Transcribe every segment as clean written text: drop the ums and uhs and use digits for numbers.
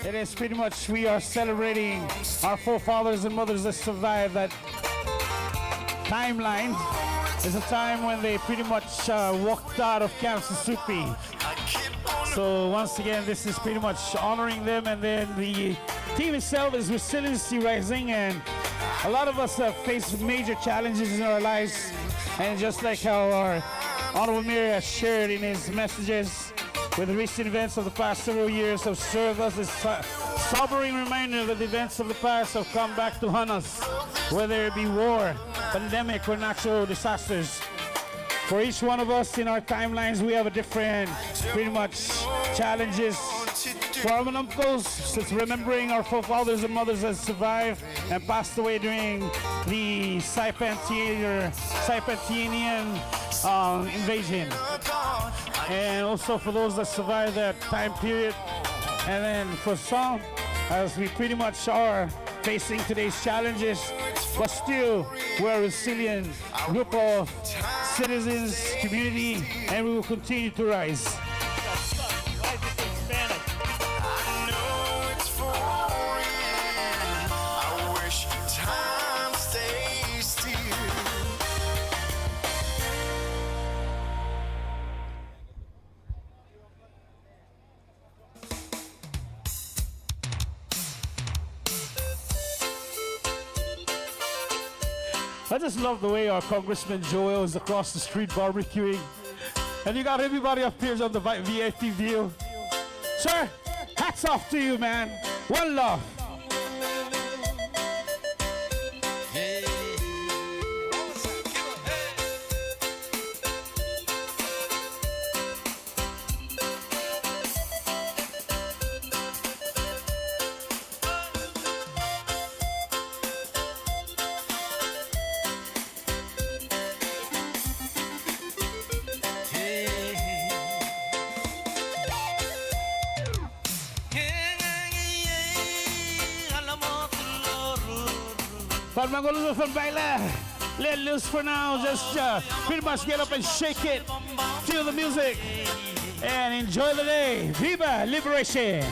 It is pretty much we are celebrating our forefathers and mothers that survived that timeline. It's a time when they pretty much walked out of Camp Susupi. So once again, this is pretty much honoring them, and then the team itself is Resiliency Rising, and a lot of us have faced major challenges in our lives, and just like how our Honorable Mayor has shared in his messages, with the recent events of the past several years have served us as a sobering reminder that the events of the past have come back to haunt us, whether it be war, pandemic, or natural disasters. For each one of us in our timelines, we have a different, pretty much, challenges. For our uncles, it's remembering our forefathers and mothers that survived and passed away during the Saipantinian invasion. And also for those that survived that time period. And then for some, as we pretty much are facing today's challenges, but still we're a resilient group of citizens, community, and we will continue to rise. I just love the way our Congressman Joel is across the street barbecuing. And you got everybody up here on the VIP view. Sir, hats off to you, man. One love. But Mangolo from Baila, let loose for now. Just pretty much get up and shake it, feel the music, and enjoy the day. Viva Liberation!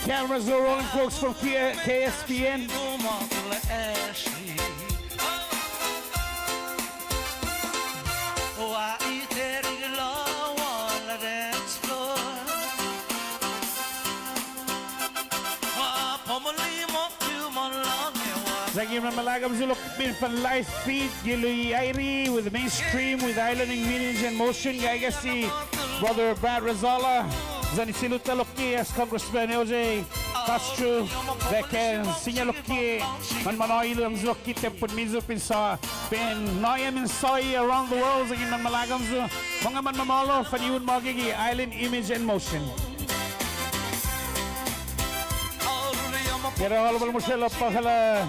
Cameras are rolling, folks, from KSPN. Lagi malagam zulok bin pan live feed gilu Airi with the mainstream with islanding meetings in motion. Gaya si Brother Brad Razala. Zani siluta loki as Congressman LJ Castro that can sinya loki man manoy lang loki tempun mizu pinsa pen noyam in soy around the world zagin man malagam zu mga man mamalo faniun magigi island image and motion. Kira halal musela pahala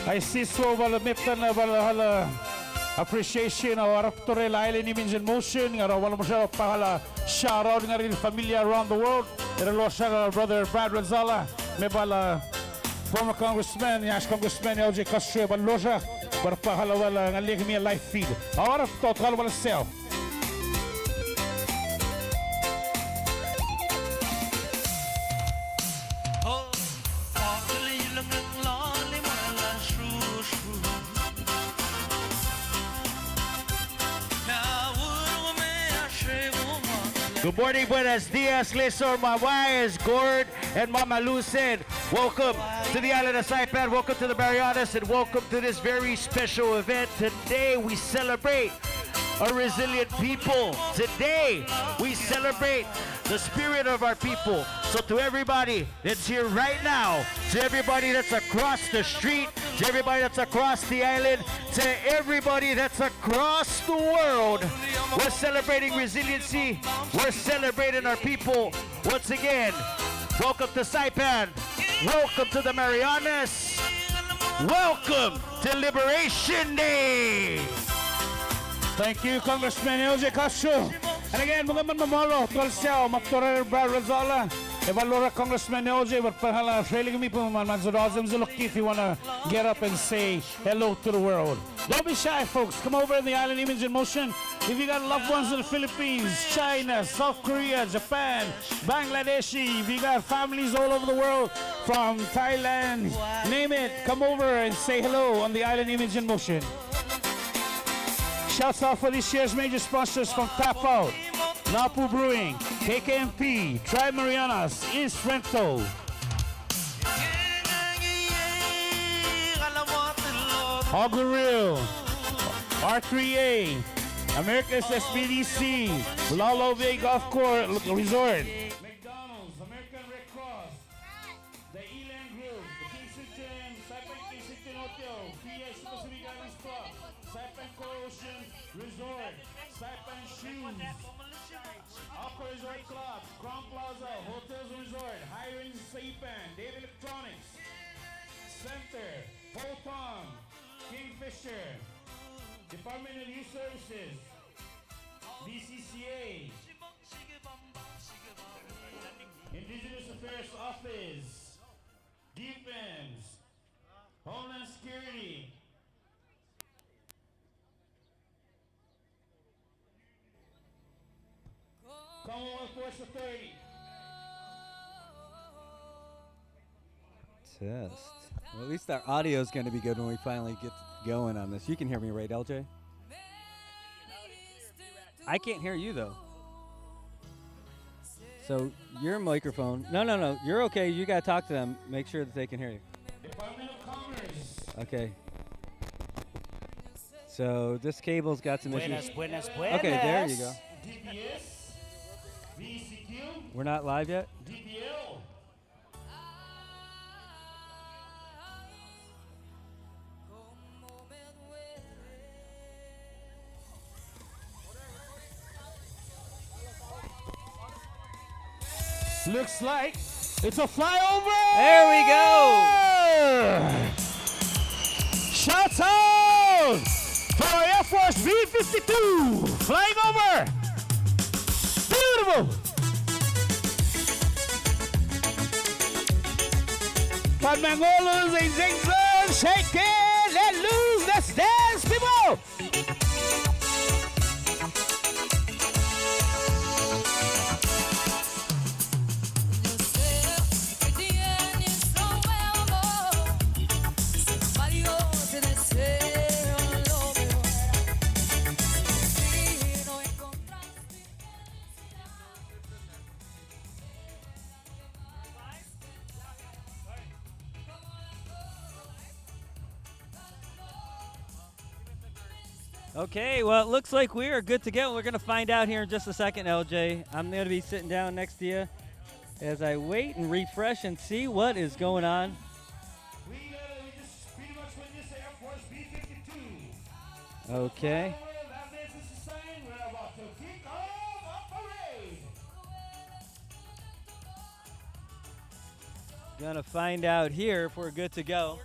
I see so bala miptan bala hala appreciation of our island image and motion. Nga wala musela pahala shout out nga rin familia around the world. Iralo siya Brother Brad Razala, may bala former congressman, yes Congressman LJ Castro, balo siya para pahalawala nga liig miya live feed. Awara to wala self. Good morning, buenos dias, Lesor, Mawais, Gord, and Mama Lucen. Welcome to the island of Saipan, welcome to the Marianas, and welcome to this very special event. Today we celebrate a resilient people. Today we celebrate the spirit of our people. So to everybody that's here right now, to everybody that's across the street, to everybody that's across the island, to everybody that's across the world, we're celebrating resiliency. We're celebrating our people. Once again, welcome to Saipan. Welcome to the Marianas. Welcome to Liberation Day. Thank you, Congressman LJ Castro. And again, mga mamalo, Tolseo, Maktorer Barazola, Evalora Congressman LJ, but Pahala, trailing me, Manzodazim Zuluk, if you want to get up and say hello to the world. Don't be shy, folks. Come over in the Island Image in Motion. If you got loved ones in the Philippines, China, South Korea, Japan, Bangladeshi, if you got families all over the world, from Thailand, name it, come over and say hello on the Island Image in Motion. Shouts out for this year's major sponsors from Tap Out, Napu Brewing, KKMP, Tri Marianas, East Rental, Hoggeril, R3A, America's SBDC, Lalo Bay Golf Course Resort, McDonald's, American Red Cross, the Elan Group, the Kensington, Saipan Kensington Hotel, PS Pacific Islands Club, Saipan Ocean Resort, Saipan Shoes, Aqua Resort Club, Crown Plaza, Hotels and Resort, Hiring Saipan, Dave Electronics, Center, Poltom, Kingfisher, Department of Youth Services, DCCA, Indigenous Affairs Office, Defense, Homeland Security, Commonwealth Force Authority. Test. Well, at least our audio is going to be good when we finally get going on this. You can hear me, right, LJ? I can't hear you, though. So your microphone. No. You're okay. You got to talk to them. Make sure that they can hear you. Department of Commerce. Okay. So this cable's got some issues. Buenas. Okay, there you go. DPS, VCQ, We're not live yet? DPL. Looks like it's a flyover! There we go! Shouts out for Air Force B-52 flying over! Beautiful! Panmangolos and Jackson, shake it, let loose, let's dance, people! Okay, well, it looks like we are good to go. We're going to find out here in just a second, LJ. I'm going to be sitting down next to you as I wait and refresh and see what is going on. We just pretty much witnessed Air Force B-52. Okay. That this is the sign we're about to kick off a parade. Gonna find out here if we're good to go.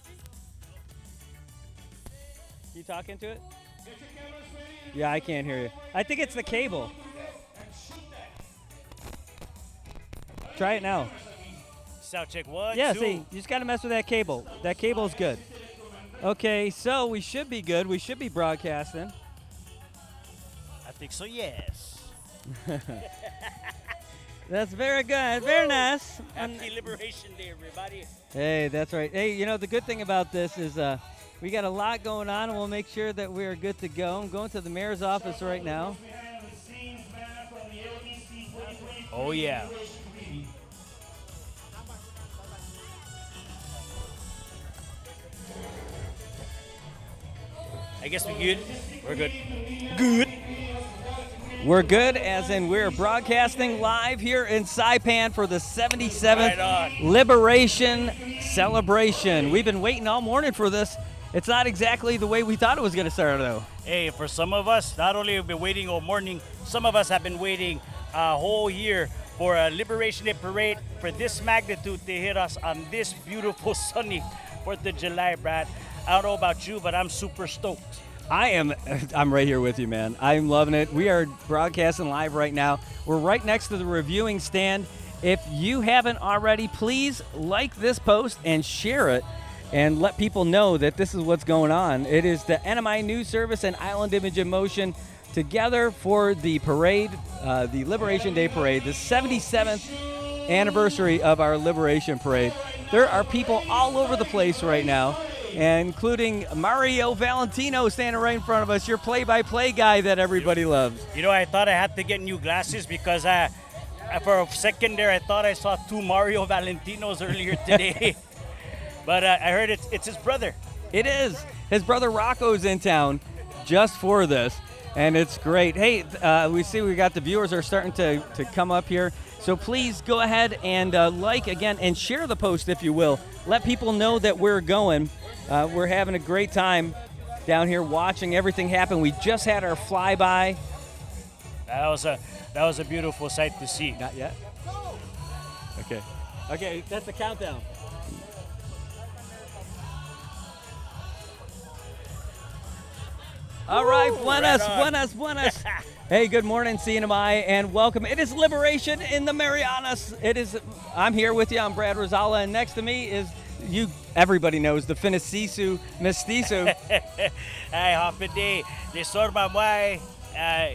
You talking to it? Get your cameras ready. Yeah, I can't hear you. I think it's the cable. And shoot that. Try it now. Sound check 1, Yeah, 2. see, you just gotta mess with that cable. That cable's good. Okay, so we should be good. We should be broadcasting. I think so, yes. That's very good. Very nice. Happy Liberation Day, everybody. Hey, that's right. Hey, you know, the good thing about this is we got a lot going on, and we'll make sure that we're good to go. I'm going to the mayor's office right now. Behind the scenes, man, from the LDC 2023. Oh, yeah. I guess we good. We're good. Good. We're good, as in we're broadcasting live here in Saipan for the 77th Right on. Liberation Celebration. We've been waiting all morning for this. It's not exactly the way we thought it was going to start, though. Hey, for some of us, not only have been waiting all morning, some of us have been waiting a whole year for a Liberation Day parade for this magnitude to hit us on this beautiful sunny 4th of July, Brad. I don't know about you, but I'm super stoked. I'm right here with you, man. I'm loving it. We are broadcasting live right now. We're right next to the reviewing stand. If you haven't already, please like this post and share it and let people know that this is what's going on. It is the NMI News Service and Island Image in Motion together for the parade, the Liberation Day Parade, the 77th anniversary of our Liberation Parade. There are people all over the place right now, including Mario Valentino standing right in front of us, your play-by-play guy that everybody loves. You know, I thought I had to get new glasses because for a second there, I thought I saw 2 Mario Valentinos earlier today. But I heard it's his brother. It is. His brother Rocco's in town just for this, and it's great. Hey, we see we got the viewers are starting to come up here. So please go ahead and like again and share the post if you will. Let people know that we're going. We're having a great time down here watching everything happen. We just had our flyby. That was a beautiful sight to see. Not yet. Okay, that's the countdown. All right, buenas. Hey, good morning, CNMI, and welcome. It is Liberation in the Marianas. I'm here with you. I'm Brad Rosala, and next to me is everybody knows, the Finicisu Mestizo. Hey, happy day. Lisor Mamay.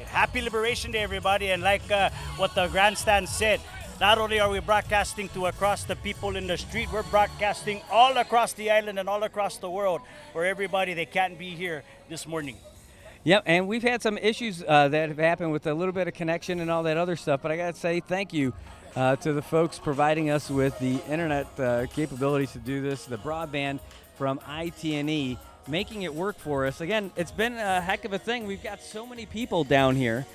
Happy Liberation Day, everybody. And like what the grandstand said, not only are we broadcasting to across the people in the street, we're broadcasting all across the island and all across the world for everybody that can't be here this morning. Yep, and we've had some issues that have happened with a little bit of connection and all that other stuff, but I got to say thank you to the folks providing us with the internet capabilities to do this, the broadband from IT&E, making it work for us. Again, it's been a heck of a thing. We've got so many people down here,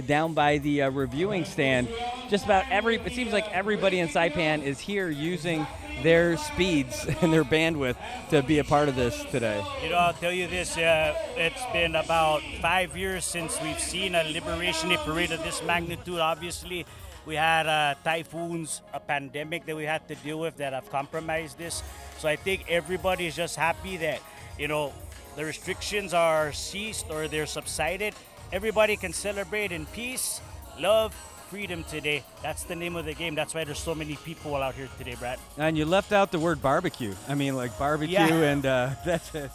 down by the reviewing stand. Just about it seems like everybody in Saipan is here using their speeds and their bandwidth to be a part of this today. You know, I'll tell you this, it's been about 5 years since we've seen a Liberation Day parade of this magnitude. Obviously, we had typhoons, a pandemic that we had to deal with that have compromised this. So I think everybody is just happy that, you know, the restrictions are ceased or they're subsided. Everybody can celebrate in peace, love, freedom today. That's the name of the game. That's why there's so many people out here today, Brad. And you left out the word barbecue. I mean, like barbecue, and that's it.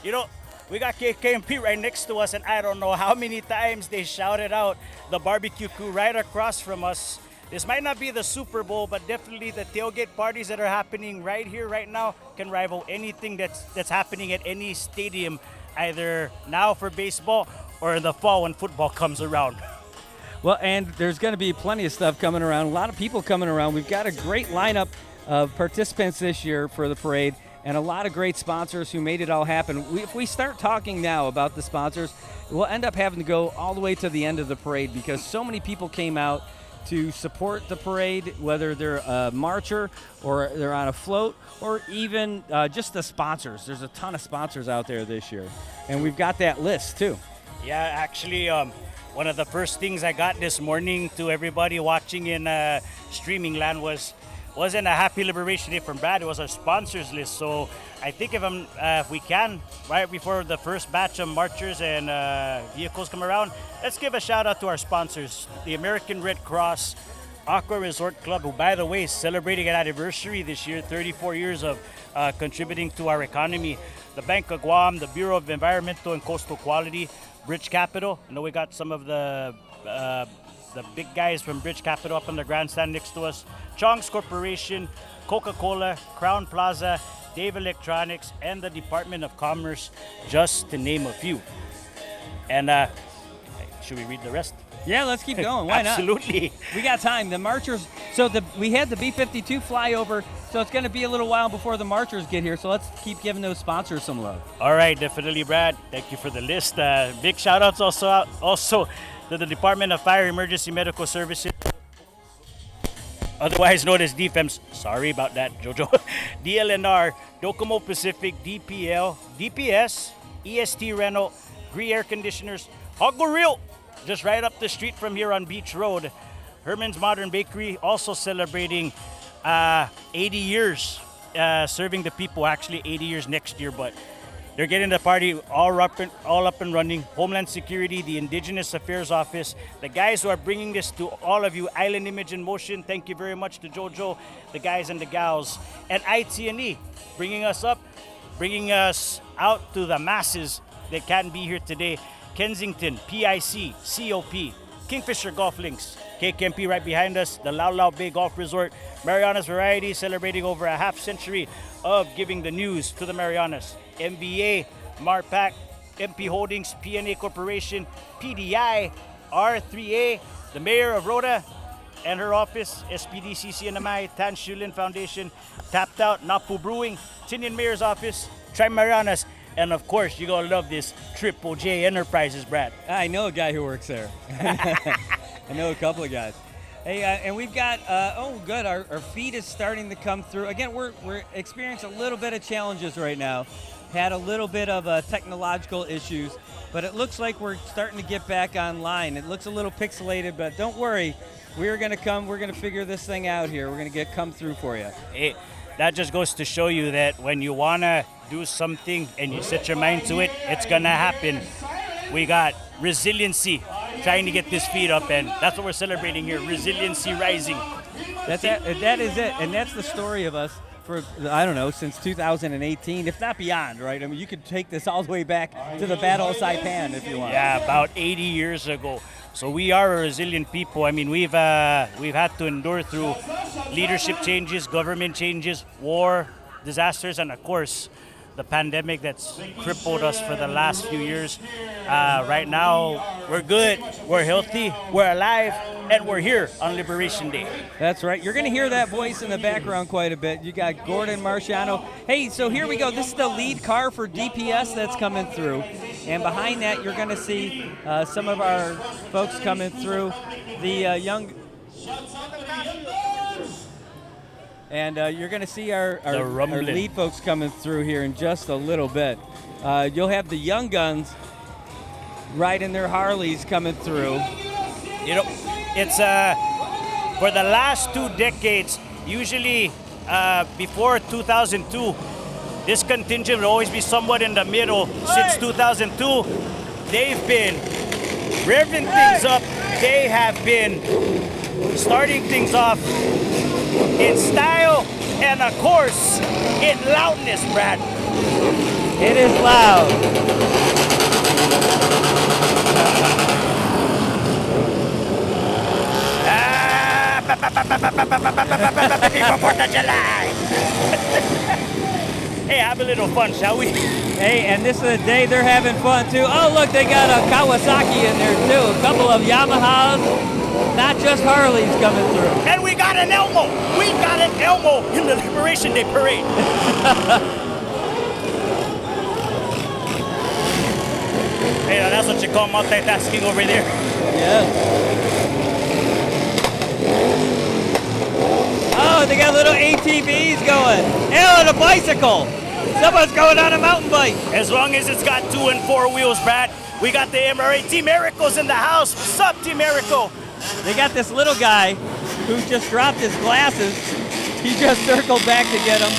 You know, we got KKMP right next to us, and I don't know how many times they shouted out the barbecue crew right across from us. This might not be the Super Bowl, but definitely the tailgate parties that are happening right here, right now, can rival anything that's happening at any stadium, either now for baseball or in the fall when football comes around. Well, and there's going to be plenty of stuff coming around, a lot of people coming around. We've got a great lineup of participants this year for the parade and a lot of great sponsors who made it all happen. If we start talking now about the sponsors, we'll end up having to go all the way to the end of the parade because so many people came out to support the parade, whether they're a marcher or they're on a float or even just the sponsors. There's a ton of sponsors out there this year, and we've got that list too. Yeah, actually, one of the first things I got this morning to everybody watching in streaming land wasn't a Happy Liberation Day from Brad. It was our sponsors list. So I think if we can, right before the first batch of marchers and vehicles come around, let's give a shout out to our sponsors, the American Red Cross, Aqua Resort Club, who, by the way, is celebrating an anniversary this year, 34 years of contributing to our economy. The Bank of Guam, the Bureau of Environmental and Coastal Quality, Bridge Capital. I know we got some of the big guys from Bridge Capital up on the grandstand next to us. Chong's Corporation, Coca-Cola, Crown Plaza, Dave Electronics, and the Department of Commerce, just to name a few. And should we read the rest? Yeah, let's keep going. Why not? Absolutely. We got time. The marchers, we had the B-52 flyover, so it's going to be a little while before the marchers get here, so let's keep giving those sponsors some love. All right, definitely, Brad. Thank you for the list. Big shout-outs also to the Department of Fire Emergency Medical Services, otherwise known as DFEMS. Sorry about that, Jojo. DLNR, Docomo Pacific, DPL, DPS, EST Rental, Gree Air Conditioners, Hoggo Real, just right up the street from here on Beach Road. Herman's Modern Bakery, also celebrating 80 years serving the people, actually 80 years next year, but they're getting the party all up and running. Homeland Security, the Indigenous Affairs Office, the guys who are bringing this to all of you, Island Image in Motion, thank you very much to Jojo, the guys and the gals, and ITNE, bringing us up, bringing us out to the masses that can't be here today. Kensington, PIC, COP, Kingfisher Golf Links, KKMP right behind us, the Lao Lao Bay Golf Resort, Marianas Variety celebrating over a half century of giving the news to the Marianas. MBA, MARPAC, MP Holdings, PNA Corporation, PDI, R3A, the Mayor of Rhoda and her office, SPDC CNMI, Tan Shulin Foundation, Tapped Out, Napu Brewing, Tinian Mayor's Office, Tri Marianas, and of course, you're going to love this Triple J Enterprises, Brad. I know a guy who works there. I know a couple of guys. Hey, and we've got, good, our feed is starting to come through. Again, we're experiencing a little bit of challenges right now. Had a little bit of technological issues, but it looks like we're starting to get back online. It looks a little pixelated, but don't worry. We're going to figure this thing out here. We're going to come through for you. Hey, that just goes to show you that when you want to do something and you set your mind to it, it's going to happen. We got resiliency trying to get this feed up, and that's what we're celebrating here, resiliency rising. That is it, and that's the story of us for, I don't know, since 2018, if not beyond, right? I mean, you could take this all the way back to the Battle of Saipan if you want. Yeah, about 80 years ago. So we are a resilient people. I mean, we've had to endure through leadership changes, government changes, war, disasters, and of course, the pandemic that's crippled us for the last few years. Right now, we're good, we're healthy, we're alive, and we're here on Liberation Day. That's right. You're going to hear that voice in the background quite a bit. You got Gordon Marciano. Hey, so here we go. This is the lead car for DPS that's coming through. And behind that, you're going to see some of our folks coming through. The young... And you're going to see our lead folks coming through here in just a little bit. You'll have the young guns riding their Harleys coming through. You know, it's for the last 2 decades, usually before 2002, this contingent will always be somewhat in the middle. Since 2002, they've been revving things up. They have been starting things off in style and, of course, in loudness, Brad. It is loud. Fourth of July. Hey, have a little fun, shall we? Hey, and this is the day they're having fun, too. Oh, look, they got a Kawasaki in there, too. A couple of Yamahas. Not just Harleys coming through. And we got an Elmo. We got an Elmo in the Liberation Day parade. Hey, now that's what you call multitasking over there. Yeah. Oh, they got little ATVs going. And a bicycle. Someone's going on a mountain bike. As long as it's got 2 and 4 wheels, Brad. We got the MRA Team Miracles in the house. What's up, Team Miracle? They got this little guy who just dropped his glasses. He just circled back to get them.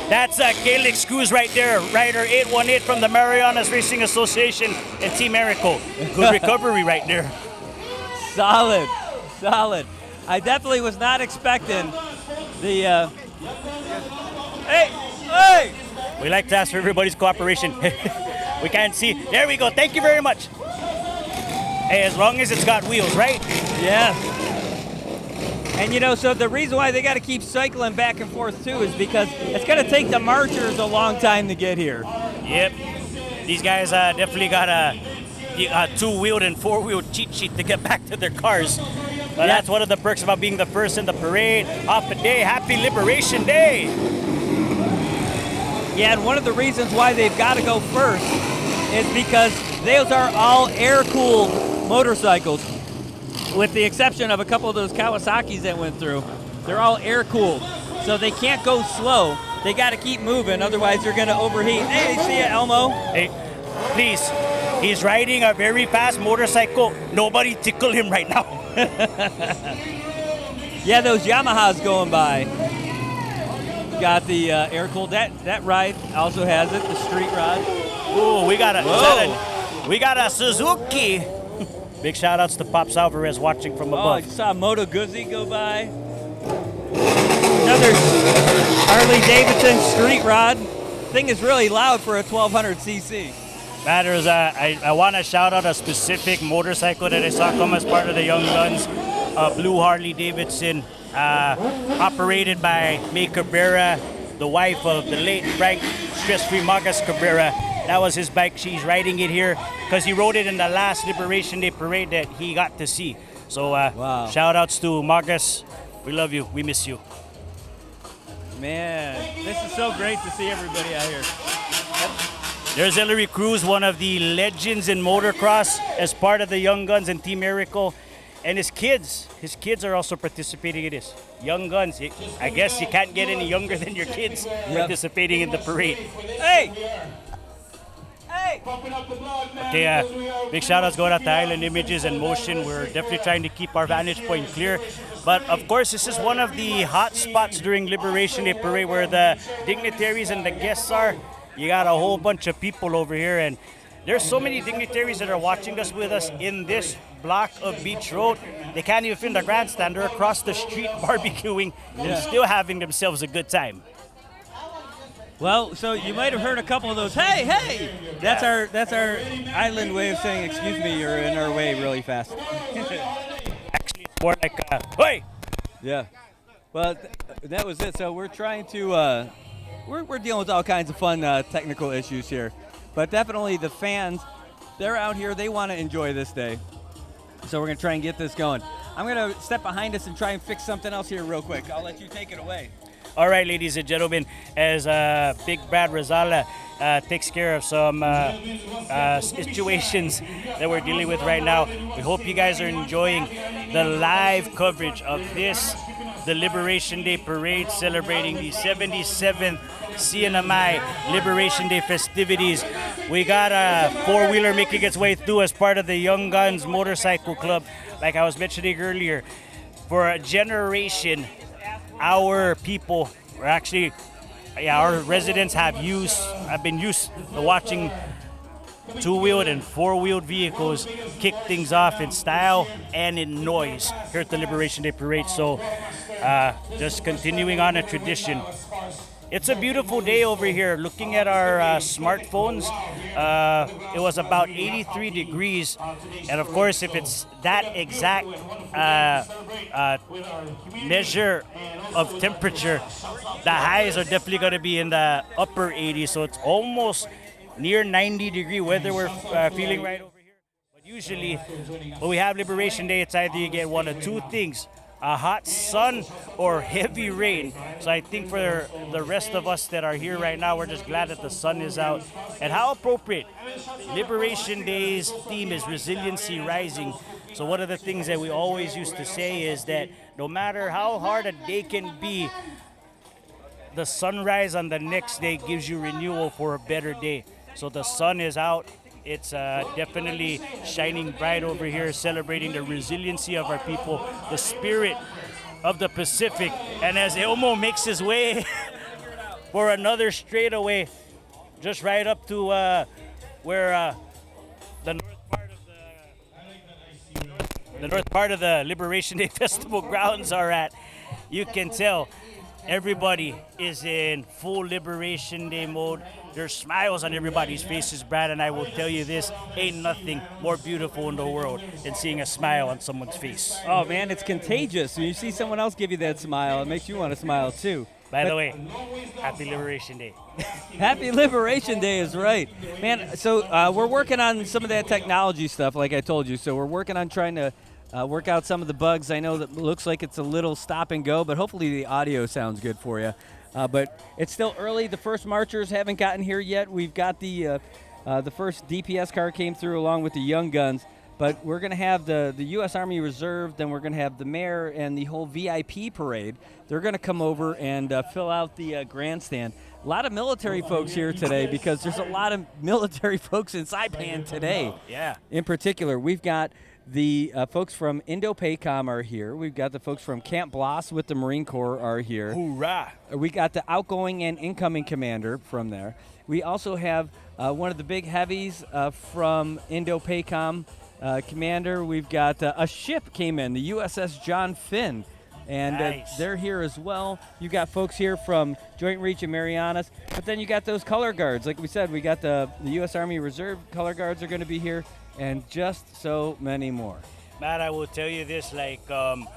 That's Gaelic Screws right there. Rider 818 from the Marianas Racing Association and Team Miracle. Good recovery right there. Solid. I definitely was not expecting the... Hey! We like to ask for everybody's cooperation. We can't see. There we go. Thank you very much. Hey, as long as it's got wheels, right? Yeah. And so the reason why they got to keep cycling back and forth too is because it's going to take the marchers a long time to get here. Yep. These guys definitely got a 2-wheeled and 4-wheeled cheat sheet to get back to their cars. But that's one of the perks about being the first in the parade. Off the day. Happy Liberation Day. Yeah, and one of the reasons why they've got to go first is because those are all air-cooled motorcycles, with the exception of a couple of those Kawasaki's that went through. They're all air-cooled, so they can't go slow. They got to keep moving, otherwise they're going to overheat. Hey, see ya, Elmo? Hey, please. He's riding a very fast motorcycle. Nobody tickle him right now. Yeah, those Yamahas going by. got the air-cooled. That ride also has it, the street rod. Ooh, we got Whoa. we got a Suzuki. Big shout outs to Pops Alvarez watching from Oh, I above. saw Moto Guzzi go by. Another Harley Davidson street rod. Thing is really loud for a 1200cc. Matters, I want to shout out a specific motorcycle that I saw come as part of the Young Guns, blue Harley Davidson, operated by May Cabrera, the wife of the late Frank Stress-Free Magas Cabrera. That was his bike. She's riding it here because he rode it in the last Liberation Day parade that he got to see. So Wow. shout outs to Magas. We love you. We miss you. Man, this is so great to see everybody out here. There's Hillary Cruz, one of the legends in motocross, as part of the Young Guns and Team Miracle. And his kids are also participating in this. Young Guns, I guess you can't get any younger than your kids participating in the parade. Hey! Hey! Okay, big shout outs going out to Island Images and Motion. We're definitely trying to keep our vantage point clear. But of course, this is one of the hot spots during Liberation Day Parade where the dignitaries and the guests are. You got a whole bunch of people over here, and there's so many dignitaries that are watching us with us in this block of Beach Road. They can't even fit in the grandstand. They're across the street barbecuing and still having themselves a good time. Well, so you might have heard a couple of those. Hey, hey! That's our island way of saying, excuse me, you're in our way really fast. Actually, it's more like, hey! Yeah. Well, that was it. So we're trying to, we're dealing with all kinds of fun technical issues here. But definitely the fans, they're out here. They want to enjoy this day. So we're going to try and get this going. I'm going to step behind us and try and fix something else here real quick. I'll let you take it away. All right, ladies and gentlemen, as Big Brad Rosala takes care of some situations that we're dealing with right now, we hope you guys are enjoying the live coverage of this, the Liberation Day Parade, celebrating the 77th CNMI Liberation Day festivities. We got a four-wheeler making its way through as part of the Young Guns Motorcycle Club. Like I was mentioning earlier, for a generation, our people, or actually, our residents have been used to watching two-wheeled and four-wheeled vehicles kick things off in style and in noise here at the Liberation Day Parade. So just continuing on a tradition. It's a beautiful day over here. Looking at our smartphones, it was about 83 degrees. And of course, if it's that exact measure of temperature, the highs are definitely going to be in the upper 80s. So it's almost near 90-degree weather we're feeling right over here. But usually, when we have Liberation Day, it's either you get one of two things: a hot sun or heavy rain. So I think for the rest of us that are here right now, we're just glad that the sun is out. And how appropriate. Liberation Day's theme is resiliency rising. So one of the things that we always used to say is that no matter how hard a day can be, the sunrise on the next day gives you renewal for a better day. So the sun is out. It's definitely shining bright over here, celebrating the resiliency of our people, the spirit of the Pacific. And as Elmo makes his way for another straightaway, just right up to where the north part of the Liberation Day Festival grounds are at, you can tell everybody is in full Liberation Day mode. There's smiles on everybody's faces, Brad, and I will tell you this, ain't nothing more beautiful in the world than seeing a smile on someone's face. Oh, man, it's contagious. When you see someone else give you that smile, it makes you want to smile, too. By the way, happy Liberation Day. Happy Liberation Day is right. Man, so we're working on some of that technology stuff, like I told you. So we're working on trying to work out some of the bugs. I know that looks like it's a little stop and go, but hopefully the audio sounds good for you. But it's still early. The first marchers haven't gotten here yet. We've got the first DPS car came through along with the Young Guns. But we're going to have the U.S. Army Reserve, then we're going to have the mayor and the whole VIP parade. They're going to come over and fill out the grandstand. A lot of military folks here today because there's a lot of military folks in Saipan today. Yeah. In particular, we've got The folks from Indo-PACOM are here. We've got the folks from Camp Bloss with the Marine Corps are here. Hoorah! We got the outgoing and incoming commander from there. We also have one of the big heavies from Indo-PACOM commander. We've got a ship came in, the USS John Finn, and Nice. they're here as well. You got folks here from Joint Reach and Marianas, but then you got those color guards. Like we said, we got the U.S. Army Reserve color guards are going to be here, and just so many more. Matt, I will tell you this, like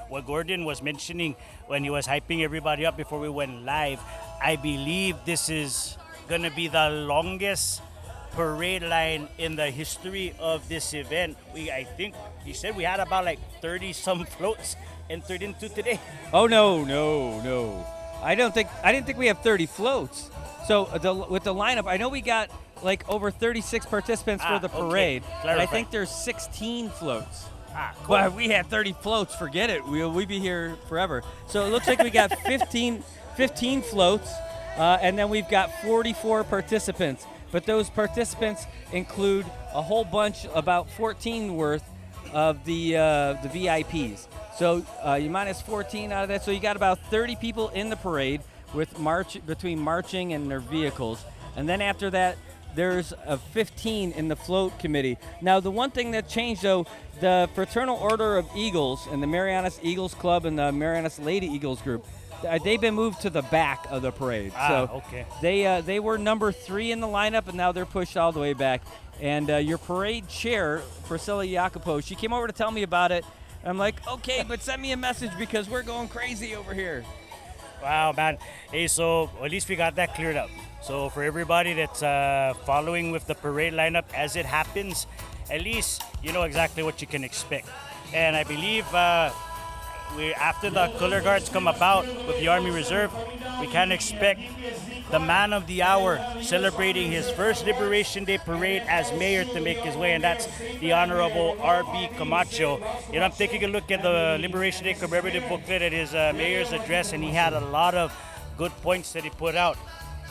what Gordon was mentioning when he was hyping everybody up before we went live, I believe this is going to be the longest parade line in the history of this event. I think he said we had about like 30 some floats entered into today. Oh no. I didn't think we have 30 floats. So with the lineup, I know we got like over 36 participants for the parade. Okay. But I Clarify. think there's 16 floats. Cool. But if we had 30 floats, forget it. We'd be here forever. So it looks like we got 15 floats, and then we've got 44 participants. But those participants include a whole bunch, about 14 worth of the VIPs. So you minus 14 out of that. So you got about 30 people in the parade with between marching and their vehicles. And then after that, there's 15 in the float committee. Now, the one thing that changed, though, the Fraternal Order of Eagles and the Marianas Eagles Club and the Marianas Lady Eagles group, they've been moved to the back of the parade. Okay. They were number 3 in the lineup, and now they're pushed all the way back. And your parade chair, Priscilla Jacopo, she came over to tell me about it. I'm like, okay, but send me a message because we're going crazy over here. Wow, man. Hey, so at least we got that cleared up. So for everybody that's following with the parade lineup as it happens, at least you know exactly what you can expect. And I believe after the color guards come about with the Army Reserve, we can expect the man of the hour celebrating his first Liberation Day parade as mayor to make his way, and that's the Honorable R.B. Camacho. You know, I'm taking a look at the Liberation Day commemorative booklet at his mayor's address, and he had a lot of good points that he put out.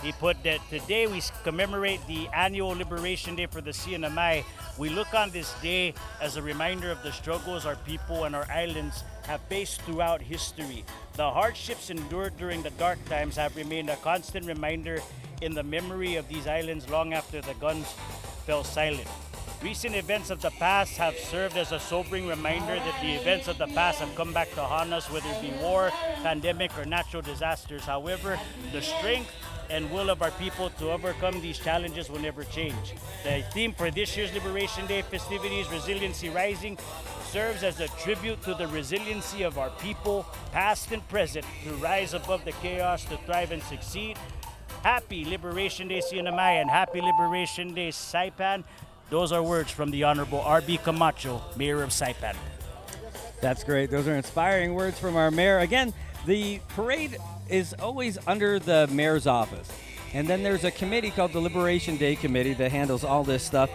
He put that today we commemorate the annual Liberation Day for the CNMI. We look on this day as a reminder of the struggles our people and our islands have faced throughout history. The hardships endured during the dark times have remained a constant reminder in the memory of these islands long after the guns fell silent. Recent events of the past have served as a sobering reminder that the events of the past have come back to haunt us, whether it be war, pandemic, or natural disasters. However, the strength and will of our people to overcome these challenges will never change. The theme for this year's Liberation Day festivities, Resiliency Rising, serves as a tribute to the resiliency of our people, past and present, to rise above the chaos, to thrive and succeed. Happy Liberation Day, CNMI, and Happy Liberation Day, Saipan. Those are words from the Honorable R.B. Camacho, Mayor of Saipan. That's great. Those are inspiring words from our mayor. Again, the parade is always under the mayor's office. And then there's a committee called the Liberation Day Committee that handles all this stuff.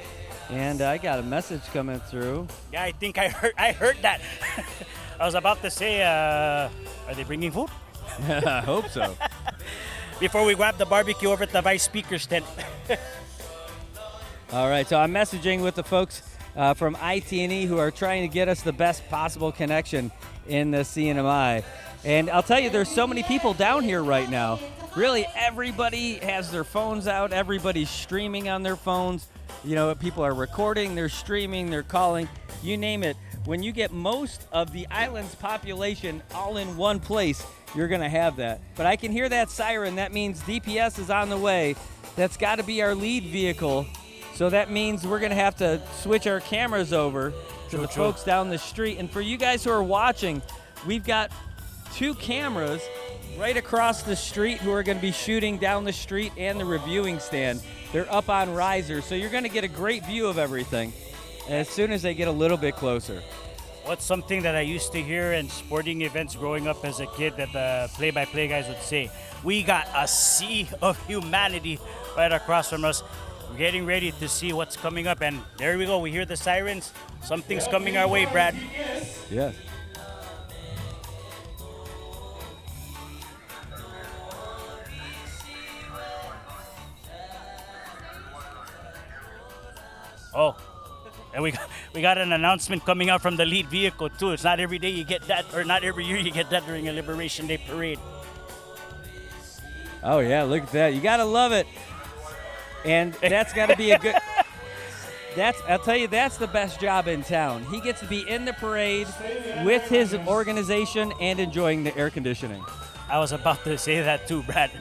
And I got a message coming through. Yeah, I think I heard that. I was about to say, are they bringing food? I hope so. Before we grab the barbecue over at the Vice Speaker's tent. All right, so I'm messaging with the folks from IT&E who are trying to get us the best possible connection in the CNMI. And I'll tell you, there's so many people down here right now. Really, everybody has their phones out. Everybody's streaming on their phones. You know, people are recording, they're streaming, they're calling, you name it. When you get most of the island's population all in one place, you're going to have that. But I can hear that siren. That means DPS is on the way. That's got to be our lead vehicle. So that means we're going to have to switch our cameras over to the folks down the street. And for you guys who are watching, we've got 2 cameras right across the street who are going to be shooting down the street and the reviewing stand. They're up on risers, so you're going to get a great view of everything as soon as they get a little bit closer. What's something that I used to hear in sporting events growing up as a kid that the play-by-play guys would say? We got a sea of humanity right across from us. We're getting ready to see what's coming up, and there we go. We hear the sirens. Something's coming our way, Brad. Yeah. Oh, And we got an announcement coming out from the lead vehicle too. It's not every day you get that, or not every year you get that during a Liberation Day parade. Oh yeah, look at that. You gotta love it. And that's gotta be a good I'll tell you, that's the best job in town. He gets to be in the parade with his organization and enjoying the air conditioning. I was about to say that too, Brad.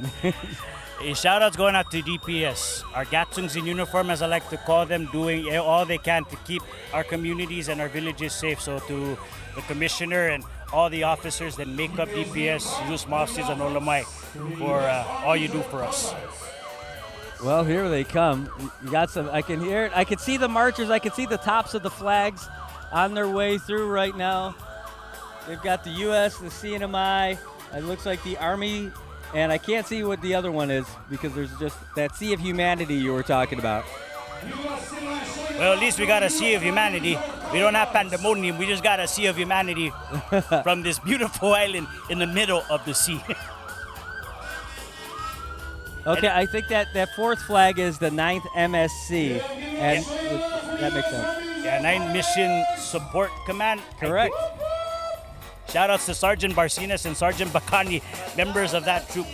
A shout out's going out to DPS, our Gatsungs in uniform, as I like to call them, doing all they can to keep our communities and our villages safe. So to the commissioner and all the officers that make up DPS, Yus Mafsis and Olamai, for all you do for us. Well, here they come. You got some, I can hear it. I can see the marchers. I can see the tops of the flags on their way through right now. They've got the U.S., the CNMI. It looks like the Army. And I can't see what the other one is because there's just that sea of humanity you were talking about. Well, at least we got a sea of humanity. We don't have pandemonium. We just got a sea of humanity from this beautiful island in the middle of the sea. Okay, I think that fourth flag is the 9th MSC. And that makes sense. Yeah, 9th Mission Support Command. Correct. Shout outs to Sergeant Barcinas and Sergeant Bacani, members of that troop.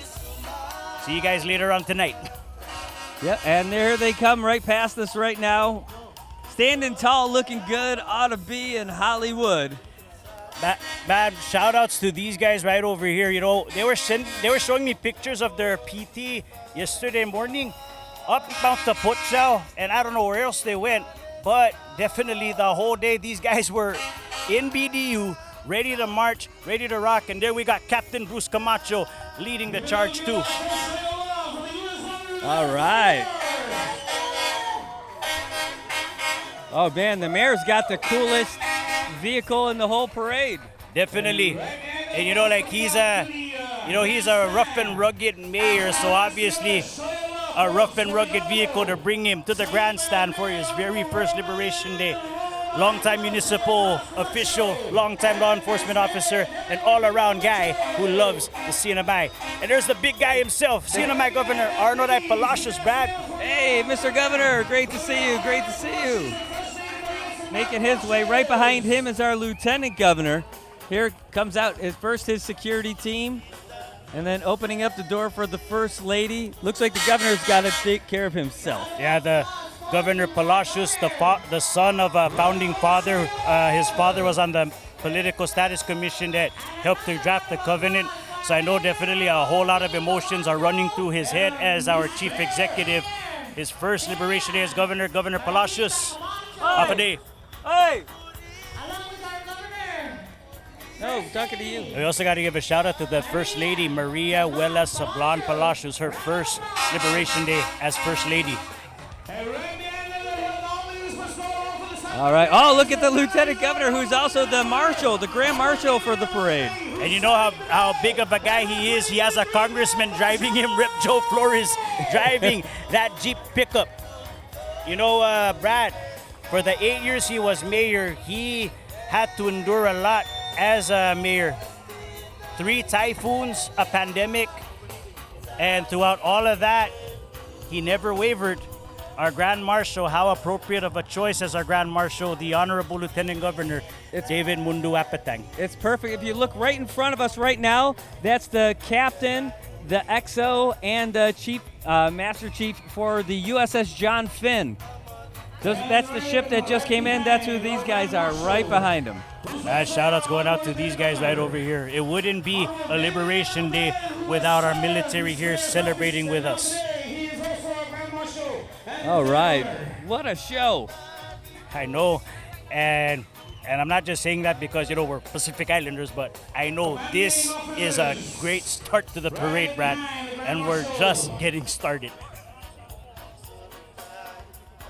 See you guys later on tonight. Yep, and there they come right past us right now. Standing tall, looking good, ought to be in Hollywood. Bad shout outs to these guys right over here. You know, they were showing me pictures of their PT yesterday morning up Mount Tapotchao, and I don't know where else they went, but definitely the whole day these guys were in BDU, ready to march, ready to rock, and there we got Captain Bruce Camacho leading the charge too. All right. Oh man, the mayor's got the coolest vehicle in the whole parade. Definitely. And you know, like he's a rough and rugged mayor, so obviously a rough and rugged vehicle to bring him to the grandstand for his very first Liberation Day. Longtime municipal official, longtime law enforcement officer, and all-around guy who loves the CNMI. And there's the big guy himself, CNMI Governor Arnold I. Palacios, Brad. Hey, Mr. Governor, great to see you, great to see you. Making his way. Right behind him is our Lieutenant Governor. Here comes out his security team, and then opening up the door for the First Lady. Looks like the governor's got to take care of himself. Yeah, the Governor Palacios, the son of a founding father. His father was on the Political Status Commission that helped to draft the covenant. So I know definitely a whole lot of emotions are running through his head as our chief executive. His first Liberation Day as Governor Palacios. Hey. Hey! No, talking to you. We also got to give a shout out to the First Lady, Maria Huela Sablan Palacios, her first Liberation Day as First Lady. All right. Oh, look at the Lieutenant Governor, who's also the Marshal, the Grand Marshal for the parade. And you know how big of a guy he is. He has a congressman driving him, Rep. Joe Flores, driving that Jeep pickup. You know, Brad, for the 8 years he was mayor, he had to endure a lot as a mayor. 3 typhoons, a pandemic, and throughout all of that, he never wavered. Our Grand Marshal, how appropriate of a choice as our Grand Marshal, the Honorable Lieutenant Governor, David Mundu Apatang. It's perfect. If you look right in front of us right now, that's the captain, the XO, and the chief, Master Chief for the USS John Finn. That's the ship that just came in. That's who these guys are, right behind them. Shout outs going out to these guys right over here. It wouldn't be a Liberation Day without our military here celebrating with us. All right. What a show. I know. And I'm not just saying that because, you know, we're Pacific Islanders, but I know this is a great start to the parade, Brad, and we're just getting started.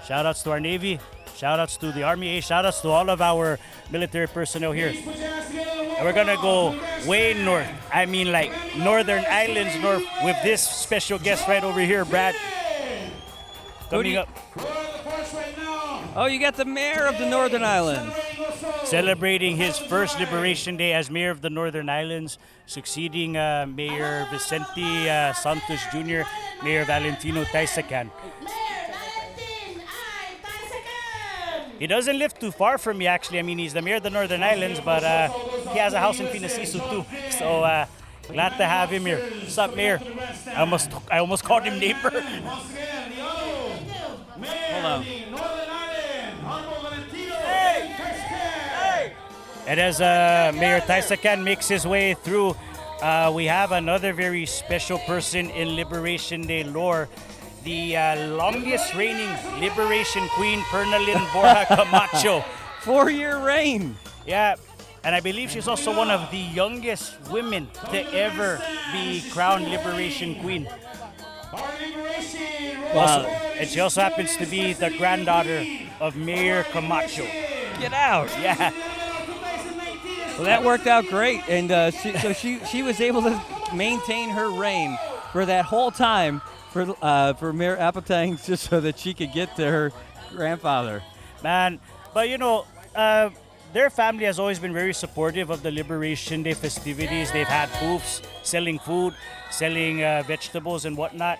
Shout outs to our Navy, shout outs to the Army, shout outs to all of our military personnel here. And we're gonna go way north. I mean, like Northern Islands north with this special guest right over here, Brad. Coming up. Oh, you got the mayor of the Northern Islands. Celebrating his first Liberation Day as mayor of the Northern Islands, succeeding Mayor Vicente Santos Jr., Mayor Valentino Taisacan. He doesn't live too far from me, actually. I mean, he's the mayor of the Northern Islands, but he has a house in Pinasisu too. So glad to have him here. What's up, Mayor? I almost called him neighbor. Hold on. And as Mayor Taisakan makes his way through, we have another very special person in Liberation Day lore. The longest reigning Liberation Queen, Fernalyn Borja Camacho. 4-year reign. Yeah, and I believe she's also one of the youngest women to ever be crowned Liberation Queen. Wow. And she also happens to be the granddaughter of Mayor Camacho. Get out. Yeah. Well, that worked out great, and she was able to maintain her reign for that whole time for Mayor Apatang, just so that she could get to her grandfather. Man, but you know, their family has always been very supportive of the Liberation Day festivities. They've had booths selling food, selling vegetables and whatnot.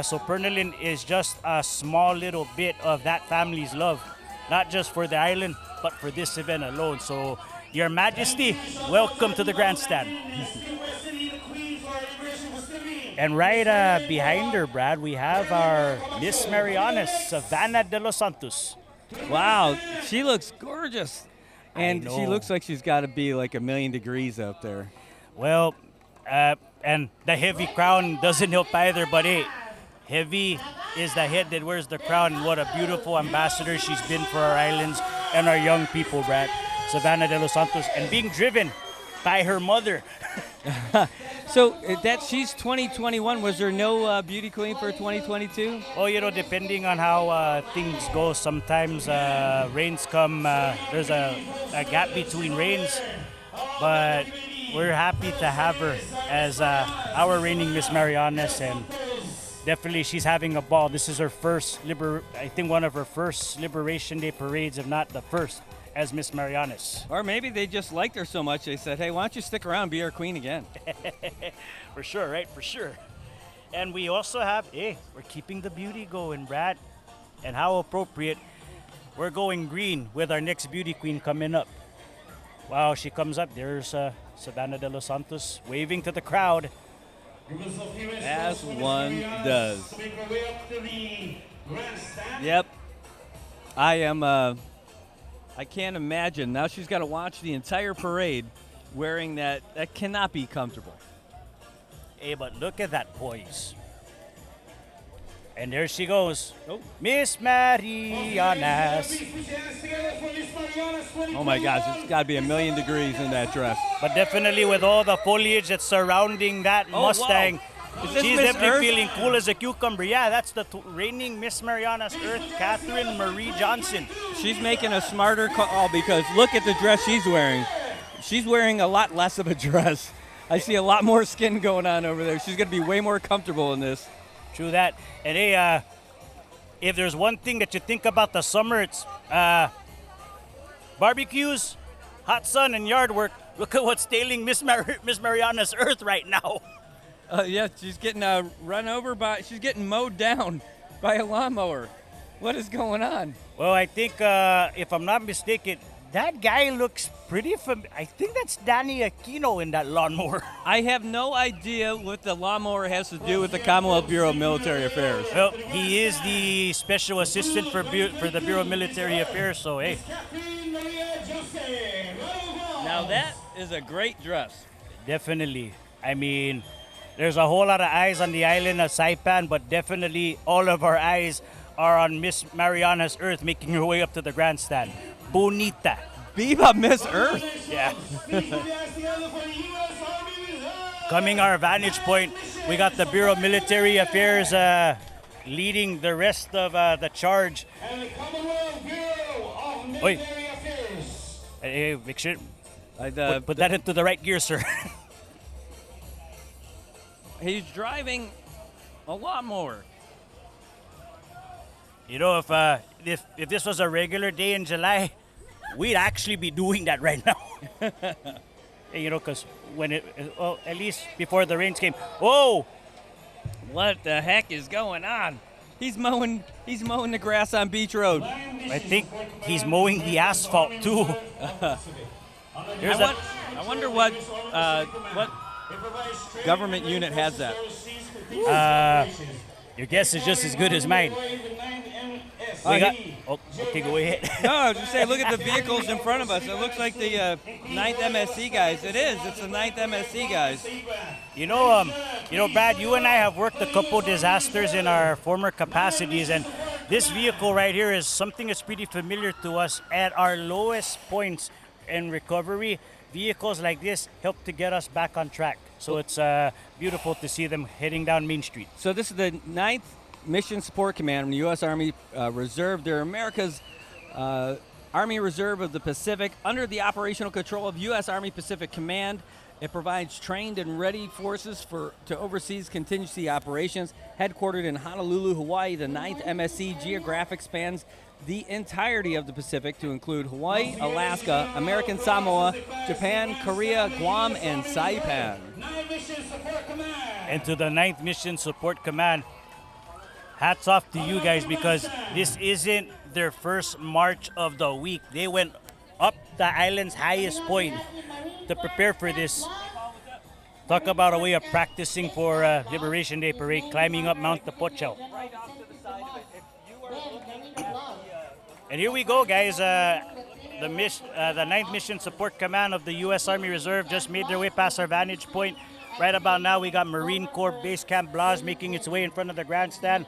So Fernalyn is just a small little bit of that family's love, not just for the island, but for this event alone. So, Your Majesty, welcome to the grandstand. And right behind her, Brad, we have our Miss Mariana, Savannah de los Santos. Wow, she looks gorgeous. And I she know. looks like she's got to be like 1,000,000 degrees out there. Well, and the heavy crown doesn't help either, but hey, heavy is the head that wears the crown. And what a beautiful ambassador she's been for our islands and our young people, Brad. Savannah de los Santos, and being driven by her mother. So that she's 2021. Was there no beauty queen for 2022? Well, you know, depending on how things go, sometimes rains come. There's a gap between rains, but we're happy to have her as our reigning Miss Marianas, and definitely she's having a ball. This is her first I think one of her first Liberation Day parades, if not the first, as Miss Marianas. Or maybe they just liked her so much they said, hey, why don't you stick around and be our queen again? For sure, right? For sure. And we also have, we're keeping the beauty going, Brad. And how appropriate, we're going green with our next beauty queen coming up. Wow, she comes up. There's Savannah de los Santos waving to the crowd. As one does. Yep. I can't imagine. Now she's got to watch the entire parade wearing that. That cannot be comfortable. Hey, but look at that poise. And there she goes. Oh. Miss Marianas. Oh my gosh, it's got to be 1,000,000 degrees in that dress. But definitely with all the foliage that's surrounding that Oh, Mustang, wow. Is this she's Miss definitely Earth? feeling cool as a cucumber. Yeah, that's the reigning Miss Marianas Earth, Catherine Marie Johnson. She's making a smarter call because look at the dress she's wearing. She's wearing a lot less of a dress. I see a lot more skin going on over there. She's going to be way more comfortable in this. True that. And hey, if there's one thing that you think about the summer, it's barbecues, hot sun, and yard work. Look at what's tailing Miss Mariana's Earth right now. Yeah, she's getting she's getting mowed down by a lawnmower. What is going on? Well, I think, if I'm not mistaken, that guy looks pretty I think that's Danny Aquino in that lawnmower. I have no idea what the lawnmower has to do with the Commonwealth Bureau of Military Affairs. Well, he is the special assistant for the Bureau of Military Affairs, so hey. Now that is a great dress. Definitely. I mean, there's a whole lot of eyes on the island of Saipan, but definitely all of our eyes are on Miss Mariana's Earth making her way up to the grandstand. Bonita. Viva Miss Earth. Yeah. Coming our vantage point, we got the Bureau of Military Affairs leading the rest of the charge. Wait. Hey, make sure. Put that into the right gear, sir. He's driving a lawnmower. You know, if this was a regular day in July, we'd actually be doing that right now. You know, because at least before the rains came. Whoa! What the heck is going on? He's mowing the grass on Beach Road. I think he's mowing the asphalt too. I wonder what government unit has that. Your guess is just as good as mine. Okay, go ahead. No, I was just saying, look at the vehicles in front of us. It looks like the 9th MSC guys. It is. It's the 9th MSC guys. You know, Brad, you and I have worked a couple disasters in our former capacities, and this vehicle right here is something that's pretty familiar to us. At our lowest points in recovery, vehicles like this help to get us back on track. So it's beautiful to see them heading down Main Street. So this is the 9th Mission Support Command from the U.S. Army Reserve. They're America's Army Reserve of the Pacific under the operational control of U.S. Army Pacific Command. It provides trained and ready forces to overseas contingency operations. Headquartered in Honolulu, Hawaii, the 9th MSC geographic spans the entirety of the Pacific to include Hawaii, Alaska, American Samoa, Japan, Korea, Guam, and Saipan. And to the 9th Mission Support Command, hats off to you guys, because this isn't their first march of the week. They went up the island's highest point to prepare for this. Talk about a way of practicing for Liberation Day Parade, climbing up Mount Tapochao. And here we go, guys. The 9th Mission Support Command of the U.S. Army Reserve just made their way past our vantage point. Right about now, we got Marine Corps Base Camp Blas making its way in front of the grandstand.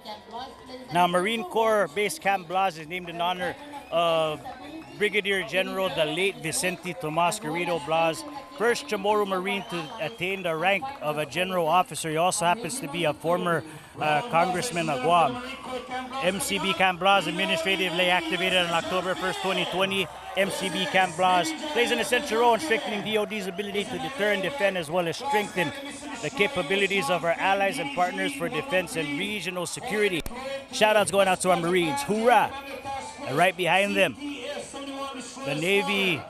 Now, Marine Corps Base Camp Blas is named in honor of Brigadier General the late Vicente Tomas Garrido Blas, first Chamorro Marine to attain the rank of a general officer. He also happens to be a former congressman of Guam. MCB Camp Blas administratively activated on October 1st, 2020. MCB Camp Blas plays an essential role in strengthening DoD's ability to deter and defend, as well as strengthen the capabilities of our allies and partners for defense and regional security. Shout-outs going out to our Marines. Hoorah! And right behind them, the Navy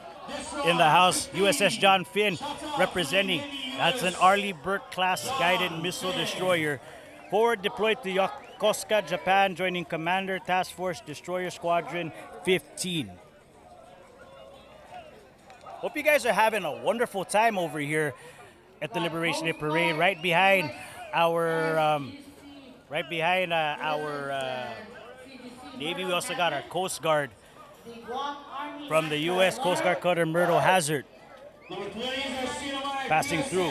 in the house, USS John Finn representing. That's an Arleigh Burke-class guided missile destroyer. Forward deployed to Yokosuka, Japan, joining Commander Task Force Destroyer Squadron 15. Hope you guys are having a wonderful time over here at the Liberation Day Parade. Right behind our Navy, we also got our Coast Guard from the U.S. Coast Guard cutter Myrtle Hazard passing through,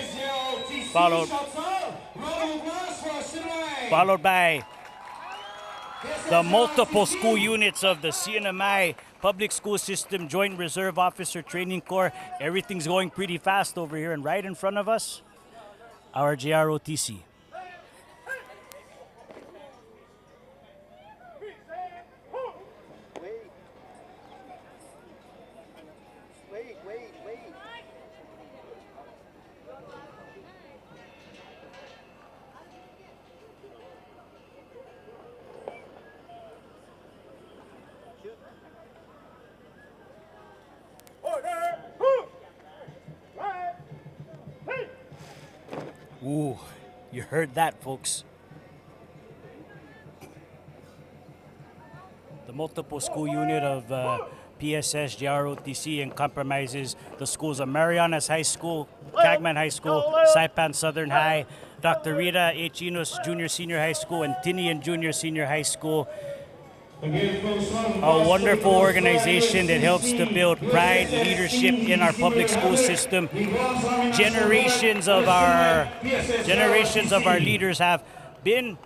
followed by the multiple school units of the CNMI Public School System Joint Reserve Officer Training Corps. Everything's going pretty fast over here, and right in front of us, our JROTC. Ooh, you heard that, folks. The multiple school unit of PSS JROTC compromises the schools of Marianas High School, Cagman High School, Saipan Southern High, Dr. Rita H. Enos Junior Senior High School, and Tinian Junior Senior High School. A wonderful organization that helps to build pride, leadership in our public school system. Generations of our leaders have been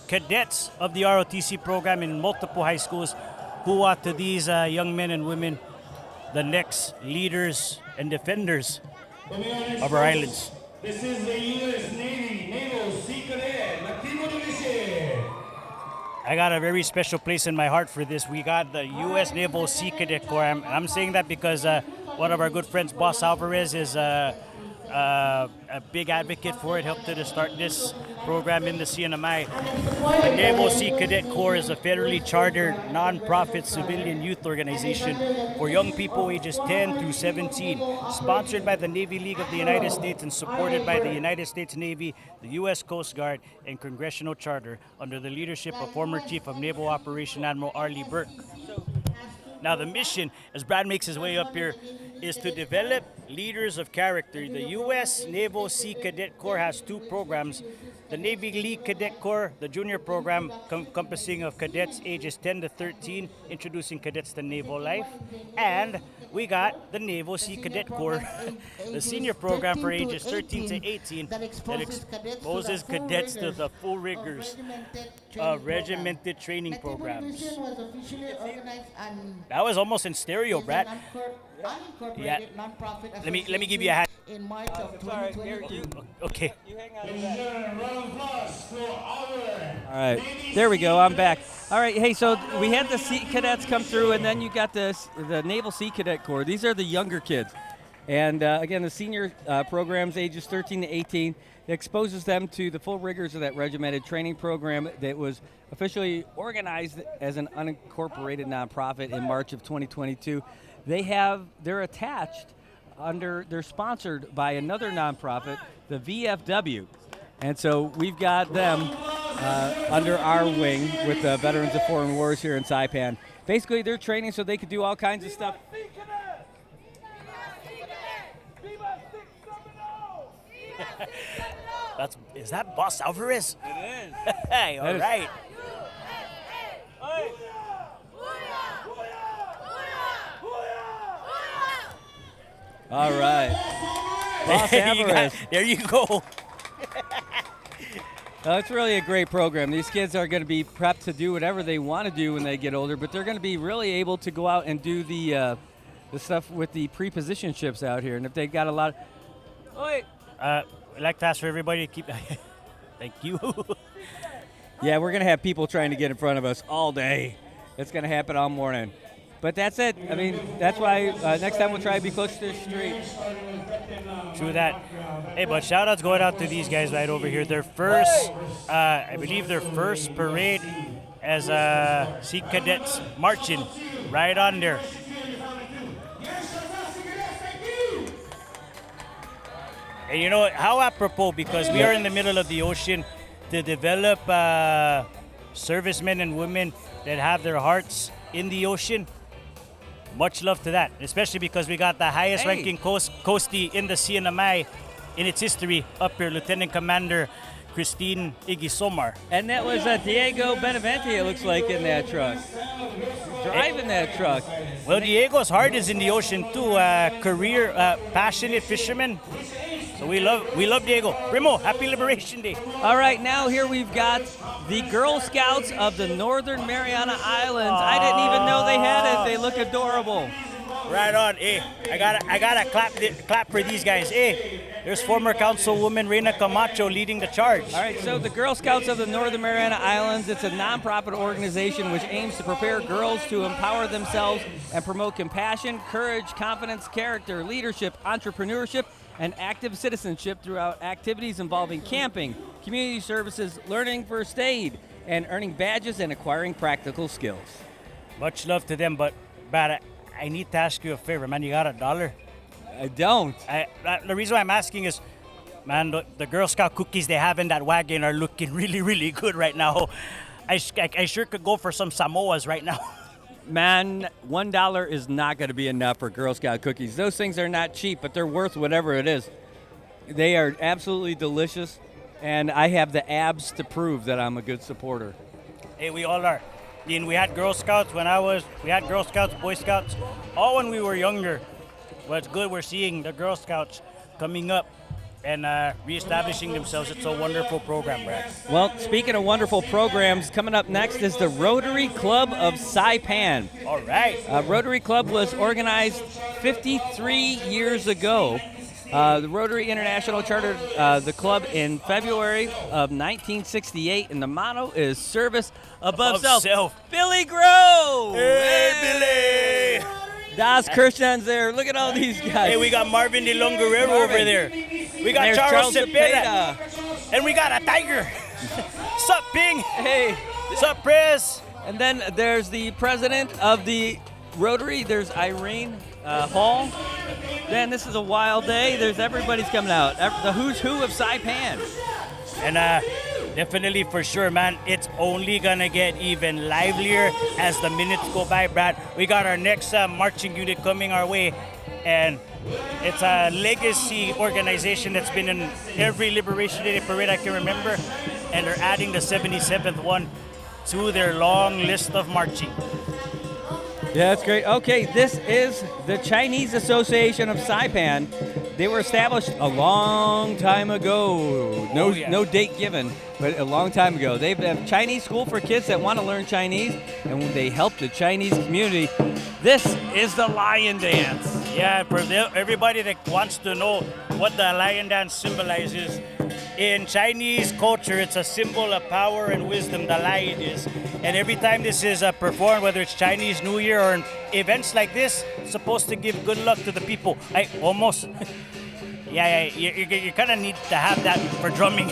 cadets of the ROTC program in multiple high schools. Hua to these young men and women, the next leaders and defenders of our islands. This is the U.S. Navy Naval Sea Cadet Latino Division. I got a very special place in my heart for this. We got the U.S. Naval Sea Cadet Corps. I'm saying that because one of our good friends, Boss Alvarez, is a big advocate for it, helped to start this program in the CNMI. The Naval Sea Cadet Corps is a federally chartered, non-profit civilian youth organization for young people ages 10 through 17, sponsored by the Navy League of the United States and supported by the United States Navy, the U.S. Coast Guard, and Congressional Charter under the leadership of former Chief of Naval Operation Admiral Arleigh Burke. Now the mission, as Brad makes his way up here, is to develop leaders of character. The U.S. Naval Sea Cadet Corps has two programs. The Navy League Cadet Corps, the junior program encompassing of cadets ages 10 to 13, introducing cadets to naval life. And we got the Naval Sea Cadet Corps, the senior program for ages 13 to 18 that exposes cadets to the full rigors of regimented training programs. That was almost in stereo, Brad. Yeah. Let me give you a hand. In March of 2022. Okay. You hang on to that. All right, there we go. I'm back. All right, hey, so we had the Sea Cadets come through, and then you got the Naval Sea Cadet Corps. These are the younger kids. And again, the senior programs, ages 13 to 18, it exposes them to the full rigors of that regimented training program that was officially organized as an unincorporated nonprofit in March of 2022. They're attached they're sponsored by another nonprofit, the VFW. And so we've got them under our wing with the Veterans of Foreign Wars here in Saipan. Basically, they're training so they could do all kinds of stuff. Is that Boss Alvarez? It is. Hey, all right. All right. Boss Alvarez. There you go. It's really a great program. These kids are going to be prepped to do whatever they want to do when they get older, but they're going to be really able to go out and do the stuff with the preposition ships out here. And if they've got a lot of... I'd like to ask for everybody to keep... Thank you. Yeah, we're going to have people trying to get in front of us all day. It's going to happen all morning. But that's it. I mean, that's why next time we'll try to be close to the street. True that. Hey, but shout-outs going out to these guys right over here. Their first, I believe their first parade as Sea Cadets marching right on there. And you know, how apropos, because we are in the middle of the ocean, to develop servicemen and women that have their hearts in the ocean. Much love to that, especially because we got the highest ranking coastie in the CNMI in its history up here, Lieutenant Commander Christine Igisomar. And that was Diego Benavente, it looks like, in that truck. Driving that truck. Well, Diego's heart is in the ocean too, career, passionate fisherman. So we love Diego. Primo, happy Liberation Day. All right, now here we've got the Girl Scouts of the Northern Mariana Islands. I didn't even know they had it. They look adorable. Right on. Hey, I gotta clap for these guys. Hey, there's former Councilwoman Reina Camacho leading the charge. All right, so the Girl Scouts of the Northern Mariana Islands, it's a nonprofit organization which aims to prepare girls to empower themselves and promote compassion, courage, confidence, character, leadership, entrepreneurship, and active citizenship throughout activities involving camping, community services, learning first aid, and earning badges and acquiring practical skills. Much love to them, but Brad, I need to ask you a favor, man. You got $1? I don't. The reason why I'm asking is, man, the Girl Scout cookies they have in that wagon are looking really, really good right now. I sure could go for some Samoas right now. Man, $1 is not going to be enough for Girl Scout cookies. Those things are not cheap, but they're worth whatever it is. They are absolutely delicious, and I have the abs to prove that I'm a good supporter. Hey, we all are. And we had Girl Scouts we had Girl Scouts, Boy Scouts, all when we were younger. Well, it's good we're seeing the Girl Scouts coming up and reestablishing themselves. It's a wonderful program, Brad. Well, speaking of wonderful programs, coming up next is the Rotary Club of Saipan. All right. Rotary Club was organized 53 years ago. The Rotary International chartered the club in February of 1968, and the motto is service above self. Billy Grove! Hey, Billy! Das Kirschan's there. Look at all these guys. Hey, we got Marvin de Longuerrero over there. We got There's Charles Cepeda. Cepeda. And we got a tiger. Sup, Ping? Hey. Sup, Prez? And then there's the president of the Rotary. There's Irene Hall. Man, this is a wild day. Everybody's coming out. The who's who of Saipan. And definitely for sure, man, it's only gonna get even livelier as the minutes go by, Brad. We got our next marching unit coming our way, and it's a legacy organization that's been in every Liberation Day parade I can remember, and they're adding the 77th one to their long list of marching. Yeah, that's great. Okay, this is the Chinese Association of Saipan. They were established a long time ago. No date given, but a long time ago. They have Chinese school for kids that want to learn Chinese, and they help the Chinese community. This is the lion dance. Yeah, for everybody that wants to know what the lion dance symbolizes, in Chinese culture, it's a symbol of power and wisdom, the lion is. And every time this is performed, whether it's Chinese New Year or events like this, it's supposed to give good luck to the people. Almost. Yeah, you kind of need to have that for drumming.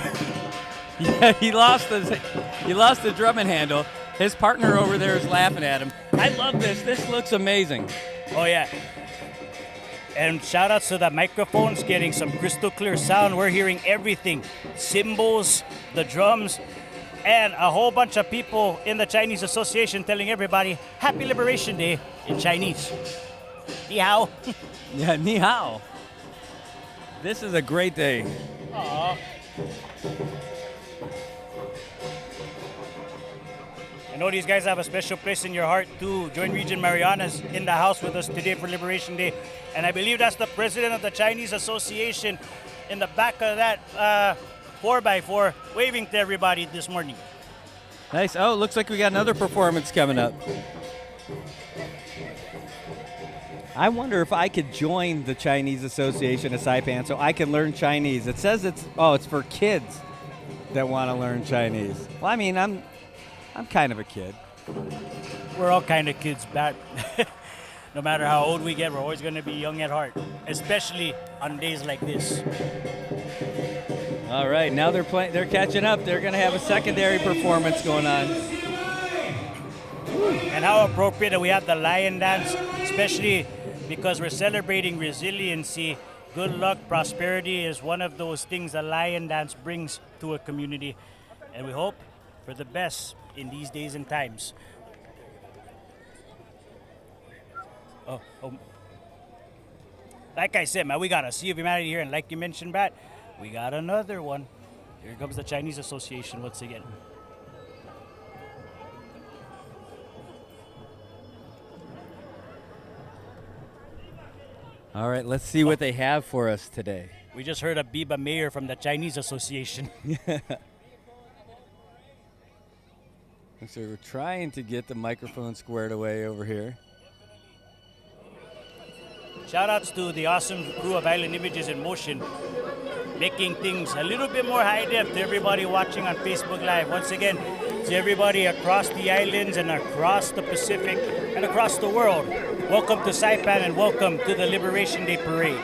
Yeah, he lost the drumming handle. His partner over there is laughing at him. I love this. This looks amazing. Oh, yeah. And shout outs to the microphones, getting some crystal clear sound. We're hearing everything. Cymbals, the drums, and a whole bunch of people in the Chinese Association telling everybody Happy Liberation Day in Chinese. Ni hao. Yeah, ni hao. This is a great day. Aww. I know these guys have a special place in your heart too. Joint Region Mariana's in the house with us today for Liberation Day. And I believe that's the president of the Chinese Association in the back of that 4x4 waving to everybody this morning. Nice. Oh, looks like we got another performance coming up. I wonder if I could join the Chinese Association of Saipan so I can learn Chinese. It says it's for kids that want to learn Chinese. Well, I mean, I'm kind of a kid. We're all kind of kids, Bat. No matter how old we get, we're always going to be young at heart, especially on days like this. All right, now they're catching up. They're going to have a secondary performance going on. And how appropriate that we have the lion dance, especially because we're celebrating resiliency. Good luck, prosperity is one of those things the lion dance brings to a community. And we hope for the best in these days and times. Oh. Like I said, man, we got a Sea of Humanity here, and like you mentioned, Bat, we got another one. Here comes the Chinese Association once again. All right, let's see what they have for us today. We just heard a Biba Mayor from the Chinese Association. So we're trying to get the microphone squared away over here. Shout outs to the awesome crew of Island Images in Motion, making things a little bit more high def to everybody watching on Facebook Live. Once again, to everybody across the islands and across the Pacific and across the world, welcome to Saipan and welcome to the Liberation Day Parade.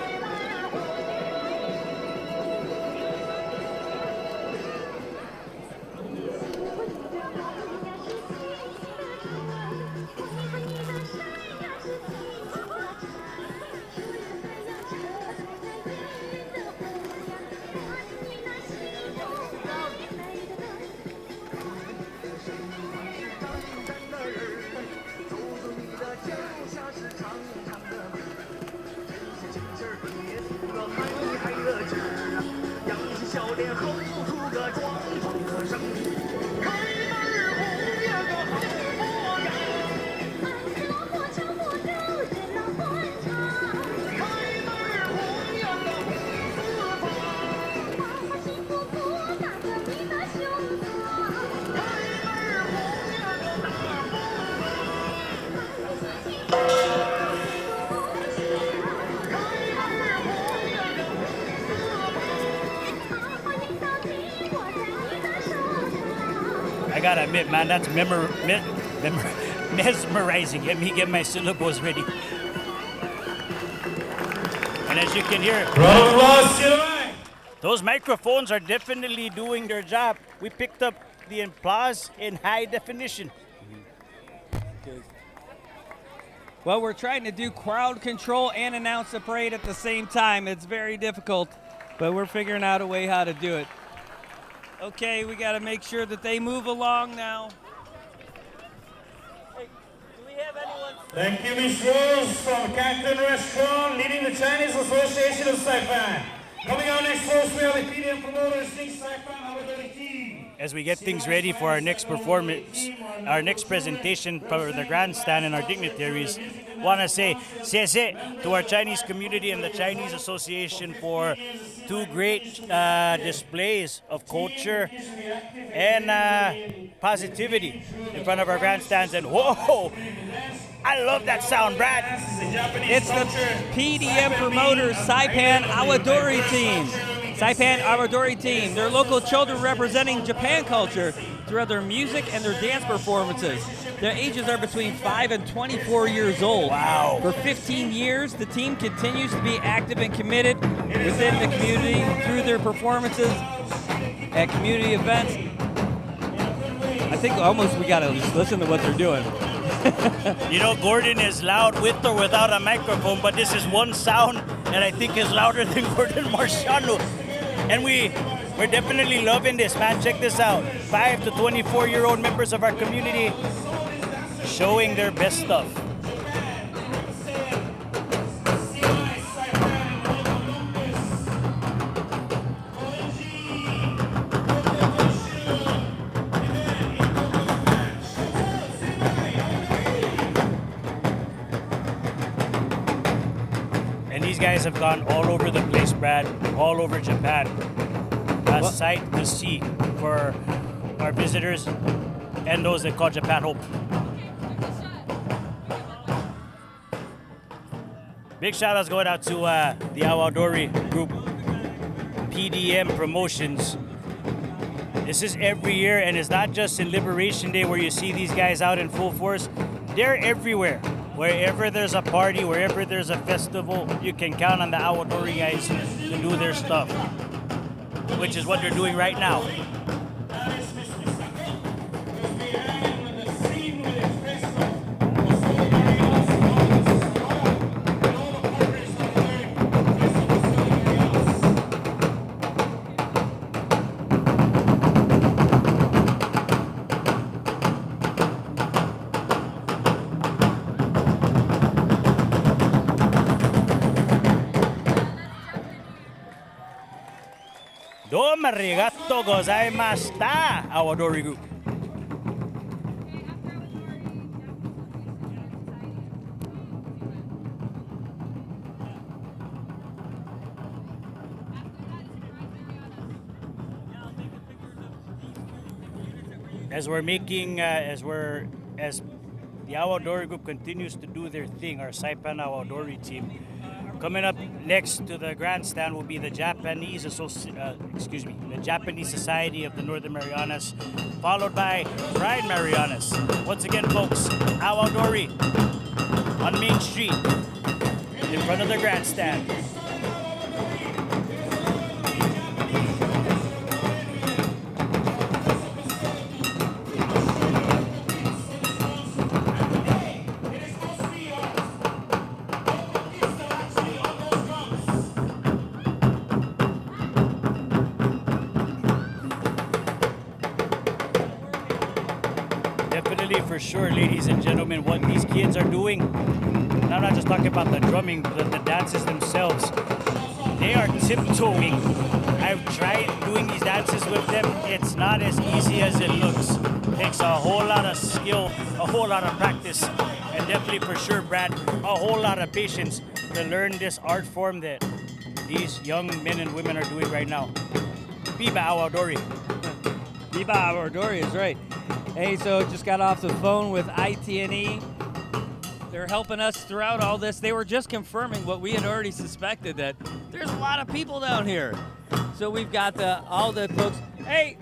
I gotta admit, man, that's mesmerizing. Let me get my syllables ready. And as you can hear, Those microphones are definitely doing their job. We picked up the applause in high definition. Well, we're trying to do crowd control and announce the parade at the same time. It's very difficult, but we're figuring out a way how to do it. Okay, we got to make sure that they move along now. Hey, do we have anyone? Thank you, Miss Rose from Canton Restaurant, leading the Chinese Association of Saipan. Coming out next first, we have the PDM promoters, Saipan, our team. As we get things ready for our next performance, our next presentation for the grandstand and our dignitaries, want to say "Siese" to our Chinese community and the Chinese Association for two great displays of culture and positivity in front of our grandstands. And whoa, I love that sound, Brad. It's the PDM promoters, Saipan Awadori team. Saipan Awadori team, their local children representing Japan culture throughout their music and their dance performances. Their ages are between 5 and 24 years old. Wow. For 15 years, the team continues to be active and committed within the community through their performances at community events. I think almost we gotta just listen to what they're doing. You know, Gordon is loud with or without a microphone, but this is one sound that I think is louder than Gordon Marciano. And we're definitely loving this, man. Check this out. 5 to 24-year-old members of our community showing their best stuff. These guys have gone all over the place, Brad, all over Japan. A sight to see for our visitors and those that call Japan home. Big shout outs going out to the Awadori group, PDM Promotions. This is every year, and it's not just in Liberation Day where you see these guys out in full force. They're everywhere. Wherever there's a party, wherever there's a festival, you can count on the Awadori guys to do their stuff, which is what they're doing right now. Domo arigato gozaimashita, Awadori group. As the Awadori group continues to do their thing, our Saipan Awadori team. Coming up next to the grandstand will be the Japanese Society of the Northern Marianas, followed by Pride Marianas. Once again, folks, Awadori on Main Street in front of the grandstand. For sure, ladies and gentlemen, what these kids are doing, and I'm not just talking about the drumming, but the dances themselves. They are tiptoeing. I've tried doing these dances with them. It's not as easy as it looks. It takes a whole lot of skill, a whole lot of practice, and definitely for sure, Brad, a whole lot of patience to learn this art form that these young men and women are doing right now. Viva Awadori. Viva Awadori is right. Hey, so just got off the phone with ITNE. They're helping us throughout all this. They were just confirming what we had already suspected, that there's a lot of people down here. So we've got all the folks. Hey.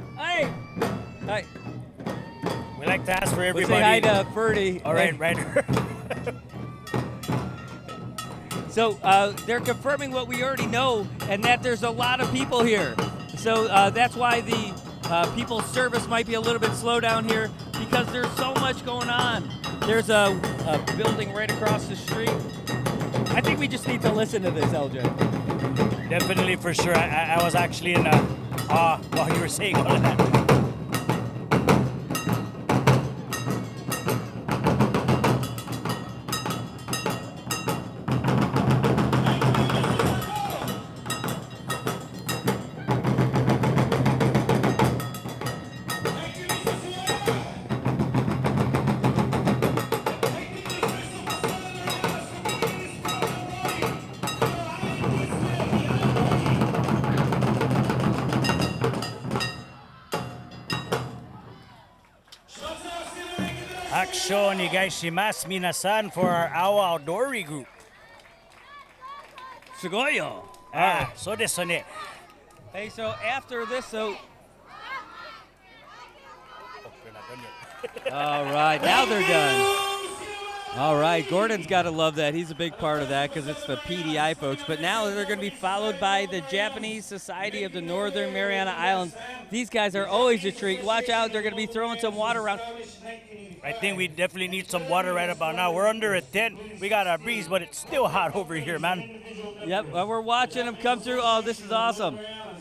We like to ask for everybody. We'll say hi to Ferdy. All right, hey. right. So they're confirming what we already know, and that there's a lot of people here. So that's why the people's service might be a little bit slow down here, because there's so much going on. There's a building right across the street. I think we just need to listen to this, LJ. Definitely, for sure. I was actually in awe while you were saying all of that. Action shimasu minasan for our Awa Outdoory group. Sugoyo. So desu ne. Hey, so after this, so. All right, now they're done. All right, Gordon's got to love that. He's a big part of that because it's the PDI folks. But now they're going to be followed by the Japanese Society of the Northern Mariana Islands. These guys are always a treat. Watch out, they're going to be throwing some water around. I think we definitely need some water right about now. We're under a tent. We got our breeze, but it's still hot over here, man. Yep, well, we're watching them come through. Oh, this is awesome.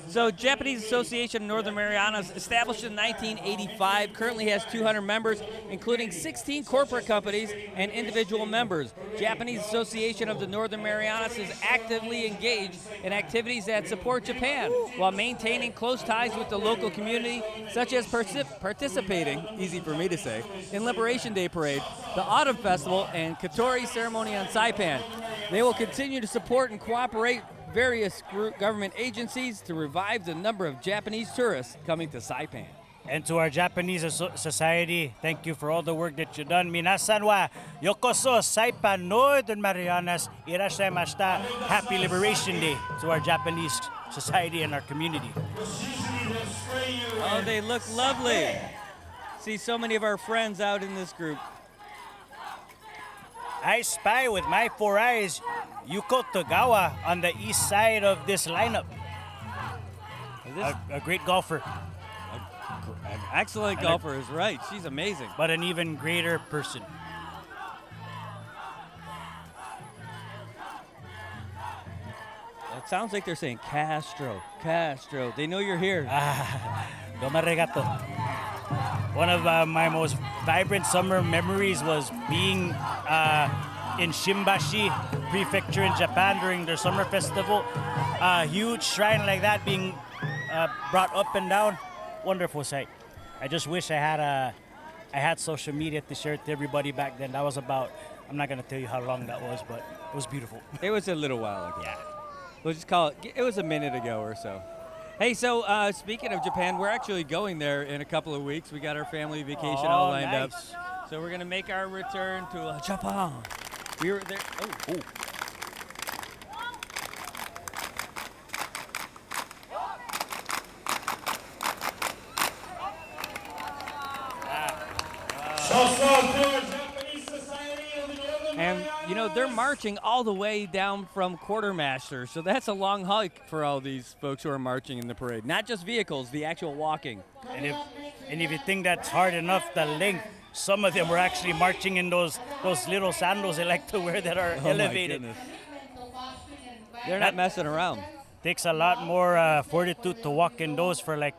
So Japanese Association of Northern Marianas, established in 1985, currently has 200 members, including 16 corporate companies and individual members. Japanese Association of the Northern Marianas is actively engaged in activities that support Japan while maintaining close ties with the local community, such as participating, easy for me to say, in Liberation Day Parade, the Autumn Festival, and Katori ceremony on Saipan. They will continue to support and cooperate various government agencies to revive the number of Japanese tourists coming to Saipan. And to our Japanese society, thank you for all the work that you've done. Minasan wa yokoso Saipan Northern Marianas irashaimashita. Happy Liberation Day to our Japanese society and our community. Oh, they look lovely. See so many of our friends out in this group. I spy with my 4 eyes Yuko Togawa on the east side of this lineup. A great golfer. An excellent golfer is right. She's amazing. But an even greater person. It sounds like they're saying Castro, Castro. They know you're here. Domarigato. One of my most vibrant summer memories was being in Shimbashi Prefecture in Japan during their summer festival. A huge shrine like that being brought up and down. Wonderful sight. I just wish I had social media to share it to everybody back then. That was about, I'm not going to tell you how long that was, but it was beautiful. It was a little while ago. Yeah. We'll just call it was a minute ago or so. Hey, so speaking of Japan, we're actually going there in a couple of weeks. We got our family vacation all lined up. So we're going to make our return to Japan. We were there. Oh. And, you know, they're marching all the way down from Quartermaster. So that's a long hike for all these folks who are marching in the parade. Not just vehicles, the actual walking. And if you think that's hard enough, the length, some of them were actually marching in those little sandals they like to wear that are elevated. They're not messing around. Takes a lot more fortitude to walk in those for like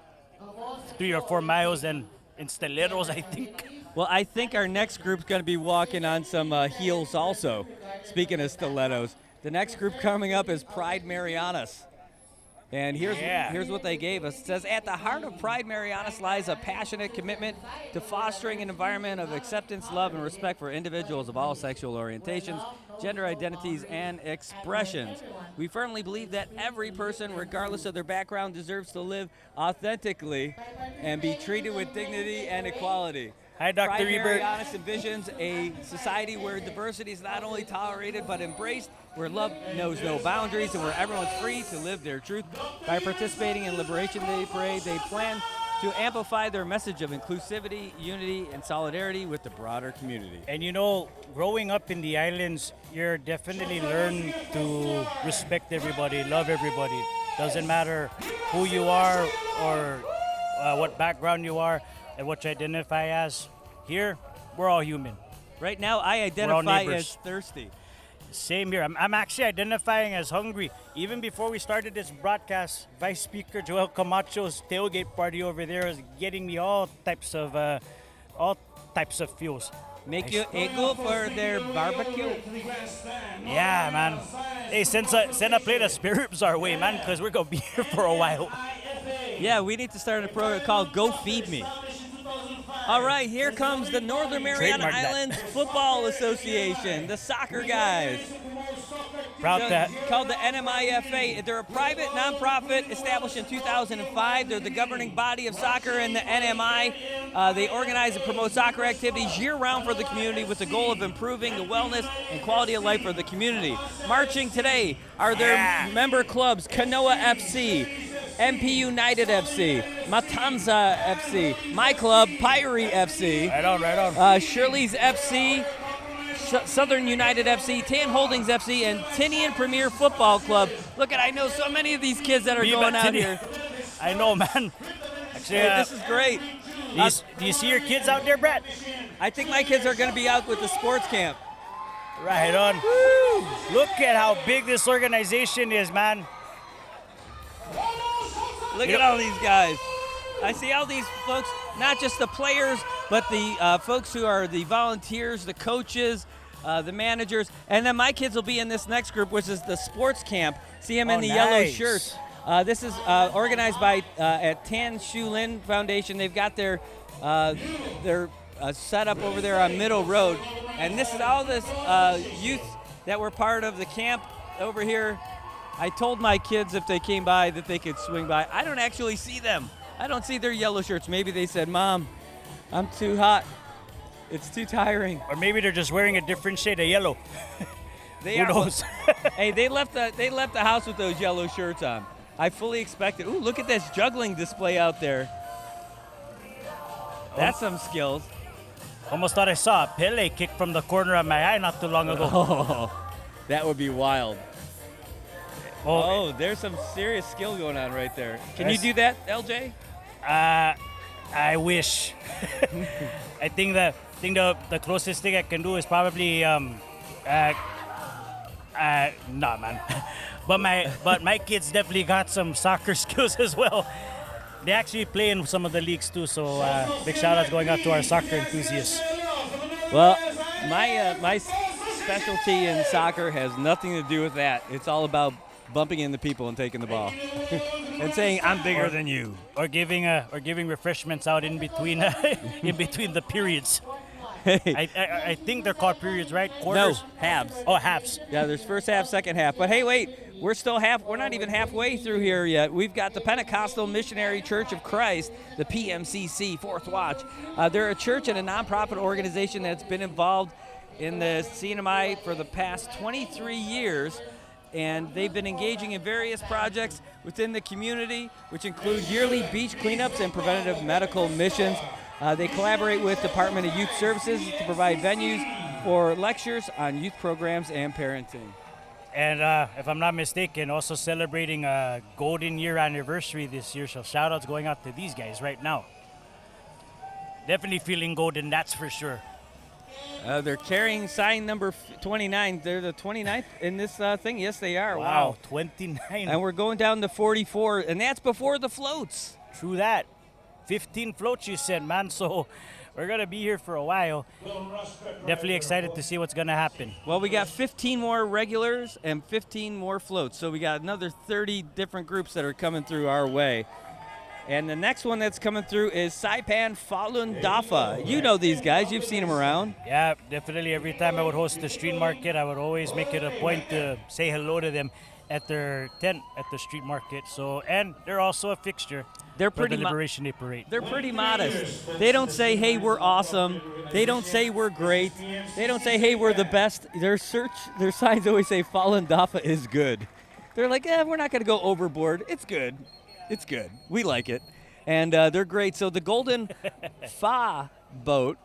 3 or 4 miles than in stilettos, I think. Well, I think our next group's going to be walking on some heels also. Speaking of stilettos, the next group coming up is Pride Marianas. And here's what they gave us. It says, at the heart of Pride Marianas lies a passionate commitment to fostering an environment of acceptance, love, and respect for individuals of all sexual orientations, gender identities, and expressions. We firmly believe that every person, regardless of their background, deserves to live authentically and be treated with dignity and equality. Hi, Dr. Pride Ebert. Marianas envisions a society where diversity is not only tolerated but embraced, where love knows no boundaries, and where everyone's free to live their truth. By participating in Liberation Day Parade, they plan to amplify their message of inclusivity, unity, and solidarity with the broader community. And you know, growing up in the islands, you're definitely learn to respect everybody, love everybody. Doesn't matter who you are or what background you are and what you identify as. Here, we're all human. Right now, I identify neighbors. as thirsty. Same here. I'm actually identifying as hungry. Even before we started this broadcast, Vice Speaker Joel Camacho's tailgate party over there is getting me all types of fuels. Make you eagle for their barbecue. Yeah, man. Hey, send a plate of spare ribs our way, man, because we're gonna be here for a while. Yeah, we need to start a program called Go Feed Me. All right, here comes the Northern Mariana Trademark that. Islands Football Association, the soccer guys. Proud that. Called the NMIFA. They're a private nonprofit established in 2005. They're the governing body of soccer in the NMI. They organize and promote soccer activities year-round for the community with the goal of improving the wellness and quality of life for the community. Marching today are their member clubs, Kanoa FC, MP United FC, Matanza FC, my club, Pyrie FC. Right on. Shirley's FC, Southern United FC, Tan Holdings FC, and Tinian Premier Football Club. Look I know so many of these kids that are going out here. I know, man. Actually, Hey, this is great. do you see your kids out there, Brett? I think my kids are going to be out with the sports camp. Right on. Woo. Look at how big this organization is, man. Look at all these guys. I see all these folks, not just the players, but the folks who are the volunteers, the coaches, the managers. And then my kids will be in this next group, which is the sports camp. See them in the yellow nice. shirts. This is organized by at Tan Shu Lin Foundation. They've got their set up over there on Middle Road. And this is all this youth that were part of the camp over here. I told my kids if they came by that they could swing by. I don't actually see them. I don't see their yellow shirts. Maybe they said, "Mom, I'm too hot. It's too tiring." Or maybe they're just wearing a different shade of yellow. Who knows? Hey, they left the house with those yellow shirts on. I fully expected. Ooh, look at this juggling display out there. That's some skills. Almost thought I saw a Pele kick from the corner of my eye not too long ago. Oh, that would be wild. Oh, There's some serious skill going on right there. Can you do that, LJ? I wish. I think the closest thing I can do is probably nah, man. but my kids definitely got some soccer skills as well. They actually play in some of the leagues too, so big shout outs going out to our soccer enthusiasts. Well, my specialty in soccer has nothing to do with that. It's all about bumping into people and taking the ball and saying I'm bigger than you, or giving refreshments out in between in between the periods. Hey. I think they're called periods, right? Quarters? No, halves. Oh, halves. Yeah, there's first half, second half. But hey, wait, we're not even halfway through here yet. We've got the Pentecostal Missionary Church of Christ, the PMCC, Fourth Watch. They're a church and a nonprofit organization that's been involved in the CNMI for the past 23 years. And they've been engaging in various projects within the community, which include yearly beach cleanups and preventative medical missions. They collaborate with Department of Youth Services to provide venues for lectures on youth programs and parenting. And if I'm not mistaken, also celebrating a golden year anniversary this year. So shout outs going out to these guys right now. Definitely feeling golden, that's for sure. They're carrying sign number 29. They're the 29th in this thing. Yes, they are. Wow, 29. And we're going down to 44, and that's before the floats. True that. 15 floats, you said, man. So we're going to be here for a while. Definitely excited to see what's going to happen. Well, we got 15 more regulars and 15 more floats. So we got another 30 different groups that are coming through our way. And the next one that's coming through is Saipan Falun Dafa. You know these guys. You've seen them around. Yeah, definitely. Every time I would host the street market, I would always make it a point to say hello to them at their tent at the street market. So, and they're also a fixture. They're for pretty the Liberation Day Parade. They're pretty modest. They don't say, "Hey, we're awesome." They don't say we're great. They don't say, "Hey, we're the best." Their signs always say Falun Dafa is good. They're like, we're not going to go overboard. It's good. It's good. We like it. And they're great. So the Golden Fa boat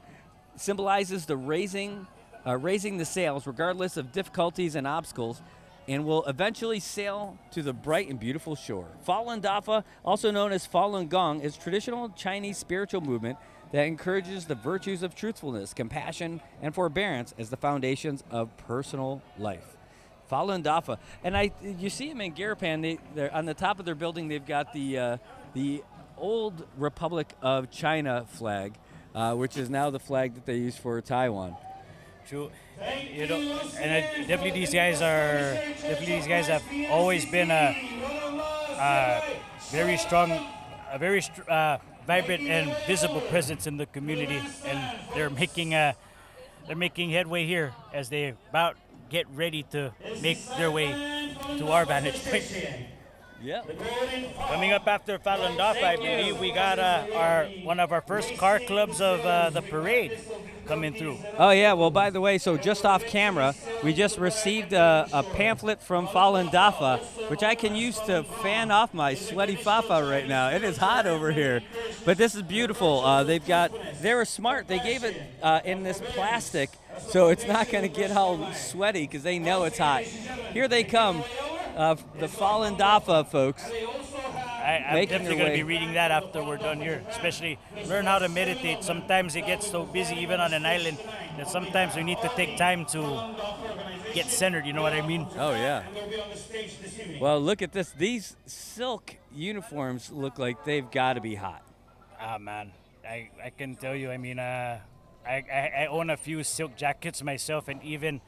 symbolizes the raising the sails regardless of difficulties and obstacles, and will eventually sail to the bright and beautiful shore. Falun Dafa, also known as Falun Gong, is traditional Chinese spiritual movement that encourages the virtues of truthfulness, compassion, and forbearance as the foundations of personal life. Falun Dafa. And you see them in Garapan. They're on the top of their building, they've got the old Republic of China flag, which is now the flag that they use for Taiwan. True. You know, and definitely these guys have always been a very strong, vibrant and visible presence in the community, and they're making headway here as they about get ready to make their way to our vantage point. Yeah. Coming up after Falun Dafa, I believe we got one of our first car clubs of the parade coming through. Oh, yeah. Well, by the way, so just off camera, we just received a pamphlet from Falun Dafa, which I can use to fan off my sweaty fafa right now. It is hot over here. But this is beautiful. They were smart. They gave it in this plastic, so it's not going to get all sweaty because they know it's hot. Here they come. The Falun Dafa folks. I'm definitely going to be reading that after we're done here, especially learn how to meditate. Sometimes it gets so busy, even on an island, that sometimes we need to take time to get centered, you know what I mean? Oh, yeah. Well, look at this. These silk uniforms look like they've got to be hot. Ah, man. I can tell you, I mean, I own a few silk jackets myself, and even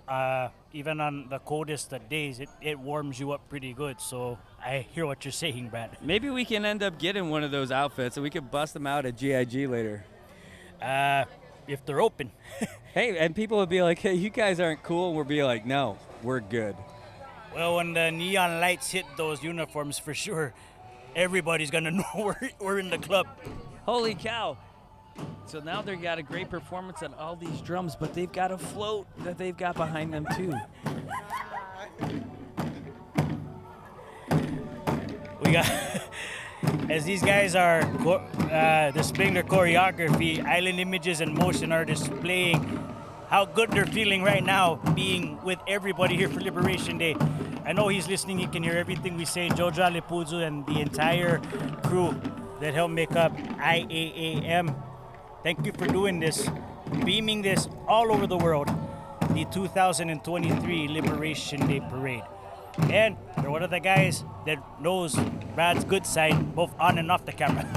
on the coldest of days, it warms you up pretty good. So I hear what you're saying, Brad. Maybe we can end up getting one of those outfits and we could bust them out at GIG later. If they're open. Hey, and people would be like, hey, you guys aren't cool. And we'll be like, no, we're good. Well, when the neon lights hit those uniforms, for sure, everybody's going to know we're in the club. Holy cow. So now they've got a great performance on all these drums, but they've got a float that they've got behind them, too. We got, as these guys are displaying their choreography, Island Images in Motion are displaying how good they're feeling right now being with everybody here for Liberation Day. I know he's listening, he can hear everything we say. Jojo Alipuzu and the entire crew that helped make up IAAM. Thank you for doing this, beaming this all over the world, the 2023 Liberation Day Parade. And they're one of the guys that knows Brad's good side, both on and off the camera.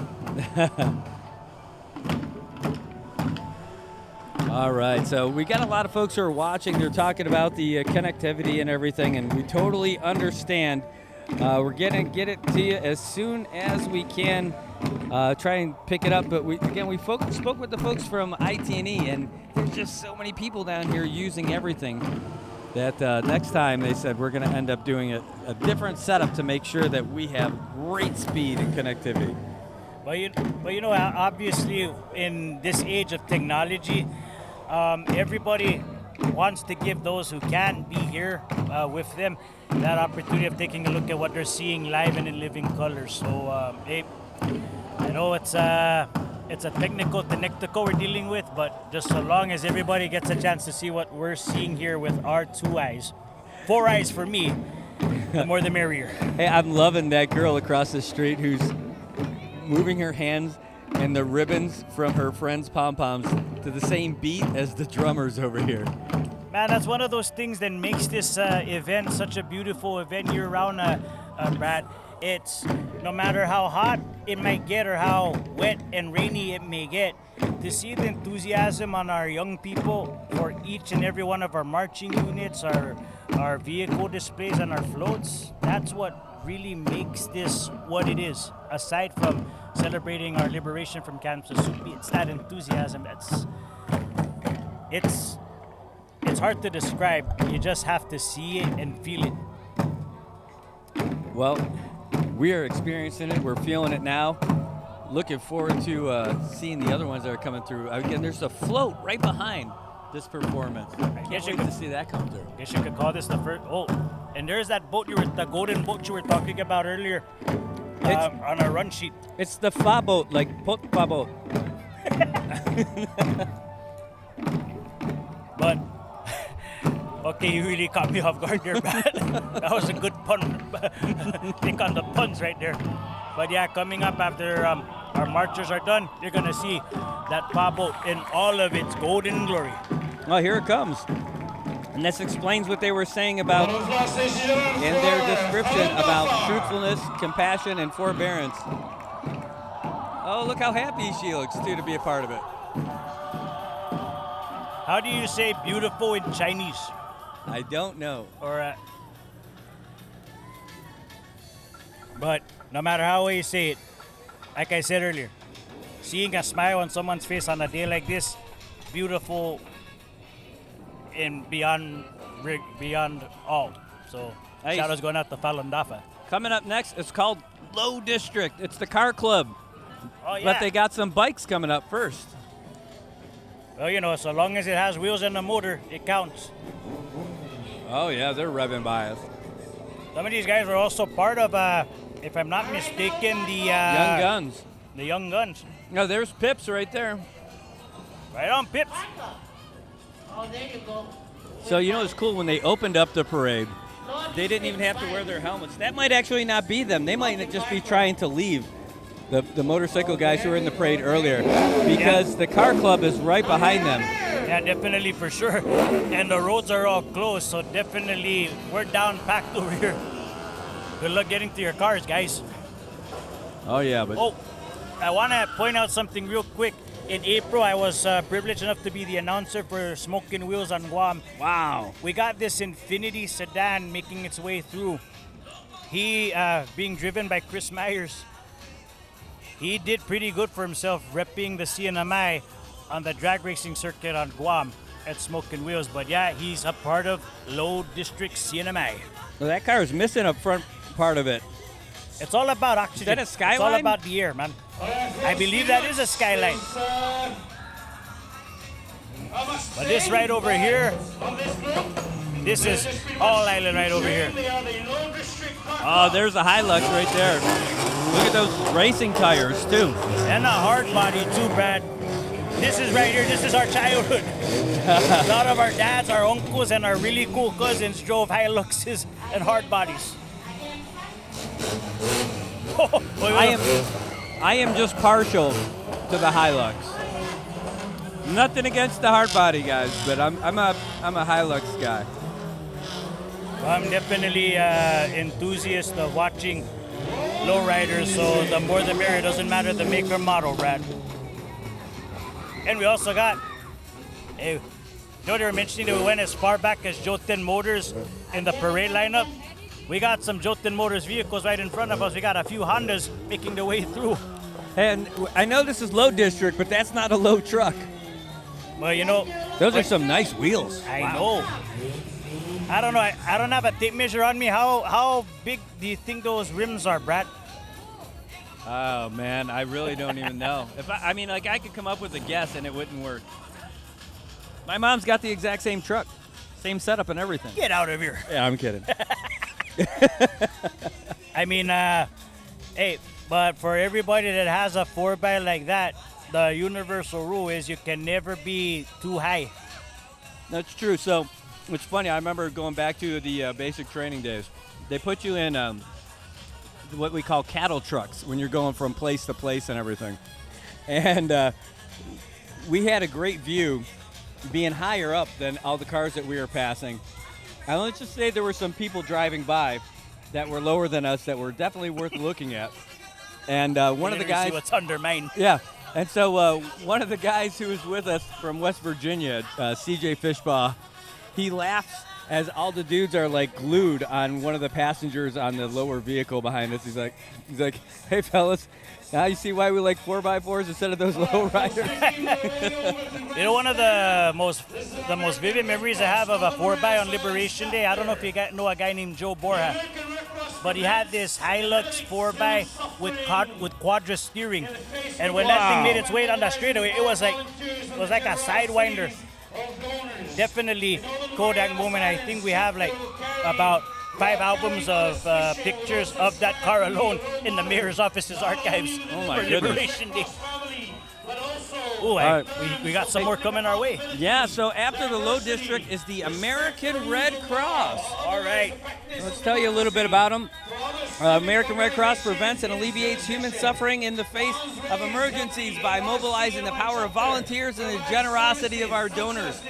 All right, so we got a lot of folks who are watching. They're talking about the connectivity and everything, and we totally understand. We're going to get it to you as soon as we can. Try and pick it up, but we spoke with the folks from IT&E, and there's just so many people down here using everything that next time they said we're going to end up doing a different setup to make sure that we have great speed and connectivity. But you know, obviously in this age of technology, everybody wants to give those who can't be here with them that opportunity of taking a look at what they're seeing live and in living color. So I know it's a technical we're dealing with, but just so long as everybody gets a chance to see what we're seeing here with our 2 eyes, 4 eyes for me, the more the merrier. Hey, I'm loving that girl across the street who's moving her hands and the ribbons from her friends' pom-poms to the same beat as the drummers over here. Man, that's one of those things that makes this event such a beautiful event year-round, Brad. It's no matter how hot it might get or how wet and rainy it may get, to see the enthusiasm on our young people for each and every one of our marching units, our vehicle displays and our floats, that's what really makes this what it is. Aside from celebrating our liberation from Camp Sasupi, it's that enthusiasm it's hard to describe. You just have to see it and feel it. Well, we are experiencing it. We're feeling it now. Looking forward to seeing the other ones that are coming through. Again, there's a float right behind this performance. I can't wait to see that come through. I guess you could call this the first. Oh, and there's that boat the golden boat you were talking about earlier. on our run sheet. It's the fa boat, like pot fa boat. But okay, you really caught me off guard there, Brad. That was a good pun. Think on the puns right there. But yeah, coming up after our marchers are done, you're gonna see that fa boat in all of its golden glory. Well, here it comes. And this explains what they were saying about in their description about truthfulness, compassion, and forbearance. Oh, look how happy she looks, too, to be a part of it. How do you say beautiful in Chinese? I don't know. Or, but no matter how you say it, like I said earlier, seeing a smile on someone's face on a day like this, beautiful and beyond all. So Nice. shout outs going out to Falun Dafa. Coming up next, it's called Low District. It's the car club. Oh yeah. But they got some bikes coming up first. Well, you know, so long as it has wheels and a motor, it counts. Oh, yeah, they're revving by us. Some of these guys were also part of, if I'm not mistaken, the Young Guns. The Young Guns. No, there's Pips right there. Right on, Pips. So, you know, it's cool when they opened up the parade, they didn't even have to wear their helmets. That might actually not be them. They might just be trying to leave, the motorcycle guys who were in the parade earlier, because the car club is right behind them. Yeah, definitely, for sure. And the roads are all closed, so definitely we're down packed over here. Good luck getting to your cars, guys. Oh, yeah, but Oh, I want to point out something real quick. In April, I was privileged enough to be the announcer for Smoking Wheels on Guam. wow. We got this Infinity sedan making its way through. He, being driven by Chris Myers, he did pretty good for himself repping the CNMI on the drag racing circuit on Guam at Smoking Wheels. But yeah, he's a part of Low District CNMI. Well, that car is missing a front part of it. It's all about oxygen. that a It's all Skyline? about the air, man. I believe that is a Skyline. But this right over here, this is all island right over here. Oh, there's a Hilux right there. Look at those racing tires, too. And a hard body too, Brad. This is right here, this is our childhood. A lot of our dads, our uncles, and our really cool cousins drove Hiluxes and hard bodies. I am just partial to the Hilux. Nothing against the hard body guys, but I'm a Hilux guy. I'm definitely enthusiast of watching lowriders, so the more the merrier. Doesn't matter the make or model, Brad. And we also got, hey, you know they were mentioning that we went as far back as Joten Motors in the parade lineup. We got some Joten Motors vehicles right in front of us. We got a few Hondas making their way through. And I know this is low district, but that's not a low truck. Well, you know, Those are some nice wheels. I know. I don't know. I don't have a tape measure on me. How big do you think those rims are, Brad? Oh man, I really don't even know. I mean, like I could come up with a guess and it wouldn't work. My mom's got the exact same truck, same setup and everything. Get out of here. Yeah, I'm kidding. I mean, hey, but for everybody that has a 4x like that, the universal rule is you can never be too high. That's true. So, it's funny. I remember going back to the basic training days. They put you in what we call cattle trucks when you're going from place to place and everything. And we had a great view being higher up than all the cars that we were passing. And let's just say there were some people driving by that were lower than us that were definitely worth looking at. And one of the guys... See what's under mine. Yeah. And so one of the guys who was with us from West Virginia, CJ Fishbaugh, he laughs as all the dudes are like glued on one of the passengers on the lower vehicle behind us. He's like, hey fellas, now you see why we like 4x4s instead of those low riders? You know, one of the most vivid memories I have of a 4x on Liberation Day, I don't know if you know a guy named Joe Borja, but he had this Hilux 4x with quadra steering, and when that thing made its way down the straightaway, it was like a sidewinder. Definitely Kodak moment. I think we have like about 5 albums of pictures of that car alone in the mayor's office's archives Oh my for goodness. Liberation Day. Ooh, right. we got some more coming our way. Yeah, so after the Low District is the American Red Cross. All right. Let's tell you a little bit about them. American Red Cross prevents and alleviates human suffering in the face of emergencies by mobilizing the power of volunteers and the generosity of our donors.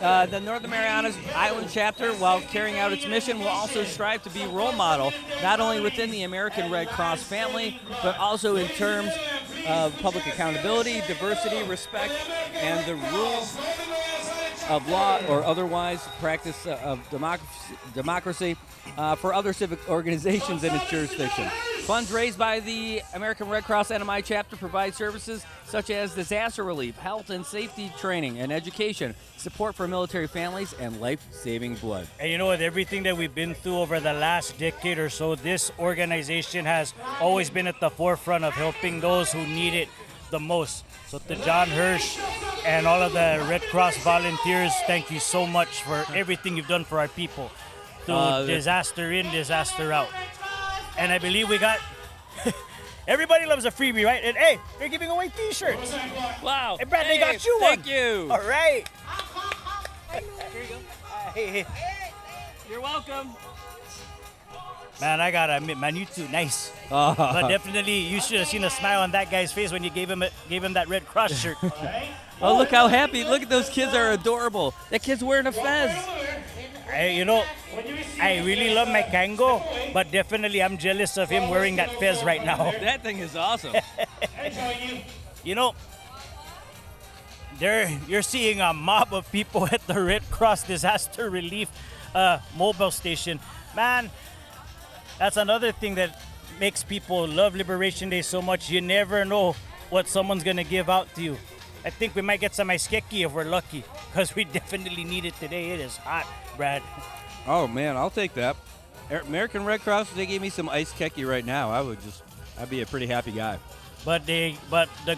The Northern Marianas Island chapter, while carrying out its mission, will also strive to be a role model, not only within the American Red Cross family, but also in terms of public accountability, diversity, respect, and the rules of law or otherwise practice of democracy for other civic organizations in its jurisdiction. Funds raised by the American Red Cross CNMI chapter provide services such as disaster relief, health and safety training and education, support for military families, and life-saving blood. And you know, with everything that we've been through over the last decade or so, this organization has always been at the forefront of helping those who need it the most. So to John Hirsch and all of the Red Cross volunteers, thank you so much for everything you've done for our people through disaster in, disaster out. And I believe we got everybody loves a freebie, right? And hey, they're giving away t-shirts. Wow. Hey, Brad, they got you one. Thank you. All right. Here you go. Hey. You're welcome. Man, I gotta admit, man, you too nice. But definitely, you should have seen a smile on that guy's face when you gave him that Red Cross shirt. Oh, look how happy. Look at those kids are adorable. That kid's wearing a fez. Hey, you know, I really love my Kango, but definitely I'm jealous of him wearing that fez right now. That thing is awesome. You know, you're seeing a mob of people at the Red Cross Disaster Relief mobile station. Man, that's another thing that makes people love Liberation Day so much. You never know what someone's going to give out to you. I think we might get some ice keki if we're lucky, because we definitely need it today. It is hot, Brad. Oh, man, I'll take that. American Red Cross, if they gave me some ice keki right now, I'd be a pretty happy guy. But the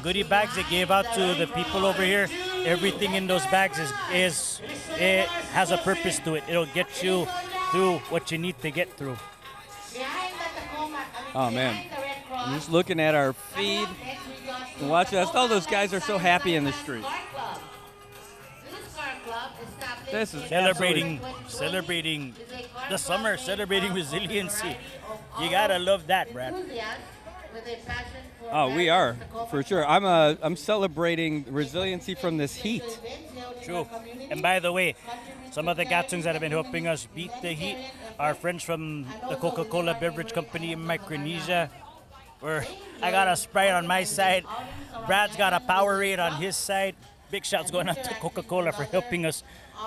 goodie bags they gave out to the people over here, everything in those bags it has a purpose to it. It'll get you through what you need to get through. Oh, man. I'm just looking at our feed and watching us. All those guys are so happy in the street. This is Celebrating the summer, celebrating resiliency. You gotta love that, Brad. Oh, we are, for sure. I'm celebrating resiliency from this heat. True. And by the way, some of the gatungs that have been helping us beat the heat are friends from the Coca-Cola beverage company in Micronesia. Where I got a Sprite on my side, Brad's got a Powerade on his side. Big shouts going out to Coca-Cola for helping us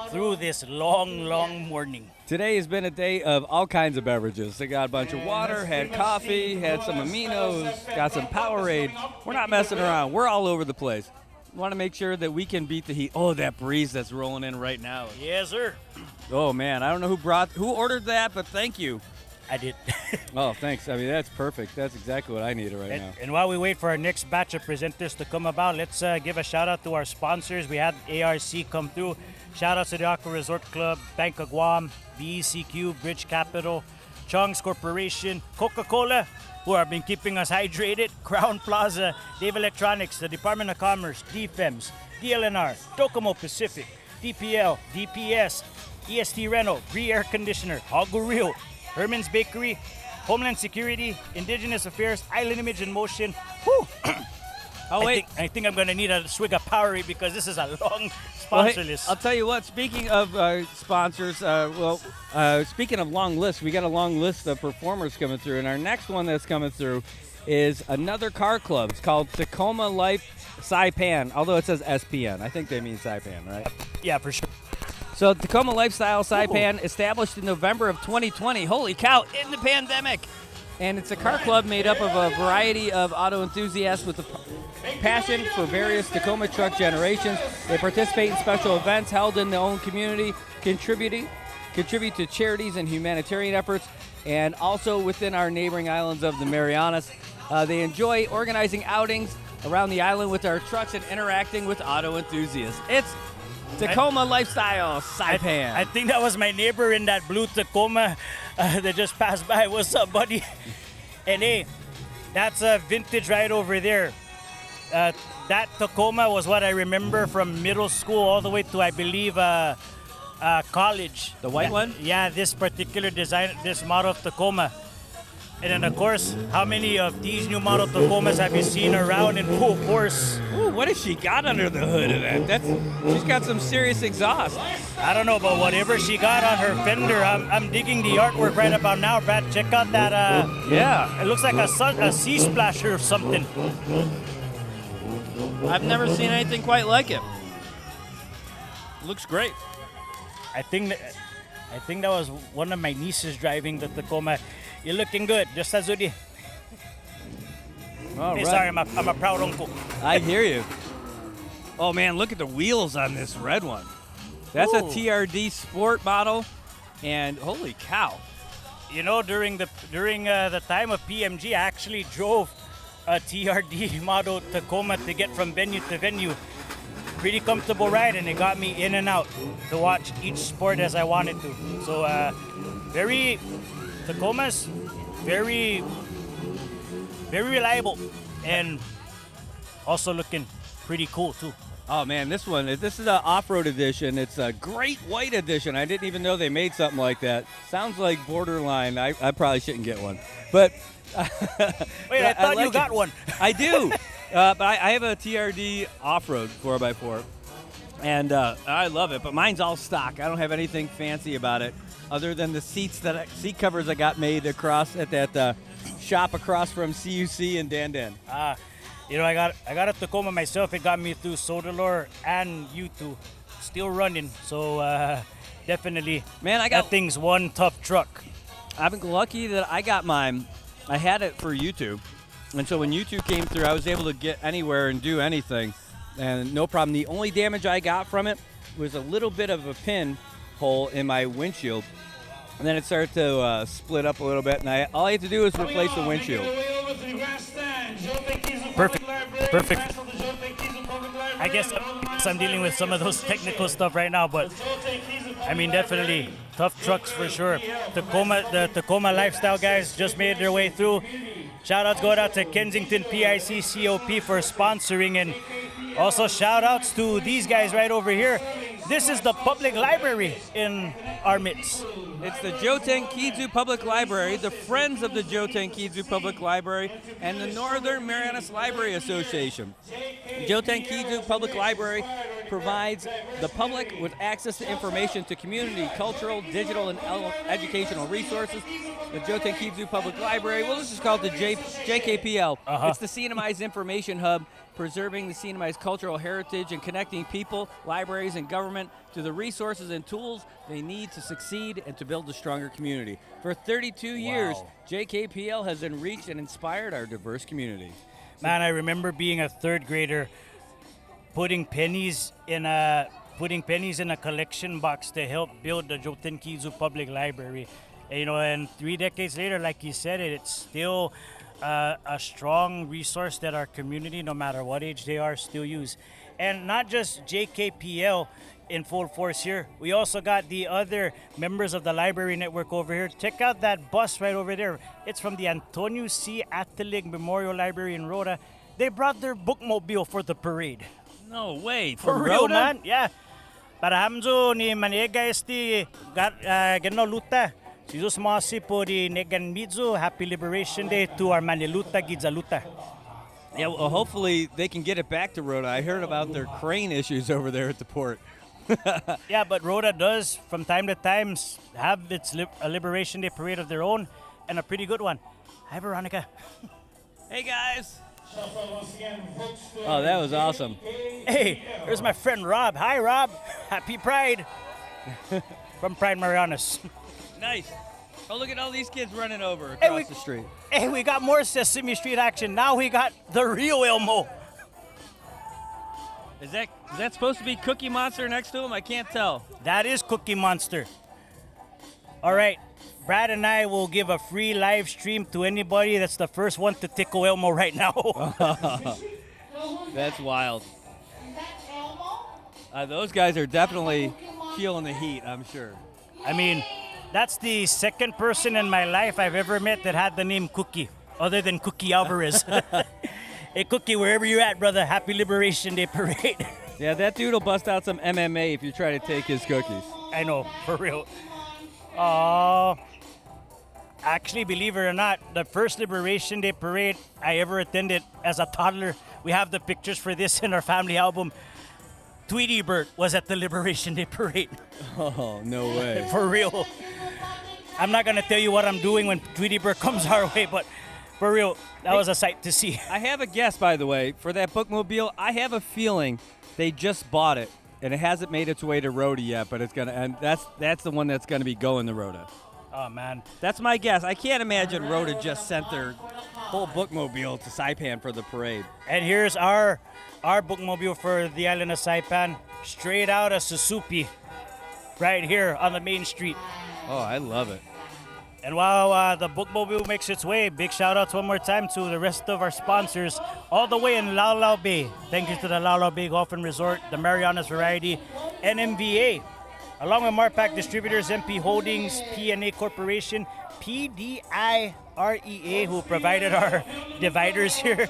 through this long, long morning. Today has been a day of all kinds of beverages. They got a bunch of water, had coffee, had some aminos, got some Powerade. We're not messing around. We're all over the place. Want to make sure that we can beat the heat. Oh, that breeze that's rolling in right now. Yes, sir. Oh, man. I don't know who ordered that, but thank you. I did. Oh, thanks. I mean, that's perfect. That's exactly what I needed right now. And while we wait for our next batch of presenters to come about, let's give a shout out to our sponsors. We had ARC come through. Shout out to the Aqua Resort Club, Bank of Guam, BECQ, Bridge Capital, Chong's Corporation, Coca-Cola, who have been keeping us hydrated, Crown Plaza, Dave Electronics, the Department of Commerce, DFEMS, DLNR, Docomo Pacific, DPL, DPS, EST Rental, Bree Air Conditioner, Hagu Rio, Herman's Bakery, Homeland Security, Indigenous Affairs, Island Image in Motion. Whew. Oh, wait. I think I'm going to need a swig of Powerade because this is a long sponsor list. I'll tell you what, speaking of sponsors, speaking of long lists, we got a long list of performers coming through, and our next one that's coming through is another car club. It's called Tacoma Life Saipan, although it says SPN. I think they mean Saipan, right? Yeah, for sure. So Tacoma Lifestyle Saipan, established in November of 2020. Holy cow, in the pandemic. And it's a car club made up of a variety of auto enthusiasts with a passion for various Tacoma truck generations. They participate in special events held in their own community, contribute to charities and humanitarian efforts, and also within our neighboring islands of the Marianas. They enjoy organizing outings around the island with our trucks and interacting with auto enthusiasts. It's Tacoma Lifestyle Saipan. I think that was my neighbor in that blue Tacoma that just passed by. What's up, buddy? And hey, that's a vintage right over there. That Tacoma was what I remember from middle school all the way to, I believe, college. The white one? Yeah, this particular design, this model of Tacoma. And then, of course, how many of these new model Tacomas have you seen around in full force? Ooh, what has she got under the hood of that? She's got some serious exhaust. I don't know, but whatever she got on her fender, I'm digging the artwork right about now, Brad. Check out that. Yeah. It looks like a sea splasher or something. I've never seen anything quite like it. Looks great. I think that was one of my nieces driving the Tacoma. You're looking good, just as Udi. All Hey, right. sorry, I'm a proud uncle. I hear you. Oh man, look at the wheels on this red one. That's a Ooh. TRD Sport model, and holy cow! You know, during the time of PMG, I actually drove a TRD model Tacoma to get from venue to venue. Pretty comfortable ride, and it got me in and out to watch each sport as I wanted to. So, Tacomas, very, very reliable, and also looking pretty cool too. Oh man, this is an off-road edition. It's a great white edition. I didn't even know they made something like that. Sounds like borderline. I probably shouldn't get one, but Wait, I thought like you got it. one. I do, but I have a TRD off-road 4x4, and I love it. But mine's all stock. I don't have anything fancy about it, other than the seat covers I got made across at that shop across from CUC in Dandan. You know, I got a Tacoma myself. It got me through Sodalore and U2, still running. So definitely, Man, that thing's one tough truck. I've been lucky that I got mine. I had it for YouTube, and so when YouTube came through, I was able to get anywhere and do anything, and no problem. The only damage I got from it was a little bit of a pinhole in my windshield, and then it started to split up a little bit, and all I had to do was replace the windshield. Perfect. I guess I'm dealing with some of those technical stuff right now, but I mean, definitely tough trucks for sure. The Tacoma lifestyle guys just made their way through. Shout outs go out to Kensington PIC COP for sponsoring, and also shout outs to these guys right over here. This is the public library in our midst. It's the Joten Kidzu Public Library, the Friends of the Joten Kidzu Public Library, and the Northern Marianas Library Association. Joten Kidzu Public Library provides the public with access to information to community, cultural, digital, and educational resources. The Joten Kidzu Public Library, well, this is called the JKPL. It's the CNMI's information hub, preserving the CNMI's cultural heritage and connecting people, libraries, and government to the resources and tools they need to succeed and to build a stronger community. For 32 years, JKPL has enriched and inspired our diverse community. Man, I remember being a third grader putting pennies in a collection box to help build the Joten Kidzu Public Library. You know, and 3 decades later, like you said, it's still a strong resource that our community, no matter what age they are, still use. And not just JKPL in full force here. We also got the other members of the library network over here. Check out that bus right over there. It's from the Antonio C. Atalig Memorial Library in Rhoda. They brought their bookmobile for the parade. No way. For From real, Rhoda? man. Yeah. Para hamzo ni maniega gano luta. Jesus masi po di negan midzo. Happy Liberation Day to our maniluta gidzaluta. Yeah, well, hopefully they can get it back to Rhoda. I heard about their crane issues over there at the port. Yeah, but Rhoda does from time to time have its a Liberation Day parade of their own, and a pretty good one. Hi, Veronica. Hey, guys. Oh, that was awesome. Hey, there's my friend Rob. Hi, Rob. Happy Pride. From Pride Marianas. Nice. Oh, look at all these kids running over across the street. Hey, we got more Sesame Street action. Now we got the real Elmo. Is that supposed to be Cookie Monster next to him? I can't tell. That is Cookie Monster. All right. Brad and I will give a free live stream to anybody that's the first one to tickle Elmo right now. That's wild. Those guys are definitely feeling the heat, I'm sure. I mean, That's the second person in my life I've ever met that had the name Cookie, other than Cookie Alvarez. Hey, Cookie, wherever you're at, brother, happy Liberation Day parade. Yeah, that dude will bust out some MMA if you try to take his cookies. I know, for real. Actually, believe it or not, the first Liberation Day parade I ever attended as a toddler, we have the pictures for this in our family album. Tweety Bird was at the Liberation Day parade. Oh, no way. For real. I'm not going to tell you what I'm doing when Tweety Bird comes our way, but for real, that was a sight to see. I have a guess, by the way, for that bookmobile. I have a feeling they just bought it, and it hasn't made its way to Rhoda yet, but it's gonna, and that's the one that's gonna be going to Rhoda. Oh, man. That's my guess. I can't imagine Rhoda just sent their whole bookmobile to Saipan for the parade. And here's our bookmobile for the island of Saipan, straight out of Susupi, right here on the main street. Oh, I love it. And while the bookmobile makes its way, big shout outs one more time to the rest of our sponsors all the way in Laulau Bay. Thank you to the Laulau Bay Golf and Resort, the Marianas Variety, NMVA, along with Marpac Distributors, MP Holdings, PNA Corporation, PDIREA, who provided our dividers here,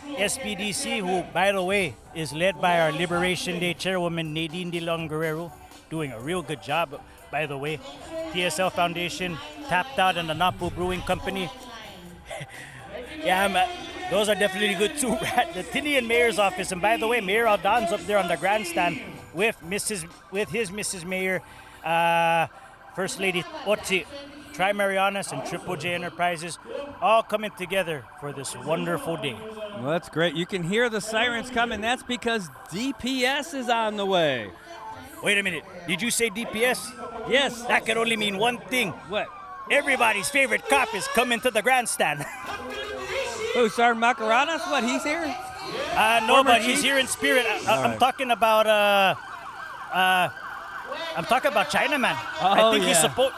SPDC, who, by the way, is led by our Liberation Day chairwoman, Nadine De Leon Guerrero, doing a real good job, by the way. TSL Foundation, Tapped Out, and the Napo Brewing Company. Yeah, those are definitely good too. The Tinian Mayor's office, and by the way, Mayor Aldan's up there on the grandstand with his Mrs. Mayor, First Lady Otzi, Tri Marianas, and Triple J Enterprises, all coming together for this wonderful day. Well, that's great. You can hear the sirens coming. That's because DPS is on the way. Wait a minute. Did you say DPS? Yes. That could only mean one thing. What? Everybody's favorite cop is coming to the grandstand. Oh, Sergeant Macaranas? What, he's here? No, Former but he's chief? here in spirit. I'm right. talking about Chinaman. I Oh, think he's yeah. supposed.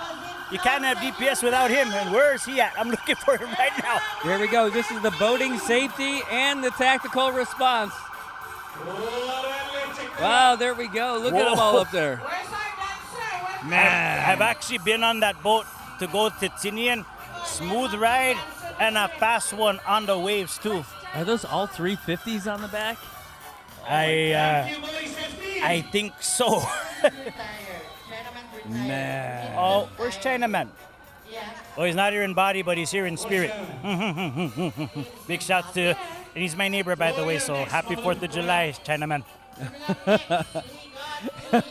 You can't have DPS without him. And where is he at? I'm looking for him right now. Here we go. This is the boating safety and the tactical response. Wow, there we go. Look at them all up there. Man. I've actually been on that boat to go to Tinian. Smooth ride and a fast one on the waves too. Are those all 350s on the back? I think so. Man. Oh, where's Chinaman? Oh, he's not here in body, but he's here in spirit. Big shout to, and he's my neighbor, by the way, so happy 4th of July, Chinaman.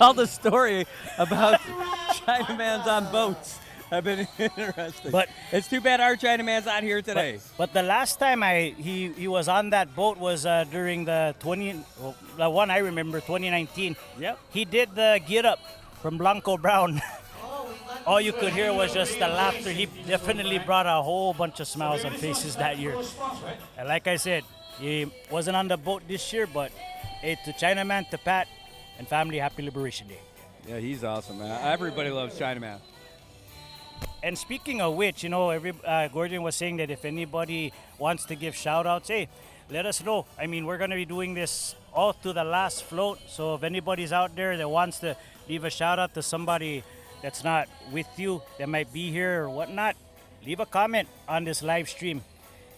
All the story about Chinamans on boats have been interesting. But it's too bad our Chinaman's not here today. But the last time he was on that boat was during the one I remember, 2019. Yep. He did the Get Up from Blanco Brown. All you could hear was just the laughter. He definitely brought a whole bunch of smiles on faces that year. And like I said, he wasn't on the boat this year, but hey, to Chinaman, to Pat, and family, happy Liberation Day. Yeah, he's awesome, man. Everybody loves Chinaman. And speaking of which, Gordon was saying that if anybody wants to give shout-outs, hey, let us know. I mean, we're going to be doing this all to the last float. So if anybody's out there that wants to leave a shout-out to somebody that's not with you, that might be here or whatnot, leave a comment on this live stream.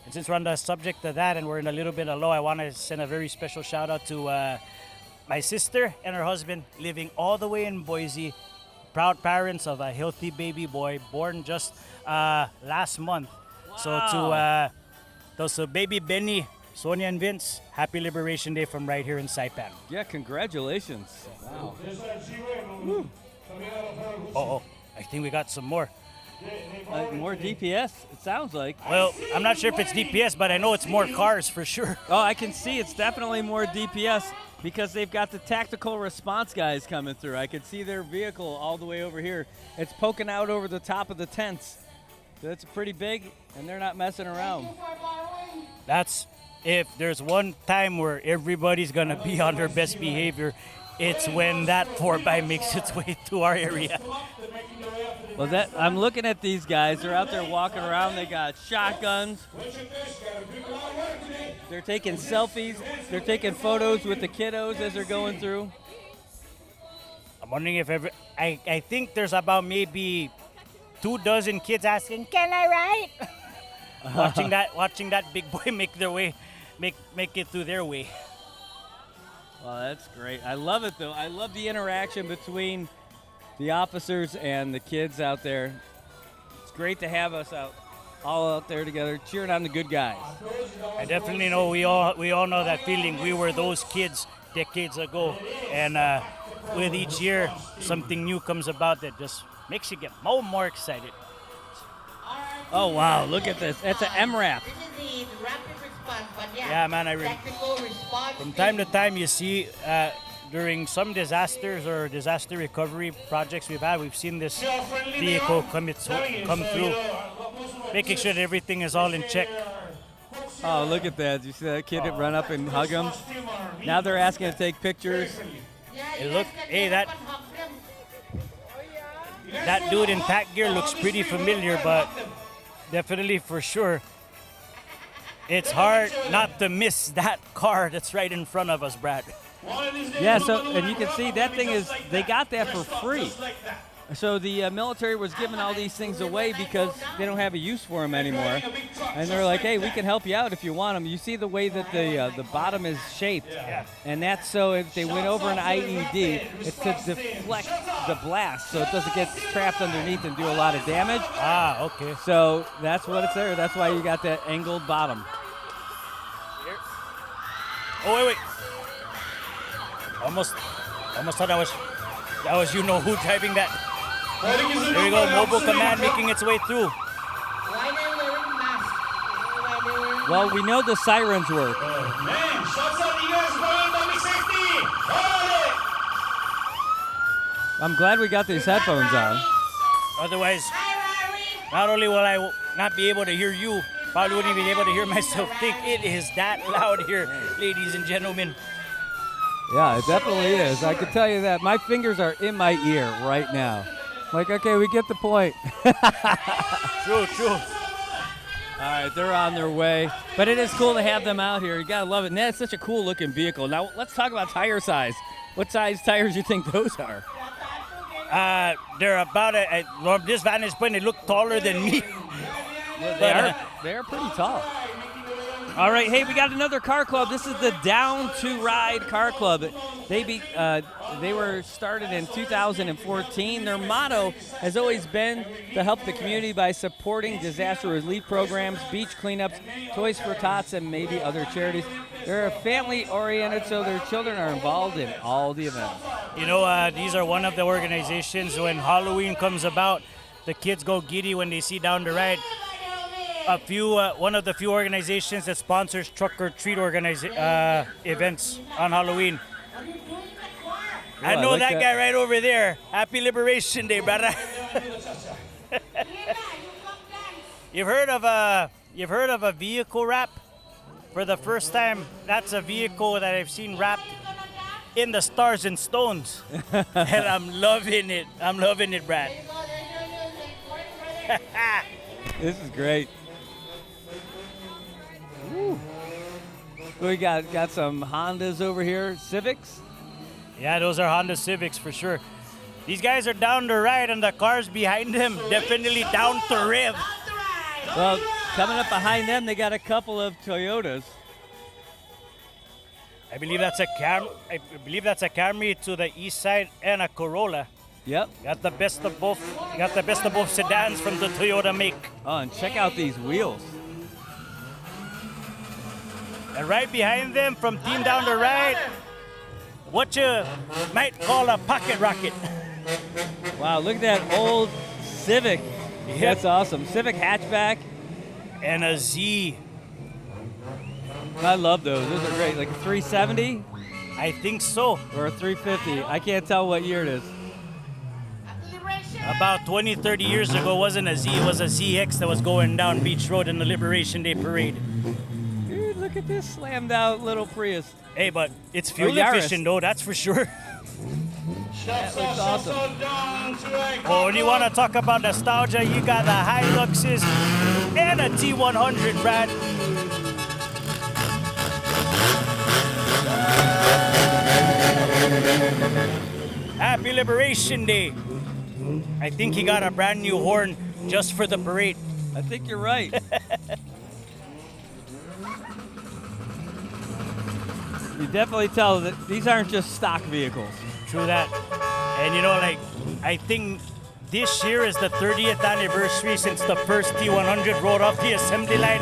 And since we're on the subject of that and we're in a little bit of low, I want to send a very special shout-out to my sister and her husband living all the way in Boise, proud parents of a healthy baby boy born just last month. Wow. So to baby Benny, Sonia and Vince, happy Liberation Day from right here in Saipan. Yeah, congratulations. Wow. Oh, I think we got some more. More DPS, it sounds like. Well, I'm not sure if it's DPS, but I know it's more cars for sure. Oh, I can see it's definitely more DPS because they've got the tactical response guys coming through. I can see their vehicle all the way over here. It's poking out over the top of the tents. That's pretty big, and they're not messing around. That's, if there's one time where everybody's going to be on their best behavior, it's when that 4x makes its way to our area. Well, I'm looking at these guys. They're out there walking around. They got shotguns. They're taking selfies. They're taking photos with the kiddos as they're going through. I'm wondering if I think there's about maybe 24 kids asking, "Can I ride?" watching that big boy make it through their way. Well, that's great. I love it, though. I love the interaction between the officers and the kids out there. It's great to have us all out there together, cheering on the good guys. I definitely know we all know that feeling. We were those kids decades ago, and with each year, something new comes about that just makes you get more and more excited. Oh, wow, look at this. That's an MRAP. This is the rapid response, but Yeah, man, technical response. from time to time you see during some disasters or disaster recovery projects we've seen this vehicle come through, making sure that everything is all in check. Oh, look at that. Did you see that kid run up and hug him? Now they're asking to take pictures. That dude in tack gear looks pretty familiar, but definitely for sure, it's hard not to miss that car that's right in front of us, Brad. Yeah, and you can see that thing they got that for free. So the military was giving all these things away because they don't have a use for them anymore. And they're like, hey, we can help you out if you want them. You see the way that the bottom is shaped. And that's so if they went over an IED, it's to deflect the blast so it doesn't get trapped underneath and do a lot of damage. Ah, okay. So that's what it's there. That's why you got that angled bottom. Oh, wait. Almost thought that was you know who driving that. There we go, mobile command making its way through. Why they wearing masks? Why they wearing Well, we know the sirens work. Man, shots at the US going public safety. Hold it. I'm glad we got these headphones on. Otherwise, not only will I not be able to hear you, probably wouldn't even be able to hear myself think. It is that loud here, ladies and gentlemen. Yeah, it definitely is. I can tell you that. My fingers are in my ear right now. Like, okay, we get the point. True. All right, they're on their way. But it is cool to have them out here. You got to love it. And that's such a cool looking vehicle. Now, let's talk about tire size. What size tires do you think those are? They're about from this vantage point, they look taller than me. They are pretty tall. All right, hey, we got another car club. This is the Down to Ride Car Club. They were started in 2014. Their motto has always been to help the community by supporting disaster relief programs, beach cleanups, Toys for Tots, and maybe other charities. They're family-oriented, so their children are involved in all the events. You know, these are one of the organizations when Halloween comes about, the kids go giddy when they see Down to Ride. One of the few organizations that sponsors truck or treat events on Halloween. I know that guy right over there. Happy Liberation Day, brother. You've heard of a vehicle wrap? For the first time, that's a vehicle that I've seen wrapped in the Stars and Stones, and I'm loving it. I'm loving it, Brad. This is great. Woo. We got some Hondas over here, Civics. Yeah, those are Honda Civics for sure. These guys are down to ride, and the cars behind them definitely down to rev. Well, coming up behind them, they got a couple of Toyotas. I believe that's a Camry to the east side and a Corolla. Yep. Got the best of both. Got the best of both sedans from the Toyota make. Oh, and check out these wheels. And right behind them, from Team Down to Ride, what you might call a pocket rocket. Wow, look at that old Civic. Yep. That's awesome. Civic hatchback. And a Z. I love those. Those are great. Like a 370 I think so. or a 350. I can't tell what year it is. About 20, 30 years ago, it wasn't a Z, it was a ZX that was going down Beach Road in the Liberation Day Parade. Dude, look at this slammed out little Prius. Hey, but it's fuel Yaris. efficient though, that's for sure. That looks awesome. Oh, and you want to talk about nostalgia, you got the Hiluxes and a T100, Brad. Happy Liberation Day. I think he got a brand new horn just for the parade. I think you're right. You definitely tell that these aren't just stock vehicles. True that. And you know, like, I think this year is the 30th anniversary since the first T100 rode off the assembly line.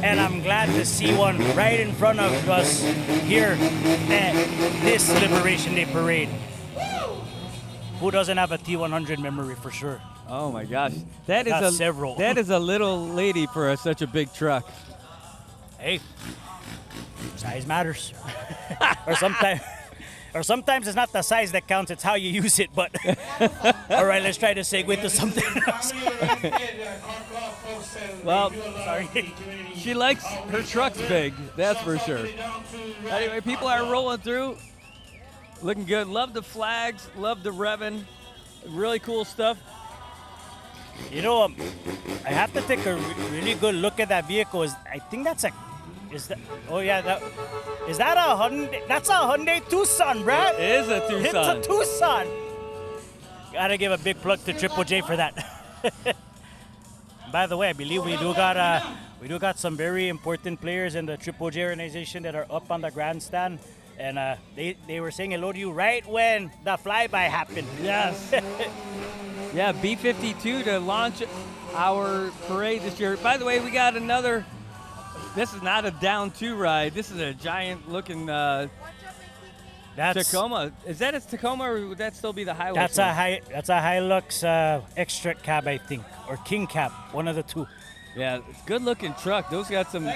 And I'm glad to see one right in front of us here at this Liberation Day parade. Who doesn't have a T100 memory for sure? Oh my gosh, that is Got a several. That is a little lady for such a big truck. Hey, size matters. or sometimes it's not the size that counts, it's how you use it. But all right, let's try to segue to something else. Well, Sorry. she likes her trucks big, that's for sure. Anyway, people are rolling through, looking good. Love the flags, love the revving, really cool stuff. You know, I have to take a really good look at that vehicle. I think that's a, is that? Oh yeah, is that a Hyundai? That's a Hyundai Tucson, Brad. It is a Tucson. It's a Tucson. Gotta give a big plug to Triple J for that. By the way, I believe we do got some very important players in the Triple J organization that are up on the grandstand, and they were saying hello to you right when the flyby happened. Yes. Yeah, B-52 to launch our parade this year. By the way, we got another. This is not a down 2 ride. This is a giant looking Tacoma. Is that a Tacoma, or would that still be the Hilux? That's a Hilux extra cab, I think, or King cab, one of the two. Yeah, it's a good looking truck. Those got some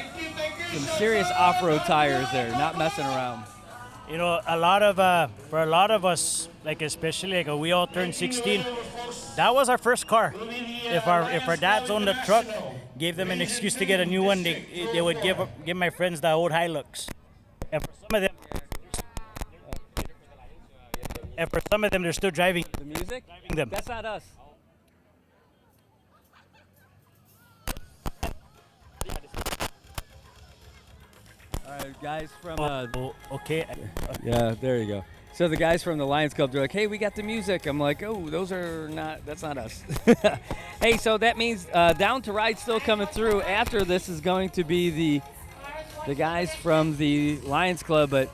serious off-road tires there, not messing around. You know, for a lot of us, like especially like we all turned 16, that was our first car. If our dads owned a truck, gave them an excuse to get a new one, they would give my friends the old Hilux. And for some of them, they're still driving. The music? Driving them. That's not us. All right, guys from Okay. yeah, there you go. So the guys from the Lions Club, they're like, hey, we got the music. I'm like, oh, that's not us. Hey, so that means Down to Ride still coming through. After this is going to be the guys from the Lions Club, but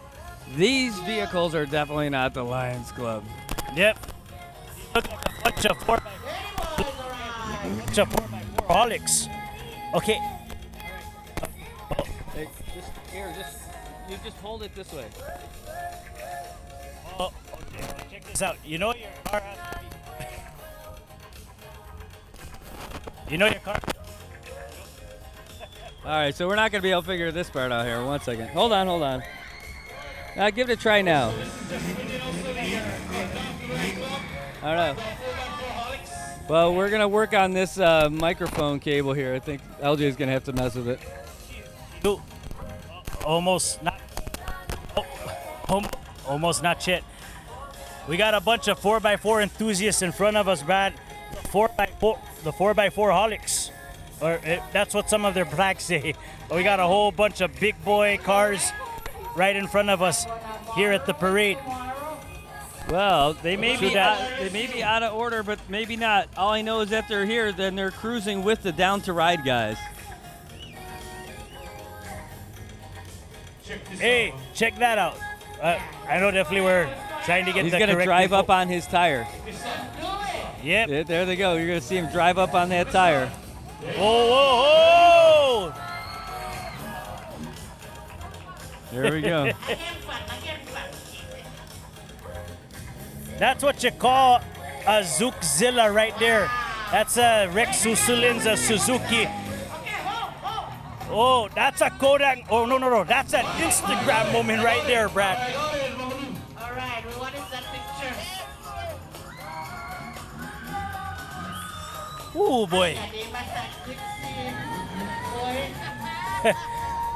these vehicles are definitely not the Lions Club. Yep. Look like a bunch of 4x4 holics. Okay. Hey, you just hold it this way. Oh, okay. Check this out. You know your car has to be. You know your car. All right, so we're not going to be able to figure this part out here. 1 second. Hold on. Give it a try now. I don't know. Well, we're going to work on this microphone cable here. I think LJ is going to have to mess with it. Dude, almost not. Almost not shit. We got a bunch of 4x4 enthusiasts in front of us, Brad. The 4x4 holics. Or that's what some of their flags say. We got a whole bunch of big boy cars right in front of us here at the parade. Well, they may be out of order, but maybe not. All I know is that they're here. Then they're cruising with the Down to Ride guys. Hey, check that out. I know definitely we're trying to get He's the going to correct drive info. up on his tire. Yep. Yeah, there they go. You're going to see him drive up on that tire. Whoa, whoa, whoa! There we go. That's what you call a Zookzilla right there. That's a Rex Susulin's a Suzuki. Oh, that's a Kodak. Oh, no. That's an Instagram moment right there, Brad. All right, what is that picture? Oh, boy. They must have good scene. Boy.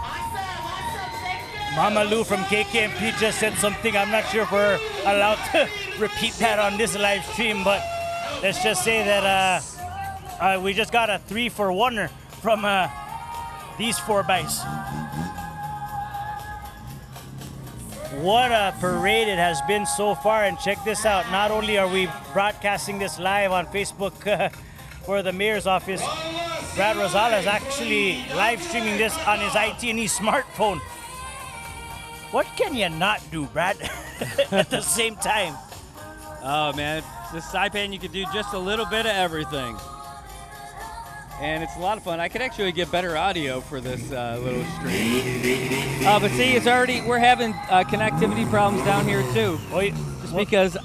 Awesome, thank you. Mama Lou from KKMP just said something. I'm not sure if we're allowed to repeat that on this live stream, but let's just say that we just got a 3-for-1er from these 4x. What a parade it has been so far, and check this out. Not only are we broadcasting this live on Facebook for the mayor's office, Brad Rosales, is actually live streaming this on his IT&E smartphone. What can you not do, Brad, at the same time? Oh, man. This Saipan, you can do just a little bit of everything. And it's a lot of fun. I could actually get better audio for this little stream. But see, we're having connectivity problems down here, too. Just because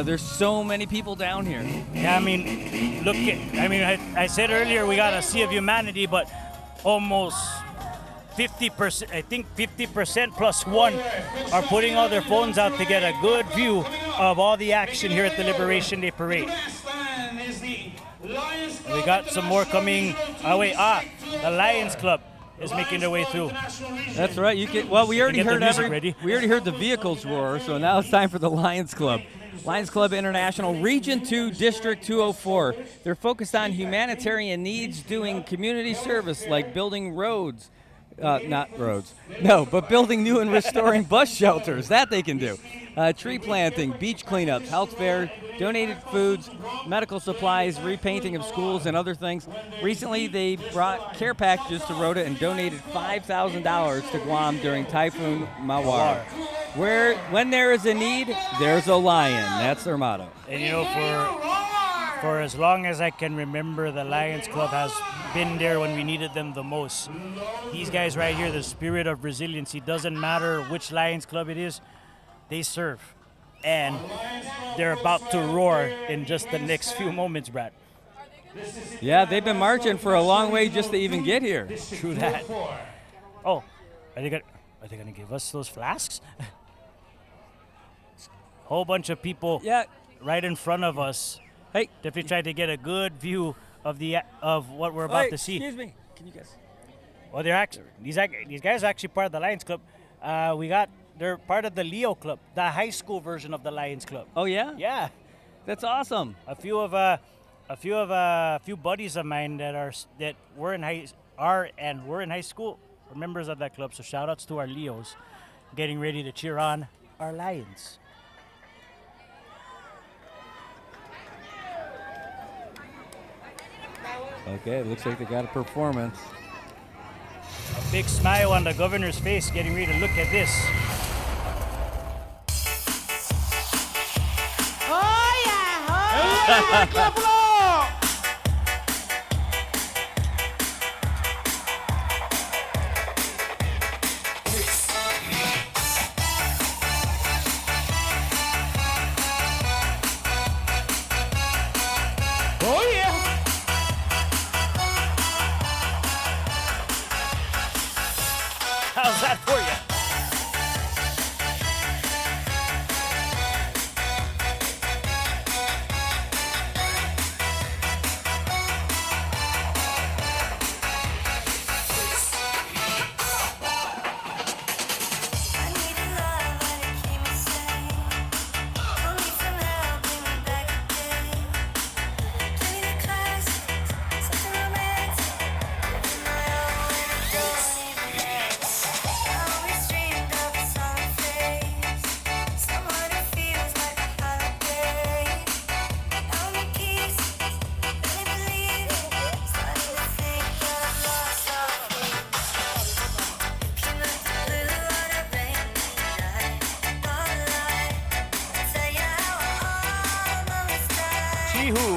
there's so many people down here. Yeah, I mean, I said earlier we got a sea of humanity, but almost 50%, I think 50% plus one are putting all their phones out to get a good view of all the action here at the Liberation Day Parade. We got some more coming. The Lions Club is making their way through. That's right. We already heard the vehicles roar, so now it's time for the Lions Club. Lions Club International, Region 2, District 204. They're focused on humanitarian needs, doing community service like building roads. But building new and restoring bus shelters. That they can do. Tree planting, beach cleanups, health fair, donated foods, medical supplies, repainting of schools, and other things. Recently, they brought care packages to Rota and donated $5,000 to Guam during Typhoon Mawar. When there is a need, there's a lion. That's their motto. And for as long as I can remember, the Lions Club has been there when we needed them the most. These guys right here, the spirit of resiliency, doesn't matter which Lions Club it is, they serve. And they're about to roar in just the next few moments, Brad. Yeah, they've been marching for a long way just to even get here. True that. Oh, are they gonna give us those flasks? Whole bunch of people right in front of us. Hey, definitely tried to get a good view of what we're about to see. Excuse me. Can you guys? Well, these guys are actually part of the Lions Club. They're part of the Leo Club, the high school version of the Lions Club. Oh yeah? Yeah. That's awesome. A few buddies of mine that were in high school are members of that club. So shout outs to our Leos, getting ready to cheer on our Lions. Okay, it looks like they got a performance. A big smile on the governor's face, getting ready to look at this. Oh yeah! Oh, How's that for you?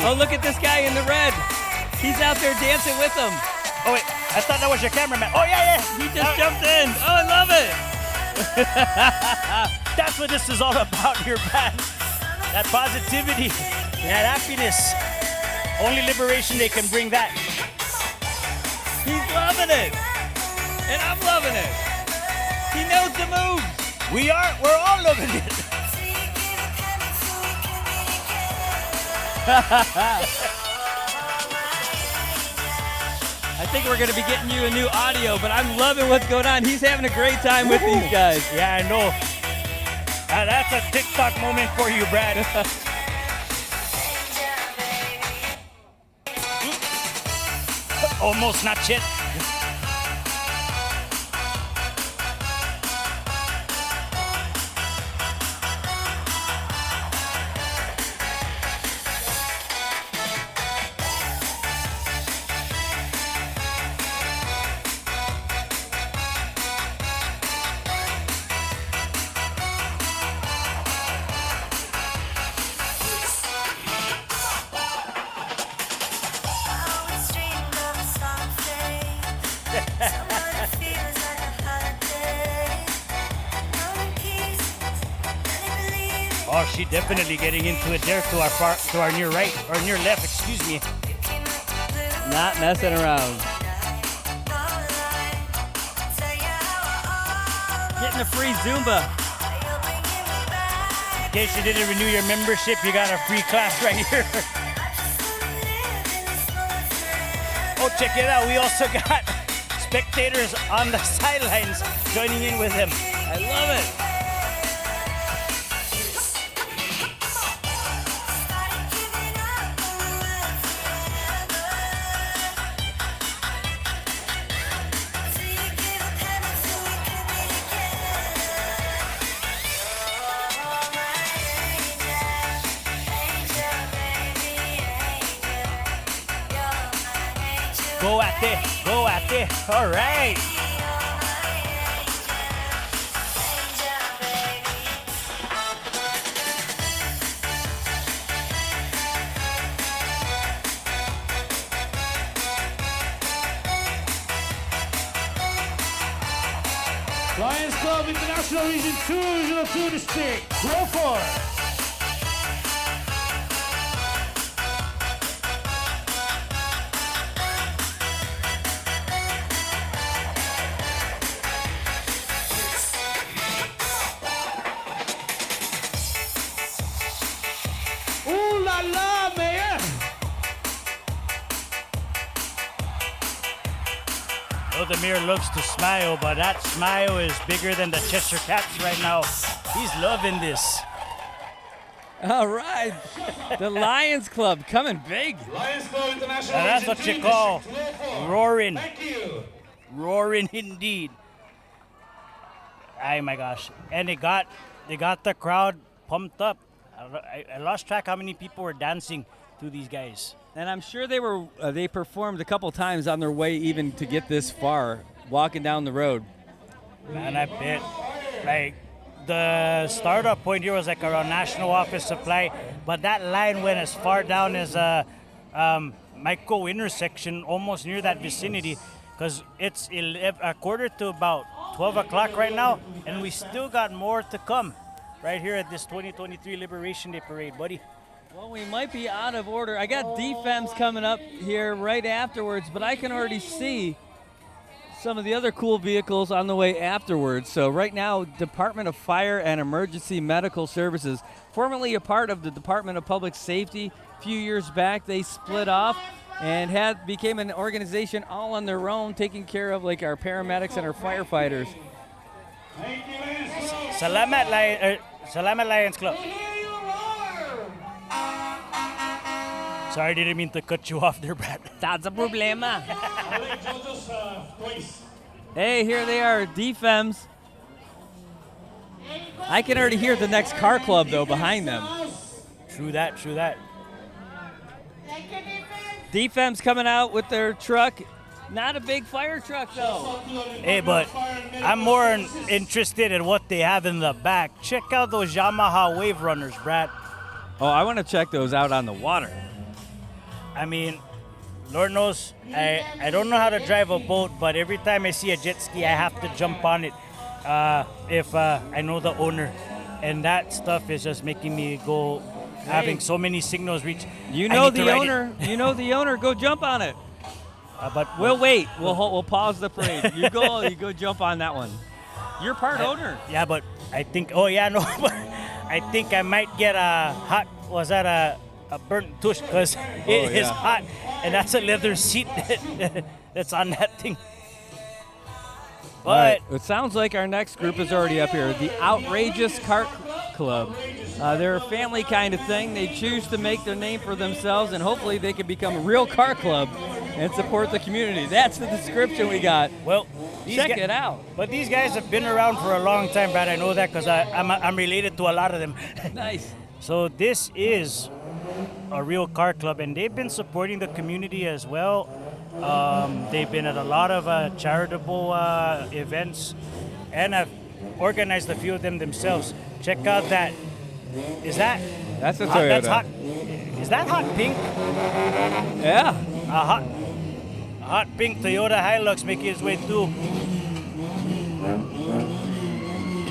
Oh, look at this guy in the red. He's out there dancing with them. Oh, wait. I thought that was your cameraman. Oh, yeah. He just jumped in. Oh, I love it. That's what this is all about here, Brad. That positivity, that happiness. Only Liberation Day can bring that. He's loving it. And I'm loving it. He knows the moves. We're all loving it. I think we're going to be getting you a new audio, but I'm loving what's going on. He's having a great time with these guys. Yeah, I know. That's a TikTok moment for you, Brad. Almost not yet. Oh, she definitely getting into it there to our near right or near left. Excuse me. Not messing around. Getting a free Zumba. In case you didn't renew your membership, you got a free class right here. Oh, check it out. We also got spectators on the sidelines joining in with him. I love it. Go at it. Go at it. All right. Lions Club International Region 202 District. Go for it. Ooh la la, man! Oh, the mirror looks to smile, but that smile is bigger than the Cheshire Cats right now. He's loving this. All right. The Lions Club coming big. Lions Club International Now that's Region what you 2 call District 204. roaring. Thank you. Roaring indeed. Oh my gosh. And they got the crowd pumped up. I lost track how many people were dancing to these guys. And I'm sure they performed a couple times on their way even to get this far, walking down the road. Man, I bet. Like, the startup point here was like around National Office Supply, but that line went as far down as Micro intersection, almost near that vicinity, because it's a quarter to about 12 o'clock right now, and we still got more to come right here at this 2023 Liberation Day Parade, buddy. Well, we might be out of order. I got defense coming up here right afterwards, but I can already see some of the other cool vehicles on the way afterwards. So right now, Department of Fire and Emergency Medical Services, formerly a part of the Department of Public Safety. A few years back, they split off and became an organization all on their own, taking care of like our paramedics and our firefighters. Salamat Lions Club. Sorry, didn't mean to cut you off there, Brad. That's a problema. Hey, here they are, defems. I can already hear the next car club, though, behind them. True that, true that. Defems coming out with their truck. Not a big fire truck, though. Hey, but I'm more interested in what they have in the back. Check out those Yamaha Wave Runners, Brad. Oh, I want to check those out on the water. I mean, Lord knows, I don't know how to drive a boat, but every time I see a jet ski, I have to jump on it if I know the owner. And that stuff is just making me go, having so many signals reach. You know the owner. You know the owner. Go jump on it. But We'll wait. We'll pause the parade. You go jump on that one. You're part owner. Yeah, but I think, oh yeah, no, but I think I might get a burnt tush because it is hot, and that's a leather seat that's on that thing. But All right. It sounds like our next group is already up here. The Outrageous Cart Club. They're a family kind of thing. They choose to make their name for themselves, and hopefully they can become a real car club and support the community. That's the description we got. Well, check it out. But these guys have been around for a long time, Brad. I know that because I'm related to a lot of them. Nice. So this is a real car club, and they've been supporting the community as well. They've been at a lot of charitable events, and have organized a few of them themselves. Check out that. Is that? That's a Toyota. That's hot. Is that hot pink? Yeah. A hot pink Toyota Hilux making its way through.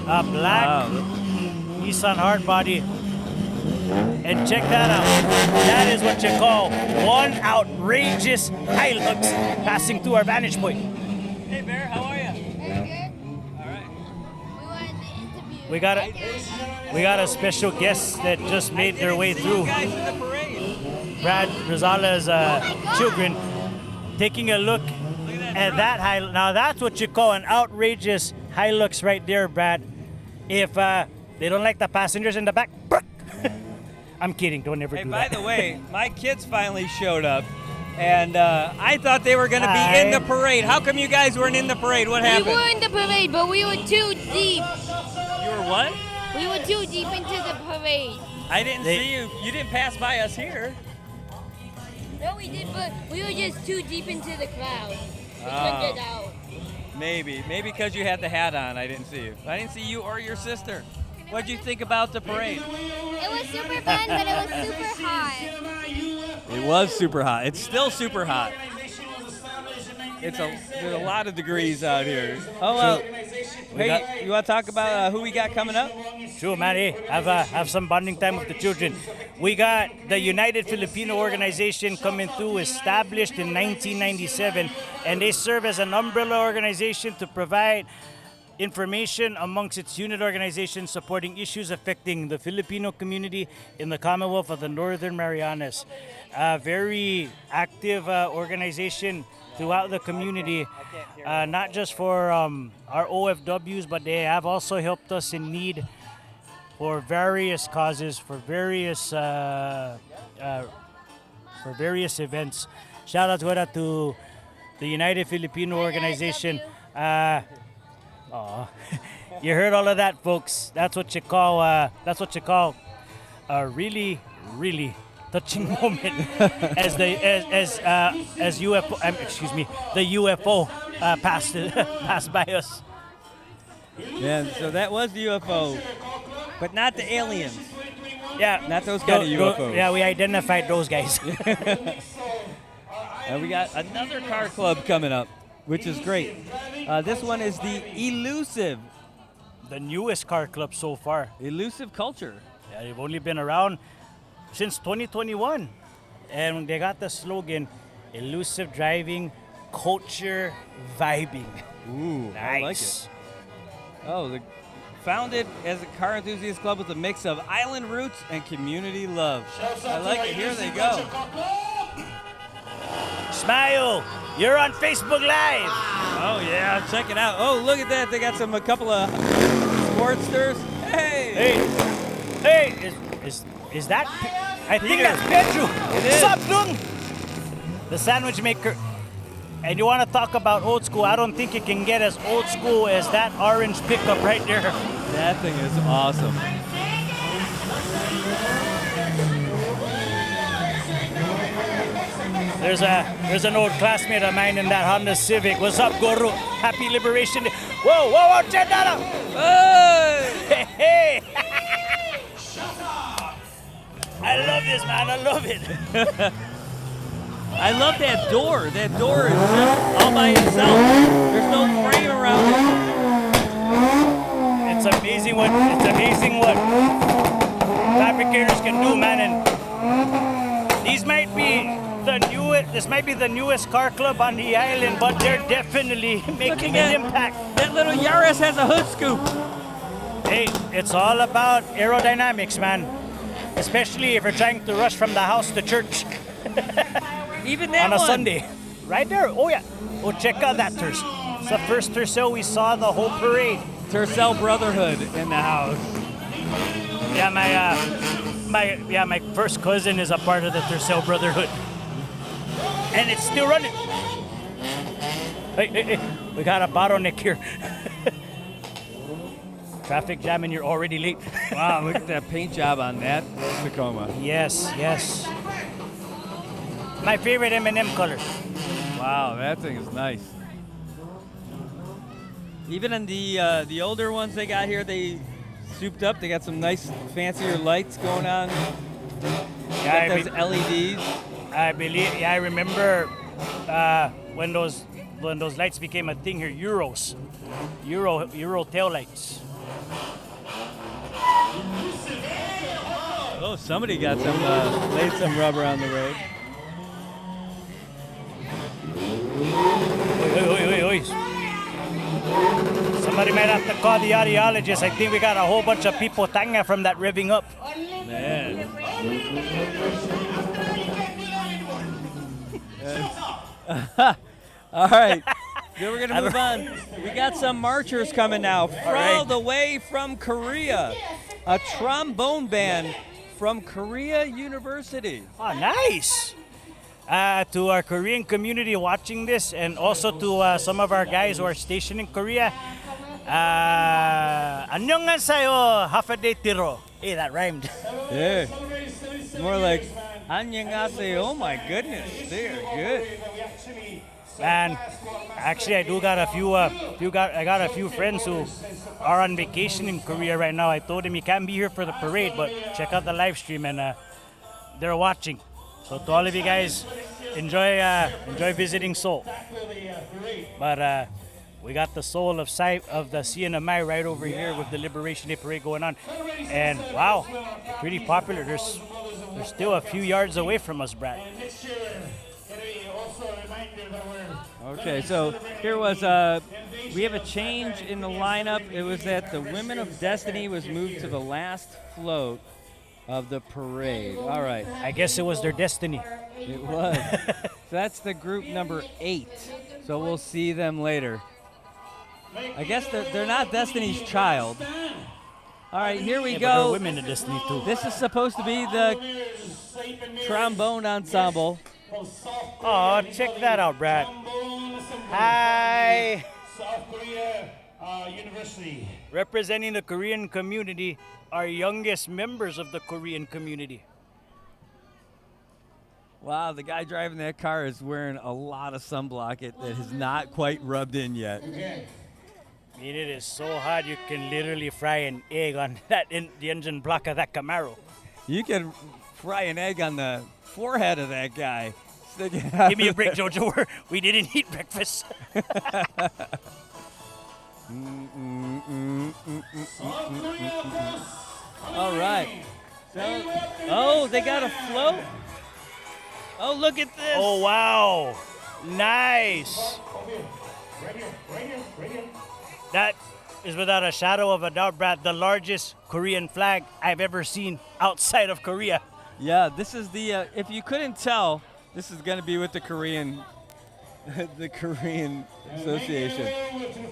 A black Nissan hardbody And check that out. That is what you call one outrageous Hilux passing through our vantage point. Hey, Bear, how are you? All right. We got a special guest that just made their way through. Guys in the parade. Brad Rosala's children taking a look at that Hilux. Now that's what you call an outrageous Hilux right there, Brad. If they don't like the passengers in the back, I'm kidding. Don't ever Hey, do by that. the way, my kids finally showed up, and I thought they were going to be in the parade. How come you guys weren't in the parade? What We happened? were in the parade, but we were too deep. You were what? We were too deep into the parade. I didn't see you. You didn't pass by us here. No, we did, but we were just too deep into the crowd. We Oh. couldn't get out. Maybe because you had the hat on, I didn't see you. I didn't see you or your sister. What'd you think about the parade? It was super fun, but it was super hot. It was super hot. It's still super hot. There's a lot of degrees out here. Oh well. Hey, you want to talk about who we got coming up? Sure, man. Hey, have some bonding time with the children. We got the United Filipino Organization coming through, established in 1997, and they serve as an umbrella organization to provide information amongst its unit organizations supporting issues affecting the Filipino community in the Commonwealth of the Northern Marianas. A very active organization throughout the community, not just for our OFWs, but they have also helped us in need for various causes, for various events. Shout out to the United Filipino Organization. You heard all of that, folks. That's what you call a really, really touching moment as the UFO passed by us. Yeah, so that was the UFO, but not the aliens. Yeah, Not those kind of UFOs. Yeah, we identified those guys. And we got another car club coming up, which is great. This one is the Elusive. The newest car club so far. Elusive Culture. Yeah, they've only been around since 2021, and they got the slogan, "Elusive driving, culture vibing." Ooh, Nice. I like it. Oh, founded as a car enthusiast club with a mix of island roots and community love. I like it. Here they go. Smile, you're on Facebook Live. Oh yeah, check it out. Oh, look at that. They got a couple of Sportsters. Hey. Hey, is that? I think Peter. that's Pedro. It is. Sup, Dung? The sandwich maker. And you want to talk about old school? I don't think it can get as old school as that orange pickup right there. That thing is awesome. There's an old classmate of mine in that Honda Civic. What's up, Goro? Happy Liberation Day. Whoa, check that out. Hey! Hey. I love this, man. I love it. I love that door. That door is just all by itself. There's no frame around it. It's amazing what fabricators can do, man. And this might be the newest car club on the island, but they're definitely making an impact. That little Yaris has a hood scoop. Hey, it's all about aerodynamics, man. Especially if you're trying to rush from the house to church Even that on a one. Sunday. Right there. Oh yeah. Oh, check out that Tercel. It's the first Tercel we saw the whole parade. Tercel Brotherhood in the house. Yeah, my first cousin is a part of the Tercel Brotherhood, and it's still running. Hey, we got a bottleneck here. Traffic jam and you're already late. Wow, look at that paint job on that Tacoma. Yes. My favorite M&M color. Wow, that thing is nice. Even in the older ones they got here, they souped up. They got some nice, fancier lights going on. Yeah, Got those LEDs. I remember when those lights became a thing here. Euro tail lights. Oh, somebody got some, laid some rubber on the road. Oi. Somebody might have to call the audiologist. I think we got a whole bunch of people tanga from that revving up. Man. All right. Then we're going to move on. We got some marchers coming now all the way from Korea. A trombone band from Korea University. Oh, nice. To our Korean community watching this, and also to some of our guys who are stationed in Korea. 안녕하세요, 하파데 tiro. Hey, that rhymed. Yeah. It's more like 안녕하세요. Oh my goodness, they're good. Man, actually, I do got a few. I got a few friends who are on vacation in Korea right now. I told them you can't be here for the parade, but check out the live stream, and they're watching. So to all of you guys, enjoy visiting Seoul. But we got the soul of the CNMI right over here with the Liberation Day parade going on, and wow, pretty popular. There's still a few yards away from us, Brad. Okay, so here was we have a change in the lineup. It was that the Women of Destiny was moved to the last float of the parade. All right. I guess it was their destiny. It was. So that's the group number 8. So we'll see them later. I guess they're not Destiny's Child. All right, here we But go. they're women of destiny too. This is supposed to be the trombone ensemble. Oh, check that out, Brad. Hi. South Korea University. Representing the Korean community, our youngest members of the Korean community. Wow, the guy driving that car is wearing a lot of sunblock that has not quite rubbed in yet. I mean, it is so hot you can literally fry an egg on the engine block of that Camaro. You can fry an egg on the forehead of that guy. Give me a break, Jojo. We didn't eat breakfast. All right. So, they got a float. Oh, look at this. Oh, wow. Nice. That is without a shadow of a doubt, Brad, the largest Korean flag I've ever seen outside of Korea. Yeah, this is the, if you couldn't tell, this is going to be with the Korean, the Korean Association.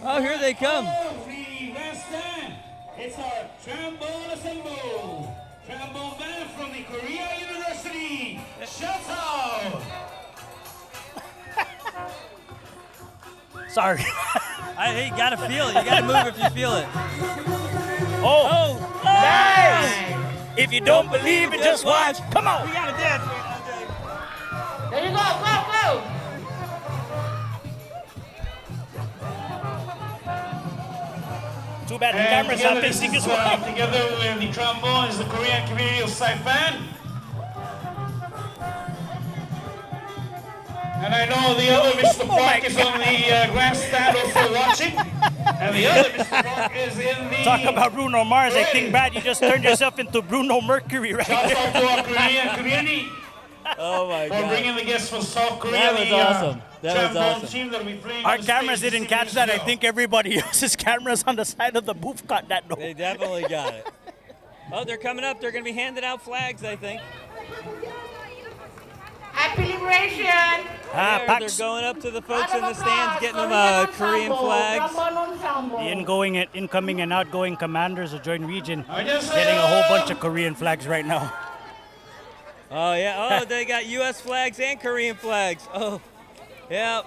Oh, here they come. It's our trombone ensemble. Trombone band from the Korea University. Shout out! Sorry. Hey, you got to feel it. You got to move if you feel it. Oh, nice! If you don't believe it, just watch. Come on. We got to dance. There you go, go! Too bad the camera's not facing as well. Together with the trombone is the Korean community of Saipan. And I know the other Mr. Park is on the grandstand also watching. And the other Mr. Park is in the... Talk about Bruno Mars. I think, Brad, you just turned yourself into Bruno Mercury right Shout there. out to our Korean community Oh, my for God. bringing the guests from South Korea. That was awesome. That was trombone awesome. team that will be playing Our on the cameras stage didn't this catch that. I evening. think everybody else's cameras on the side of the booth caught that. No. They definitely got it. Oh, they're coming up. They're going to be handing out flags, I think. Happy Liberation! They're Pax. going up to the folks in the stands, getting them Korean flags. Incoming and outgoing commanders of Joint Region 안녕하세요. getting a whole bunch of Korean flags right now. Oh, yeah. Oh, they got U.S. flags and Korean flags. Oh, yeah.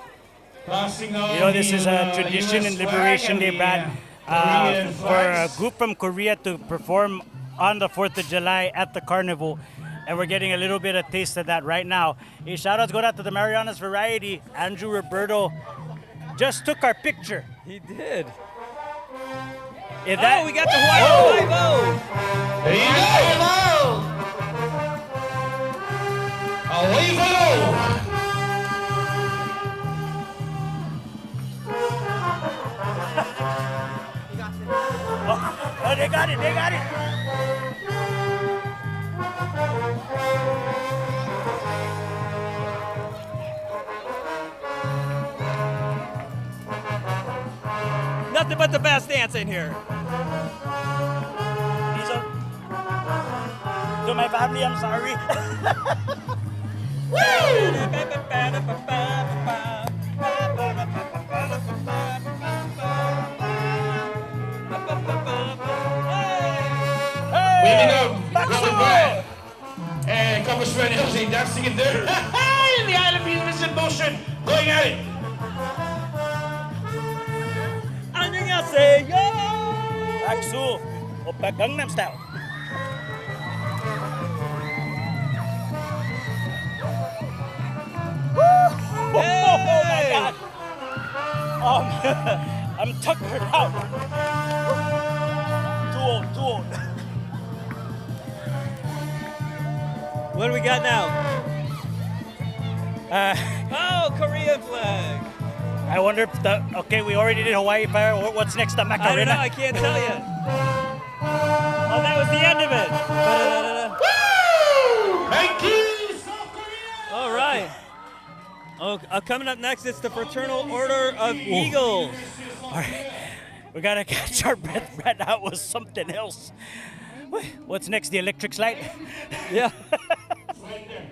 Passing on You know, this the, is a tradition US in flag Liberation and Day, the, Brad, Korean for a flags. group from Korea to perform on the 4th of July at the Carnival. And we're getting a little bit of taste of that right now. Hey, shout outs go out to the Marianas Variety. Andrew Roberto just took our picture. He did. If that, Oh, we got the Hawaii 5-0. There you go. Away you go. Oh, they got it, they got it. nothing but the best dancing here. These are to my family. I'm sorry. Waving up, going by. And Couple Spaniels ain't dancing in there. In the Island Beans in motion, going at it. 안녕하세요. Aksu, Oppa Gangnam Style. Oh my God! I'm tuckered out. Too old. What do we got now? Korean flag. I wonder if we already did Hawaii Fire. What's next? The I don't Macarena. know, I can't tell you. Oh, that was the end of it. Thank you, South Korea. All right. Oh, coming up next, it's the Fraternal Order of Eagles. All right, we gotta catch our breath. Right now was something else. What's next? The electric slide? Yeah.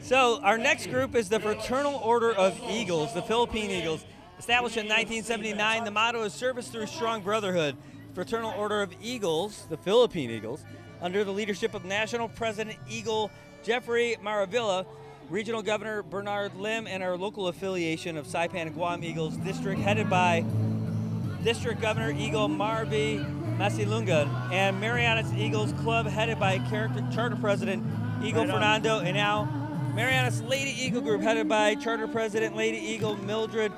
So our next group is the Fraternal Order of Eagles, the Philippine Eagles. Established in 1979, the motto is service through strong brotherhood. Fraternal Order of Eagles, the Philippine Eagles, under the leadership of National President Eagle Jeffrey Maravilla, Regional Governor Bernard Lim, and our local affiliation of Saipan and Guam Eagles District, headed by District Governor Eagle Marby Masilungan, and Marianas Eagles Club, headed by Charter President Eagle Fernando, and now Marianas Lady Eagle Group, headed by Charter President Lady Eagle Mildred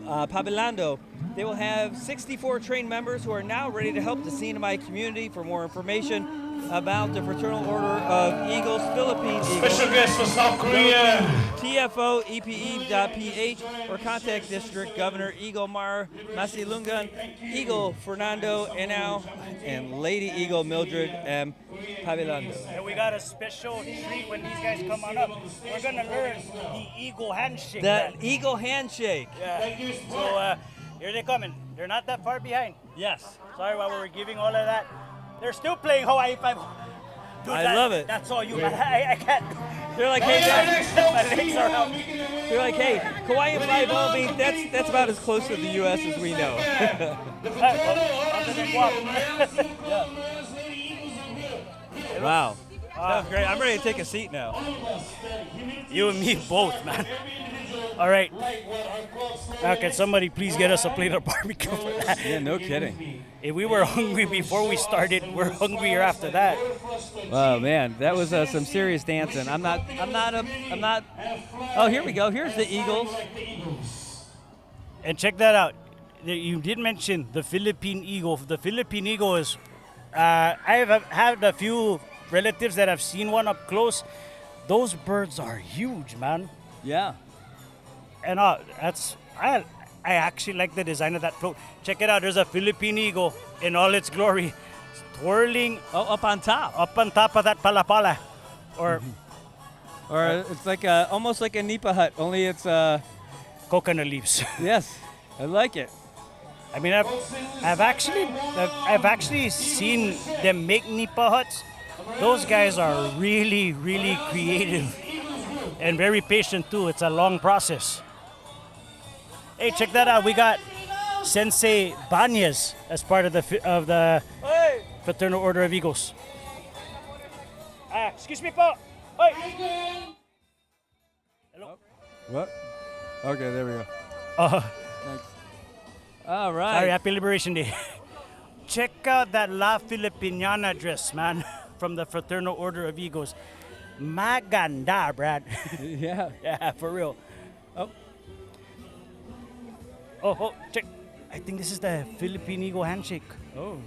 Pabilando. They will have 64 trained members who are now ready to help the CNMI community. For more information about the Fraternal Order of Eagles, Philippine Eagles, Special guest for South Korea. TFOEPE.ph, or contact District Governor Eagle Mar Masilungan, Eagle Fernando Enao, and Lady Eagle Mildred M. Pabilando. And we got a special treat when these guys come on up. We're gonna learn the Eagle handshake. The man. Eagle handshake. Yeah. So here they coming. They're not that far behind. Yes. Sorry while we were giving all of that. They're still playing Hawaii 5. Dude, I love it. That's all you. I can't. They're like, hey, My legs are out. they're like, hey, Hawaiian 5 I mean, that's about as close to the U.S. as we know. Other than Guam. Wow. That was great. I'm ready to take a seat now. You and me both, man. All right. Now, can somebody please get us a plate of barbecue for that? Yeah, no kidding. If we were hungry before we started, we're hungrier after that. Oh man, that was some serious dancing. I'm not. Oh, here we go. Here's the Eagles. And check that out. You did mention the Philippine Eagle. The Philippine Eagle is. I have had a few relatives that have seen one up close. Those birds are huge, man. Yeah. And I actually like the design of that float. Check it out. There's a Philippine Eagle in all its glory, twirling Oh, up on top. up on top of that palapala, or Or it's like almost like a nipa hut, only it's coconut leaves. yes. I like it. I mean, I've actually seen them make nipa huts. Those guys are really, really creative and very patient too. It's a long process. Hey, check that out. We got Sensei Banyas as part of the Fraternal Order of Eagles. Excuse me, po. Hey. Hello. What? Okay, there we go. Thanks. All right. Sorry, Happy Liberation Day. Check out that La Filipiniana dress, man, from the Fraternal Order of Eagles. Maganda, Brad. Yeah. Yeah, for real. Oh, check. I think this is the Philippine Eagle handshake. Oh.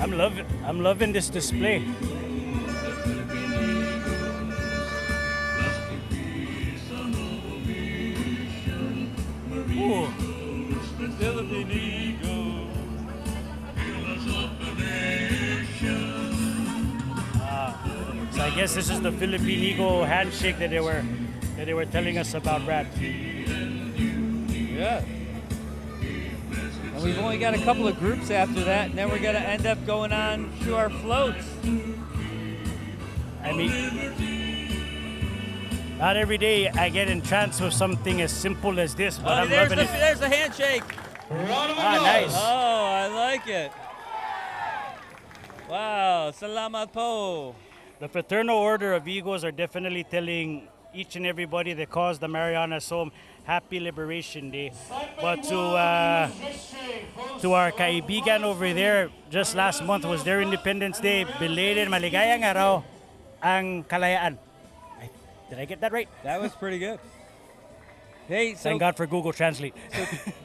I'm loving this display. Ooh. So I guess this is the Philippine Eagle handshake that they were telling us about, Brad. Yeah. And we've only got a couple of groups after that, and then we're going to end up going on to our floats. I mean, not every day I get entranced with something as simple as this, but I'm loving it. There's the handshake. Nice. Oh, I like it. Wow, salamat po. The Fraternal Order of Eagles are definitely telling each and everybody that calls the Marianas home Happy Liberation Day. But to our kaibigan over there, just last month was their Independence Day. Belated maligayang araw ang kalayaan. Did I get that right? That was pretty good. Hey, so Thank God for Google Translate.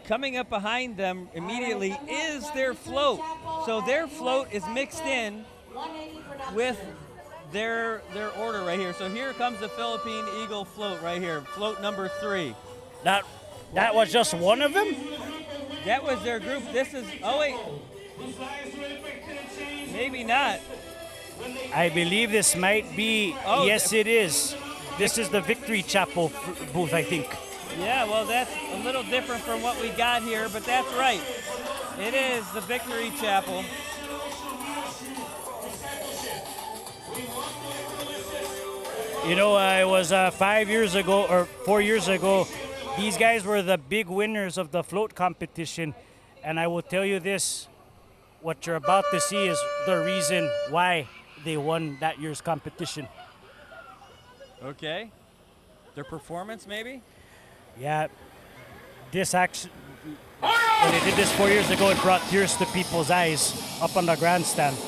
coming up behind them immediately is their float. So their float is mixed in with their order right here. So here comes the Philippine Eagle float right here, float number 3. That was just one of them? That was their group. This is, oh wait, maybe not. I believe this might be, yes it is. This is the Victory Chapel booth, I think. Yeah, well that's a little different from what we got here, but that's right. It is the Victory Chapel. You know, it was 5 years ago or 4 years ago. These guys were the big winners of the float competition. And I will tell you this, what you're about to see is the reason why they won that year's competition. Okay. Their performance maybe? Yeah, this actually, when they did this 4 years ago, it brought tears to people's eyes up on the grandstand.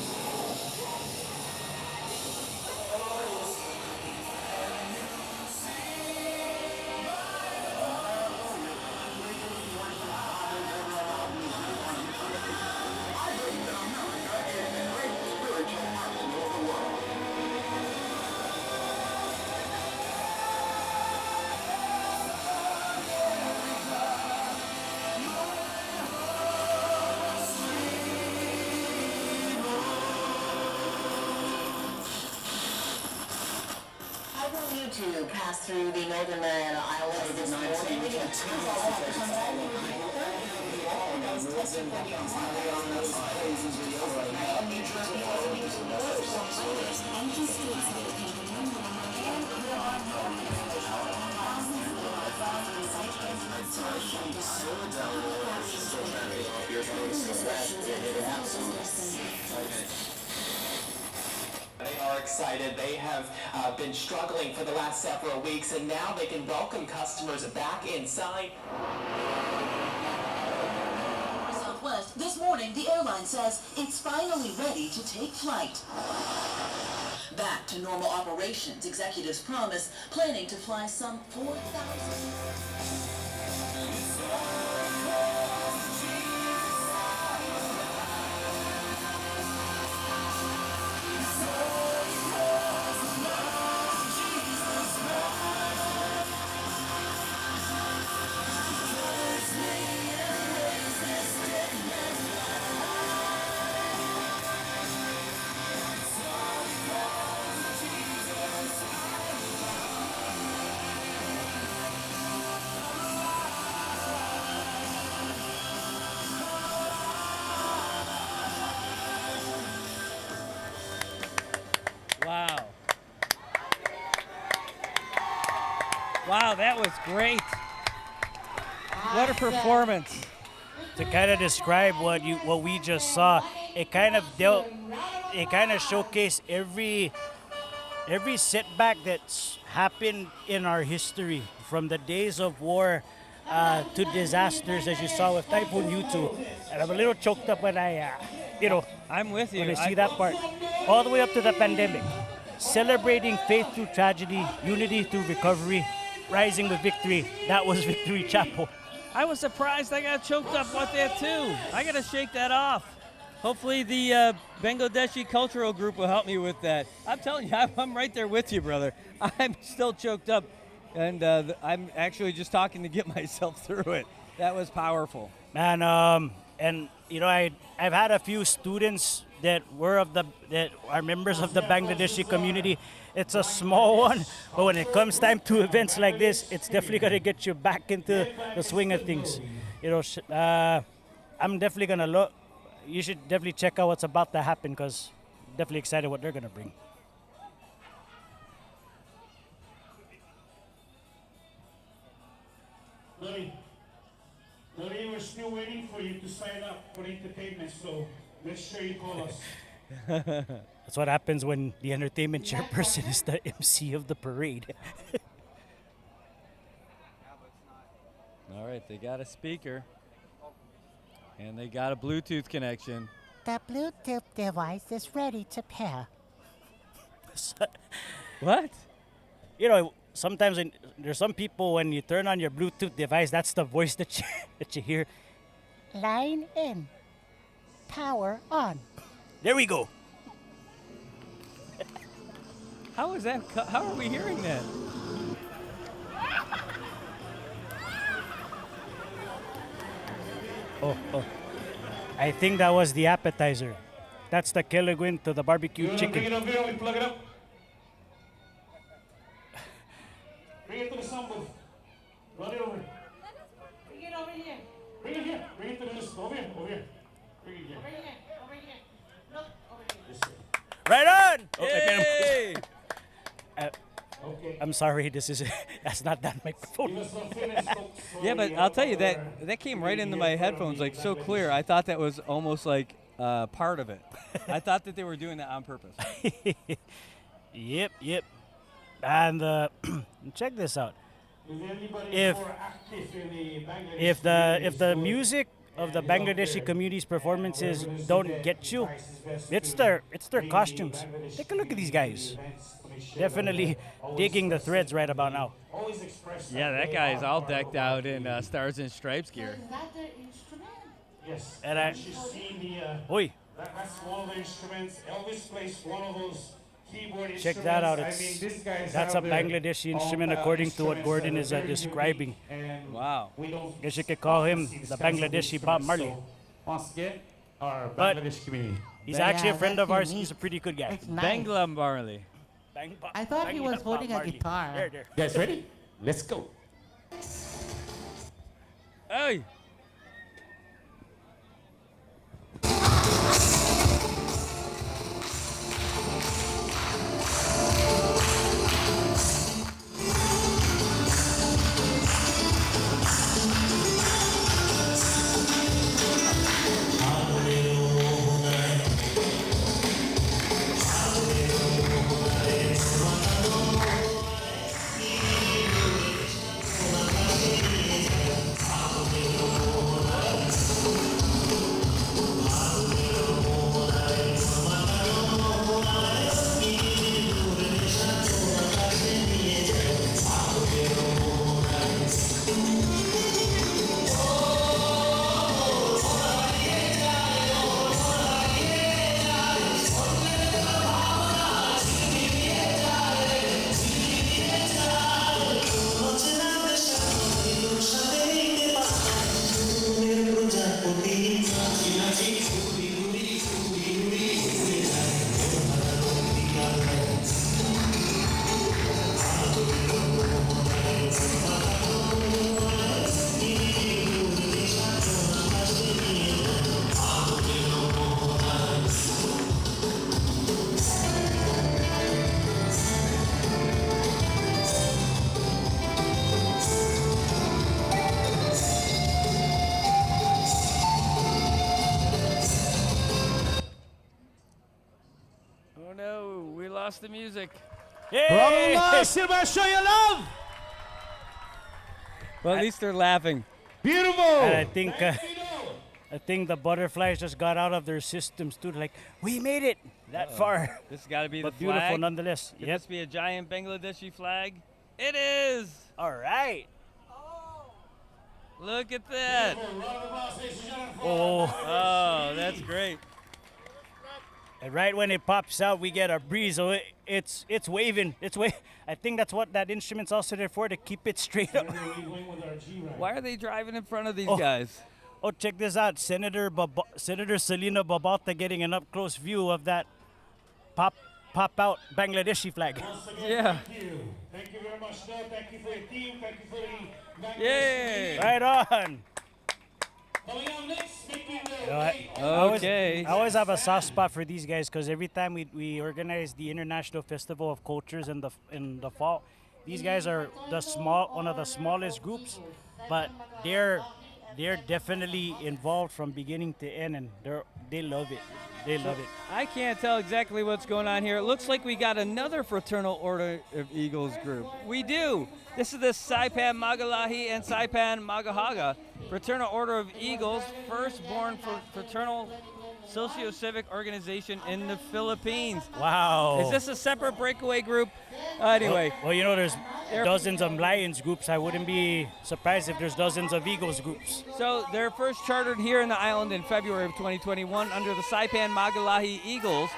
To pass through the northern Mariana Islands this morning. They are excited. They have been struggling for the last several weeks, and now they can welcome customers back inside. Southwest, this morning the airline says it's finally ready to take flight. Back to normal operations, executives promise, planning to fly some 4,000. Wow. Wow, that was great. What a performance. To kind of describe what we just saw, it kind of showcased every setback that's happened in our history, from the days of war to disasters, as you saw with Typhoon Yutu. And I'm a little choked up when I'm with you. when I see that part. All the way up to the pandemic. Celebrating faith through tragedy, unity through recovery, rising with victory. That was Victory Chapel. I was surprised I got choked up with that too. I got to shake that off. Hopefully the Bangladeshi cultural group will help me with that. I'm telling you, I'm right there with you, brother. I'm still choked up, and I'm actually just talking to get myself through it. That was powerful. Man, and you know, I've had a few students that are members of the Bangladeshi community. It's a small one, but when it comes time to events like this, it's definitely gonna get you back into the swing of things. You know, I'm definitely gonna look. You should definitely check out what's about to happen because definitely excited what they're gonna bring. Lori, we're still waiting for you to sign up for entertainment, so make sure you call us. That's what happens when the entertainment chairperson is the MC of the parade. All right, they got a speaker, and they got a Bluetooth connection. The Bluetooth device is ready to pair. What? You know, sometimes there's some people when you turn on your Bluetooth device, that's the voice that you hear. Line in. Power on. There we go. How is that? How are we hearing that? Oh. I think that was the appetizer. That's the Kelagwin to the barbecue Bring chicken. it up here, we plug it up. Bring it to the sound booth. Run it over. Bring it over here. Bring it here. Bring it to this. Over here. Bring it here. Over here. Over here. Look, over here. This way. Right on! Oh, Hey! Okay. I'm sorry, that's not that Give microphone. us some finish, folks. Yeah, but I'll tell you that came right into my headphones like so clear. I thought that was almost like part of it. I thought that they were doing that on purpose. Yep. And check this out. Is anybody If- more active in the Bangladesh If community? the music of the Bangladeshi community's performances don't get you, it's their costumes. Take a look at these guys. Definitely digging the threads right about now. Always express Yeah, that they guy's are all part of decked out in Stars and Stripes gear. Is that the instrument? Yes. And I- she's seen the. Oi, That's one of the instruments. Elvis plays one of those keyboard instruments. check that out. I mean, these guys That's a have their Bangladeshi own, instrument according to what instruments Gordon that is are very describing. unique, and Wow. we don't Guess you could call him often see the these kinds of Bangladeshi Bob instruments. Marley. So, once again, our But- Bangladesh community. He's Yeah, actually a friend that's of ours. unique. He's a pretty good guy. It's nice. Bangla Marley. I thought he was holding a guitar. There. Guys, ready? Let's go. Hey! Oh no, we lost the music. Hey! Silver, show your love. Well, at least they're laughing. Beautiful. And I think the butterflies just got out of their systems too. Like, we made it that far. This has got to be the But beautiful flag. nonetheless. Could Yes. this be a giant Bangladeshi flag? It is! All right. Look at that! Oh, Oh, that's great. And right when it pops out, we get a breeze. So it's waving. I think that's what that instrument's also there for, to keep it straight up. Why are they driving in front of these Oh. guys? Oh, check this out. Senator Selina Babauta getting an up-close view of that pop out Bangladeshi flag. Yeah. Thank you very much, Dad. Thank you for your team. Thank you for the Bangladeshi. Yay. Right on. Coming up next, speaking the Okay. I always have a soft spot for these guys because every time we organize the International Festival of Cultures in the fall, these guys are one of the smallest groups, but they're definitely involved from beginning to end, and they love it. They love it. I can't tell exactly what's going on here. It looks like we got another Fraternal Order of Eagles group. We do. This is the Saipan Magalahi and Saipan Magahaga Fraternal Order of Eagles, firstborn fraternal socio-civic organization in the Philippines. Wow. Is this a separate breakaway group? Anyway. Well, you know, there's dozens of Lions groups. I wouldn't be surprised if there's dozens of Eagles groups. So they're first chartered here in the island in February of 2021 under the Saipan Magalahi Eagles,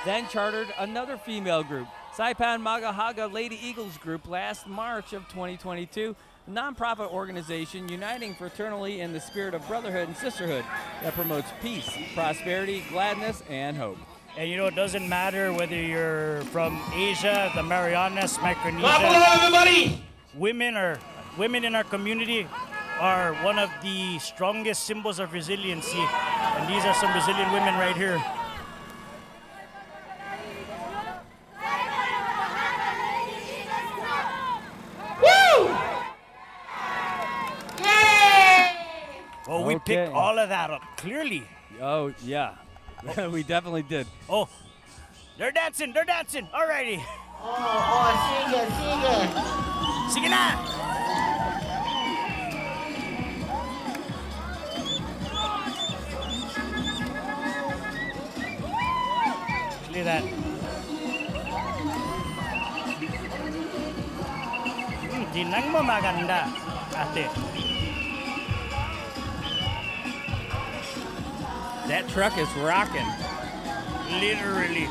then chartered another female group, Saipan Magahaga Lady Eagles Group, last March of 2022, a nonprofit organization uniting fraternally in the spirit of brotherhood and sisterhood that promotes peace, prosperity, gladness, and hope. And you know, it doesn't matter whether you're from Asia, the Marianas, Micronesia. everybody! Women in our community are one of the strongest symbols of resiliency, and these are some resilient women right here. Woo! Yay! Well, we Okay. picked all of that up clearly. Oh, yeah. We definitely did. Oh, they're dancing. Alrighty. Sige. Sige na! Look at that. Tinang mo maganda, ate. That truck is rocking. Literally.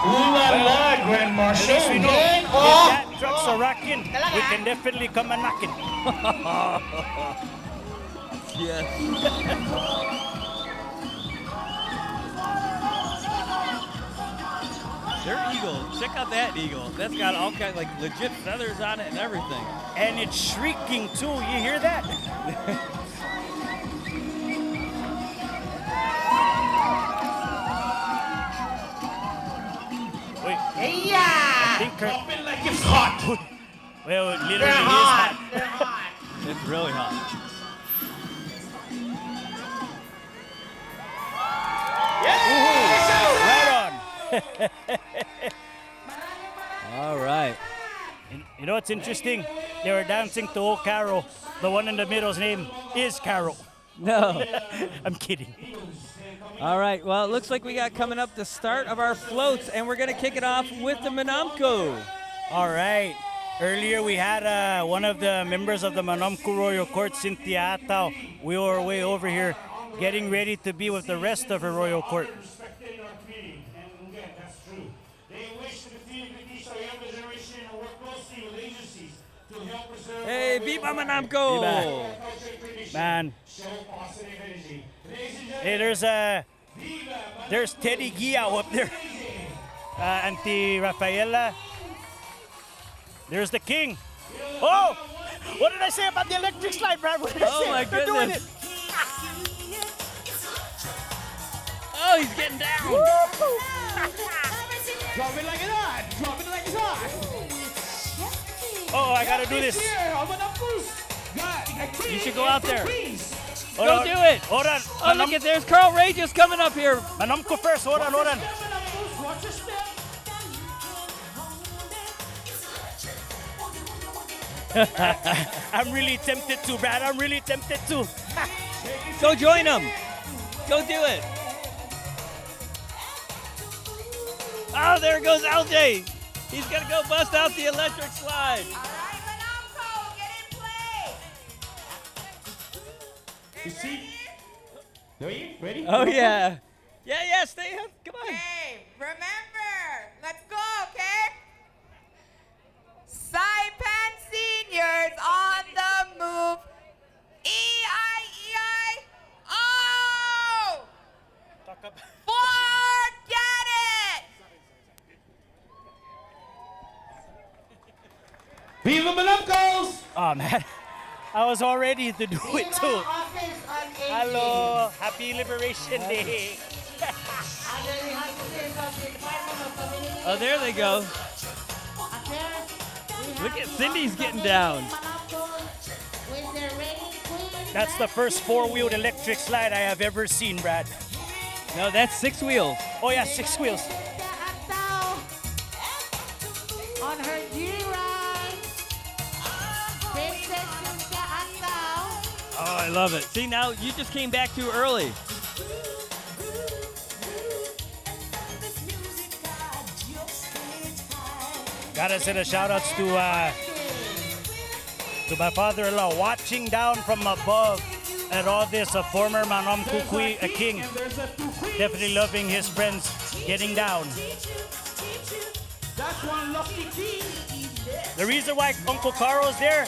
Ooh la la, Grand At least Marshal. we know if that truck's a rockin', we can definitely come a knockin'. Yes. Their eagle. Check out that eagle. That's got all kinds, like legit feathers on it and everything. And it's shrieking too, you hear that? Wait, I think Jumping like it's hot. well, it literally They're is hot. hot. They're hot. It's really hot. Right on. All right. You know what's interesting? They were dancing to old Carol. The one in the middle's name is Carol. No. I'm kidding. All right. Well, it looks like we got coming up the start of our floats, and we're going to kick it off with the Manamco. All right. Earlier we had one of the members of the Manamco Royal Court, Cynthia Atao. We were way over here getting ready to be with the rest of her Royal Court. Respecting our feeling, and again, that's true. They wish to continue to teach our younger generation and work closely with agencies to help preserve Hey, our Viva ways of life. Manamco! Culture, tradition, Man, show positive energy. Ladies and hey, there's Teddy Giao up there. Auntie Rafaela. There's the king. Oh, what did I say about the electric slide, Brad? What did I Oh say? my They're doing goodness. it. Oh, he's getting down. Drop it like it's hot. Drop it like it's hot. Oh, I gotta do this. You should go out there. Hold Go on. do it. Hold on. Oh, look at there's Carl Ray just coming up here. Manamco first. Hold on. I'm really tempted to, Brad. I'm really tempted to. Go join him. Go do it. Oh, there goes LJ. He's going to go bust out the electric slide. All right, Manamco, get in play. You see? Are you ready? Oh, yeah. Yeah, stay up. Come on. Hey, remember, let's go, okay? Saipan seniors on the move. E-I-E-I. Oh! Forget it! Viva Manamcos! Oh man, I was all ready to do it too. Hello, happy Liberation Day. Oh, there they go. Look at Cindy's getting down. That's the first four-wheeled electric slide I have ever seen, Brad. No, that's 6 wheels. Oh yeah, 6 wheels. On her G-Ride. Oh, I love it. See, now you just came back too early. Gotta send a shout outs to my father-in-law watching down from above at all this. A former Manom Kukui, a king, definitely loving his friends getting down. That's one lucky king. The reason why Uncle Carl's there,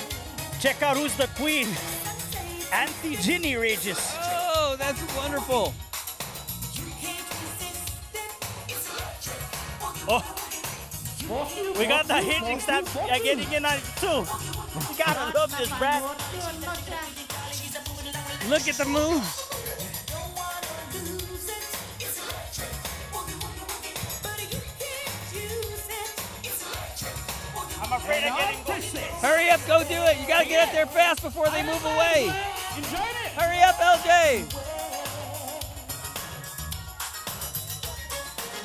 check out who's the queen. Auntie Ginny Regis. Oh, that's wonderful. Oh, we got the hitching stop getting in on it too. You gotta love this, Brad. Look at the moves. I'm afraid of getting pushed. Hurry up, go do it. You gotta get up there fast before they move away. Enjoy it. Hurry up, LJ.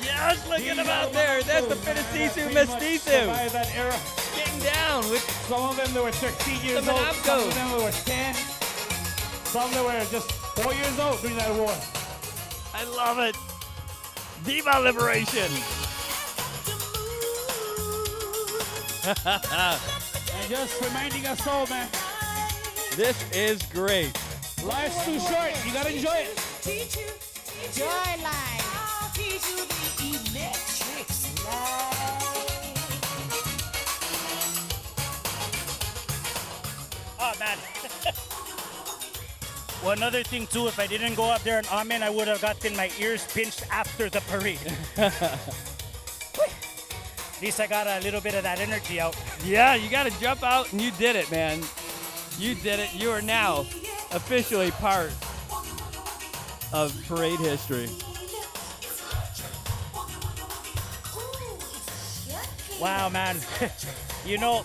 Yes, look at him out there. That's the Finitisu Mestizu. By that era, Getting down with some of them they were 13 years The old, Manamco. some of them they were 10, some they were just 4 years old during that war. I love it. Viva Liberation. And just reminding us all, man, This is great. life's too short. You gotta enjoy it. Joy line. Oh man. One other thing too, if I didn't go up there and amen, I would have gotten my ears pinched after the parade. At least I got a little bit of that energy out. Yeah, you got to jump out, and you did it, man. You did it. You are now officially part of parade history. Wow, man. You know,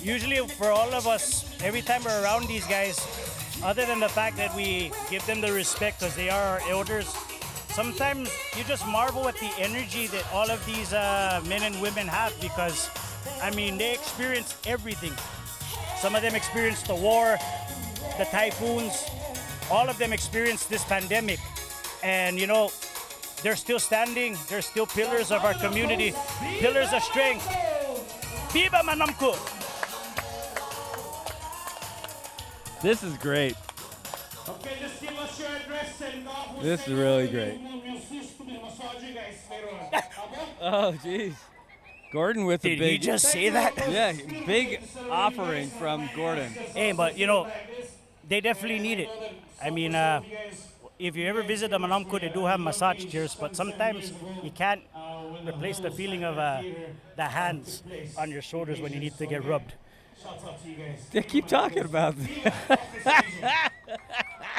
usually for all of us, every time we're around these guys, other than the fact that we give them the respect because they are our elders, sometimes you just marvel at the energy that all of these men and women have because, I mean, they experience everything. Some of them experienced the war, the typhoons, all of them experienced this pandemic. And, you know, they're still standing. They're still pillars of our community, pillars of strength. Viva Manamku! This is great. Okay, just give us your address and we'll This send is really you- great. we'll massage you guys later on. Oh, jeez. Gordon with the Did big. he just say that? Yeah, big offering from Gordon. Hey, but you know, they definitely need it. I mean, if you ever visit the Manamku, they do have massage chairs, but sometimes you can't replace the feeling of the hands on your shoulders when you need to get rubbed. They keep talking about this.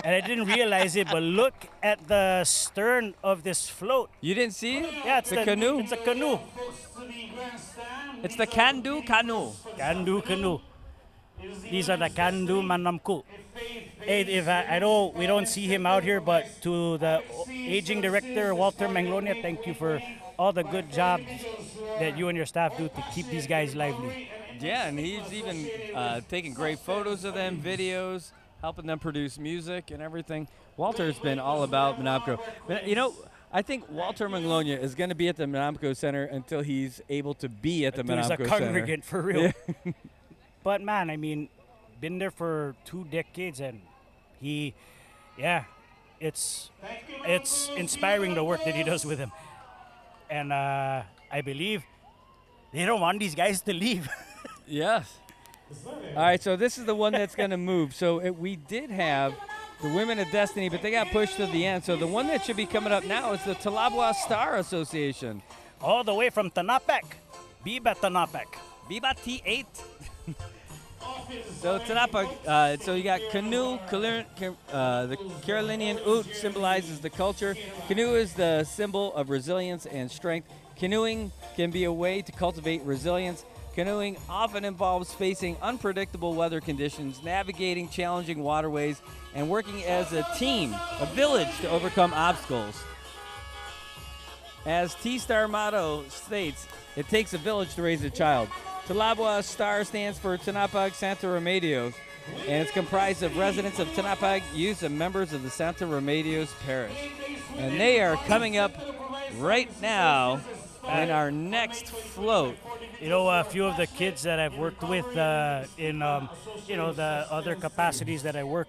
And I didn't realize it, but look at the stern of this float. You didn't see it? Yeah, it's the canoe. It's a canoe. It's the Kandu canoe. Kandu canoe. These are the Kandu Manamku. Hey, if I know we don't see him out here, but to the aging director, Walter Manglonia, thank you for all the good job that you and your staff do to keep these guys lively. Yeah, and he's even taking great photos of them, videos, helping them produce music and everything. Walter's been all about Manamco. But, you know, I think Walter Manglonia is going to be at the Manamco Center until he's able to be at the Dude, he's a Manamco Center. congregant for real. But man, I mean, been there for 2 decades, and he, yeah, it's inspiring the work that he does with him. And I believe they don't want these guys to leave. Yes. All right, so this is the one that's going to move. So we did have the Women of Destiny, but they got pushed to the end. So the one that should be coming up now is the Talabwa Star Association. All the way from Tanapak. Biba Tanapak. Biba T8. So Tanapak, so you got canoe, the Carolinian oot symbolizes the culture. Canoe is the symbol of resilience and strength. Canoeing can be a way to cultivate resilience. Canoeing often involves facing unpredictable weather conditions, navigating challenging waterways, and working as a team, a village, to overcome obstacles. As T-Star motto states, it takes a village to raise a child. Talabwa Star stands for Tanapak Santa Remedios, and it's comprised of residents of Tanapak, youth, and members of the Santa Remedios parish. And they are coming up right now in our next float. You know, a few of the kids that I've worked with in, the other capacities that I work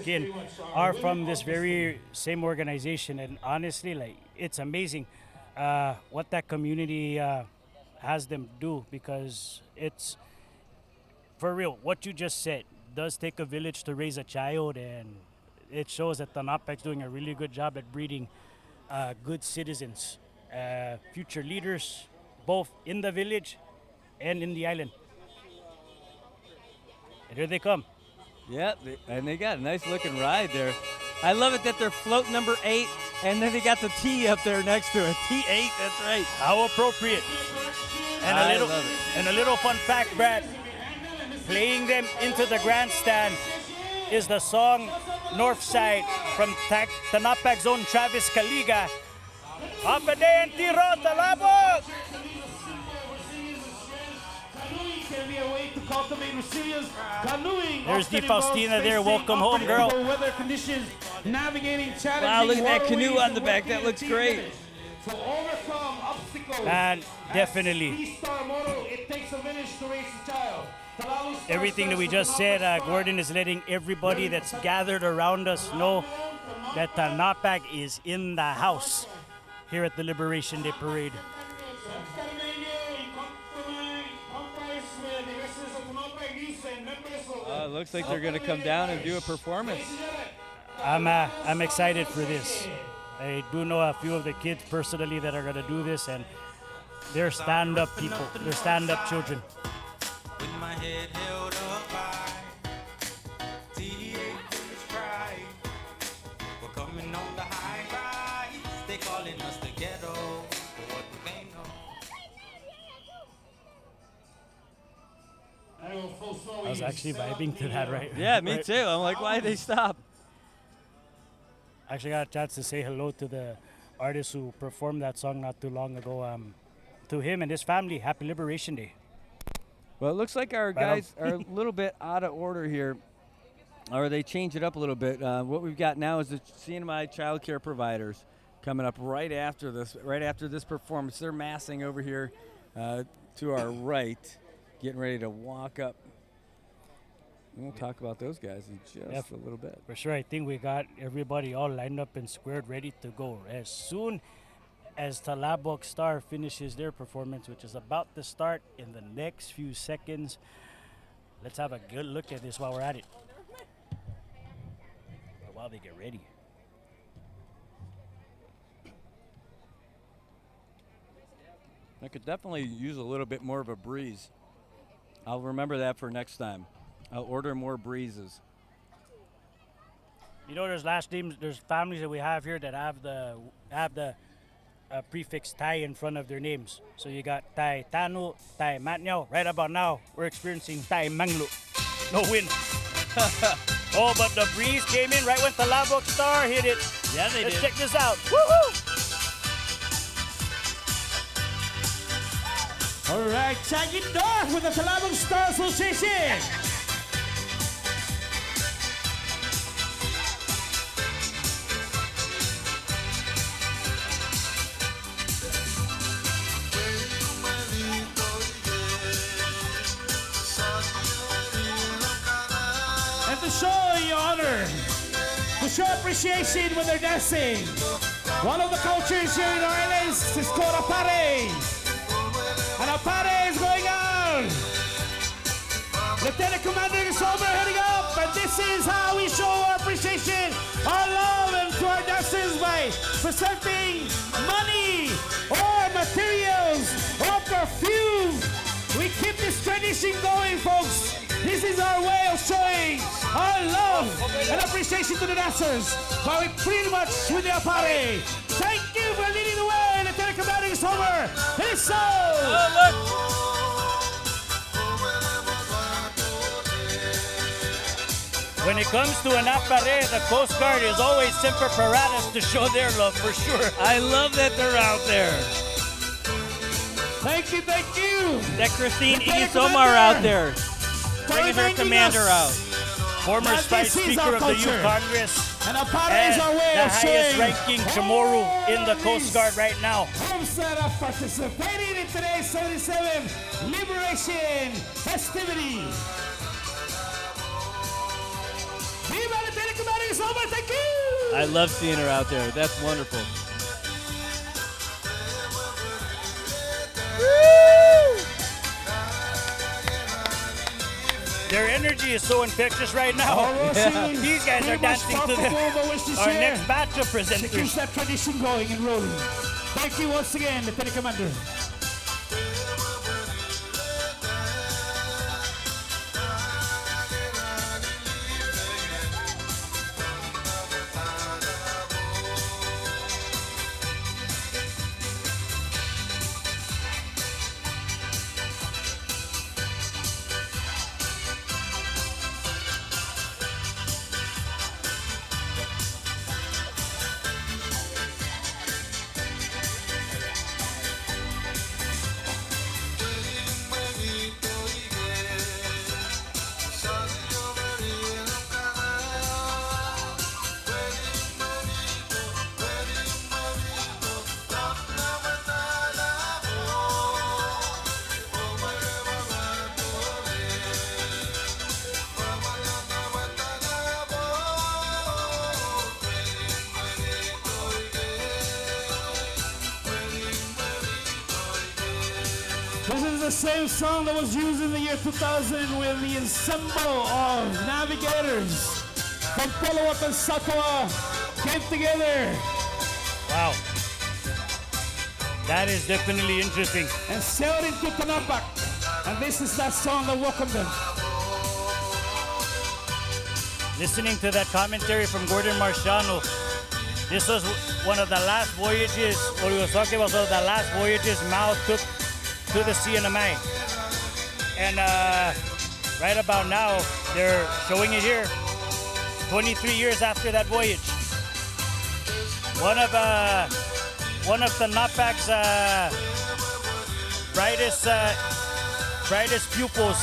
in are from this very same organization. And honestly, like, it's amazing what that community has them do, because it's, for real, what you just said, does take a village to raise a child, and it shows that Tanapak's doing a really good job at breeding good citizens, future leaders, both in the village and in the island. And here they come. Yeah, and they got a nice looking ride there. I love it that they're float number 8, and then they got the T up there next to it. T8, that's right. How appropriate. And a little fun fact, Brad. Playing them into the grandstand is the song Northside from Tanapak's own Travis Kaliga. Apade and Tiro Talabog! There's the Faustina there. Welcome home, girl. Weather conditions, navigating challenging Wow, look at that canoe waterways on the back. That looks great. to overcome obstacles. And definitely. T-Star motto, it takes a village to raise a child. Everything that we just said, Gordon is letting everybody that's gathered around us know that Tanapak is in the house here at the Liberation Day Parade. It looks like they're going to come down and do a performance. I'm excited for this. I do know a few of the kids personally that are going to do this, and they're stand-up people. They're stand-up children. With my head held up high, teenagers cry. We're coming on the high rise. They calling us the ghetto. For what we ain't know. I was actually vibing to that, right? Yeah, me right. too. I'm like, why did they stop? I actually got a chance to say hello to the artist who performed that song not too long ago. To him and his family, Happy Liberation Day. Well, it looks like our guys are a little bit out of order here, or they change it up a little bit. What we've got now is the CNMI Childcare providers coming up right after this performance. They're massing over here to our right, getting ready to walk up. We'll talk about those guys in just a little bit. For sure, I think we got everybody all lined up and squared, ready to go. As soon as Talabok Star finishes their performance, which is about to start in the next few seconds, let's have a good look at this while we're at it. Or while they get ready. I could definitely use a little bit more of a breeze. I'll remember that for next time. I'll order more breezes. You know, there's last names, there's families that we have here that have the prefix Tai in front of their names. So you got Tai Tanu, Tai Matnyao. Right about now, we're experiencing Tai Manglu. No wind. Oh, but the breeze came in right when Talabok Star hit it. Yeah, they Let's did. check this out. Woohoo! All right, check it off with the Talabok Star Association. And to show your honor, to show appreciation when they're dancing. One of the cultures here in our islands is called a pare. And a pare is going on. Lieutenant Commander is over, heading up, and this is how we show our appreciation, our love, and to our dancers by presenting money or materials or perfume. We keep this tradition going, folks. This is our way of showing our love and appreciation to the dancers. But we pretty much with the apare. Thank you for leading the way, Lieutenant Commander is over. It's so. When it comes to an apare, the Coast Guard is always semper paratus to show their love, for sure. I love that they're out there. Thank you, thank you. That Christine Lieutenant Igisomar out Commander. there, bringing her reminding commander us out. Former that Vice this is Speaker our of the culture. Youth Congress. And apare And is our way the of highest showing ranking Chamorro in the Coast Guard right now. Homestead of participating in today's 77 Liberation festivity. Viva Lieutenant Commander Igisomar, thank you! I love seeing her out there. That's wonderful. Their energy is so infectious right now. These guys are dancing to our next batch of Keeps presenters. that tradition going and rolling. Thank you once again, Lieutenant Commander. This is the same song that was used in the year 2000 when the ensemble of navigators from Palauan and Satwa came together Wow. That is definitely interesting. and sailed into Tanapak. And this is that song that welcomed them. Listening to that commentary from Gordon Marciano, this was one of the last voyages, what he was talking about, one of the last voyages Mao took to the CNMI. And right about now, they're showing it here, 23 years after that voyage. One of Tanapak's brightest pupils,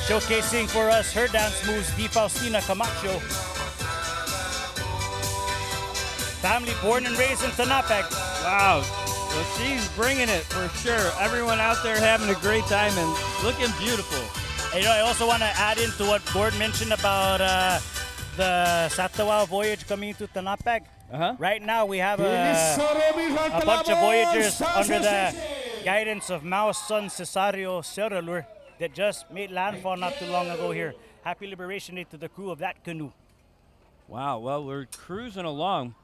showcasing for us her dance moves, Di Faustina Camacho. Family born and raised in Tanapak. Wow. So she's bringing it for sure. Everyone out there having a great time and looking beautiful. And, I also want to add into what Gord mentioned about the Satawao voyage coming to Tanapak. Right now we have a bunch of voyagers under the guidance of Mao's son Cesario Cerralur that just made landfall not too long ago here. Happy Liberation Day to the crew of that canoe. Wow. Well, we're cruising along,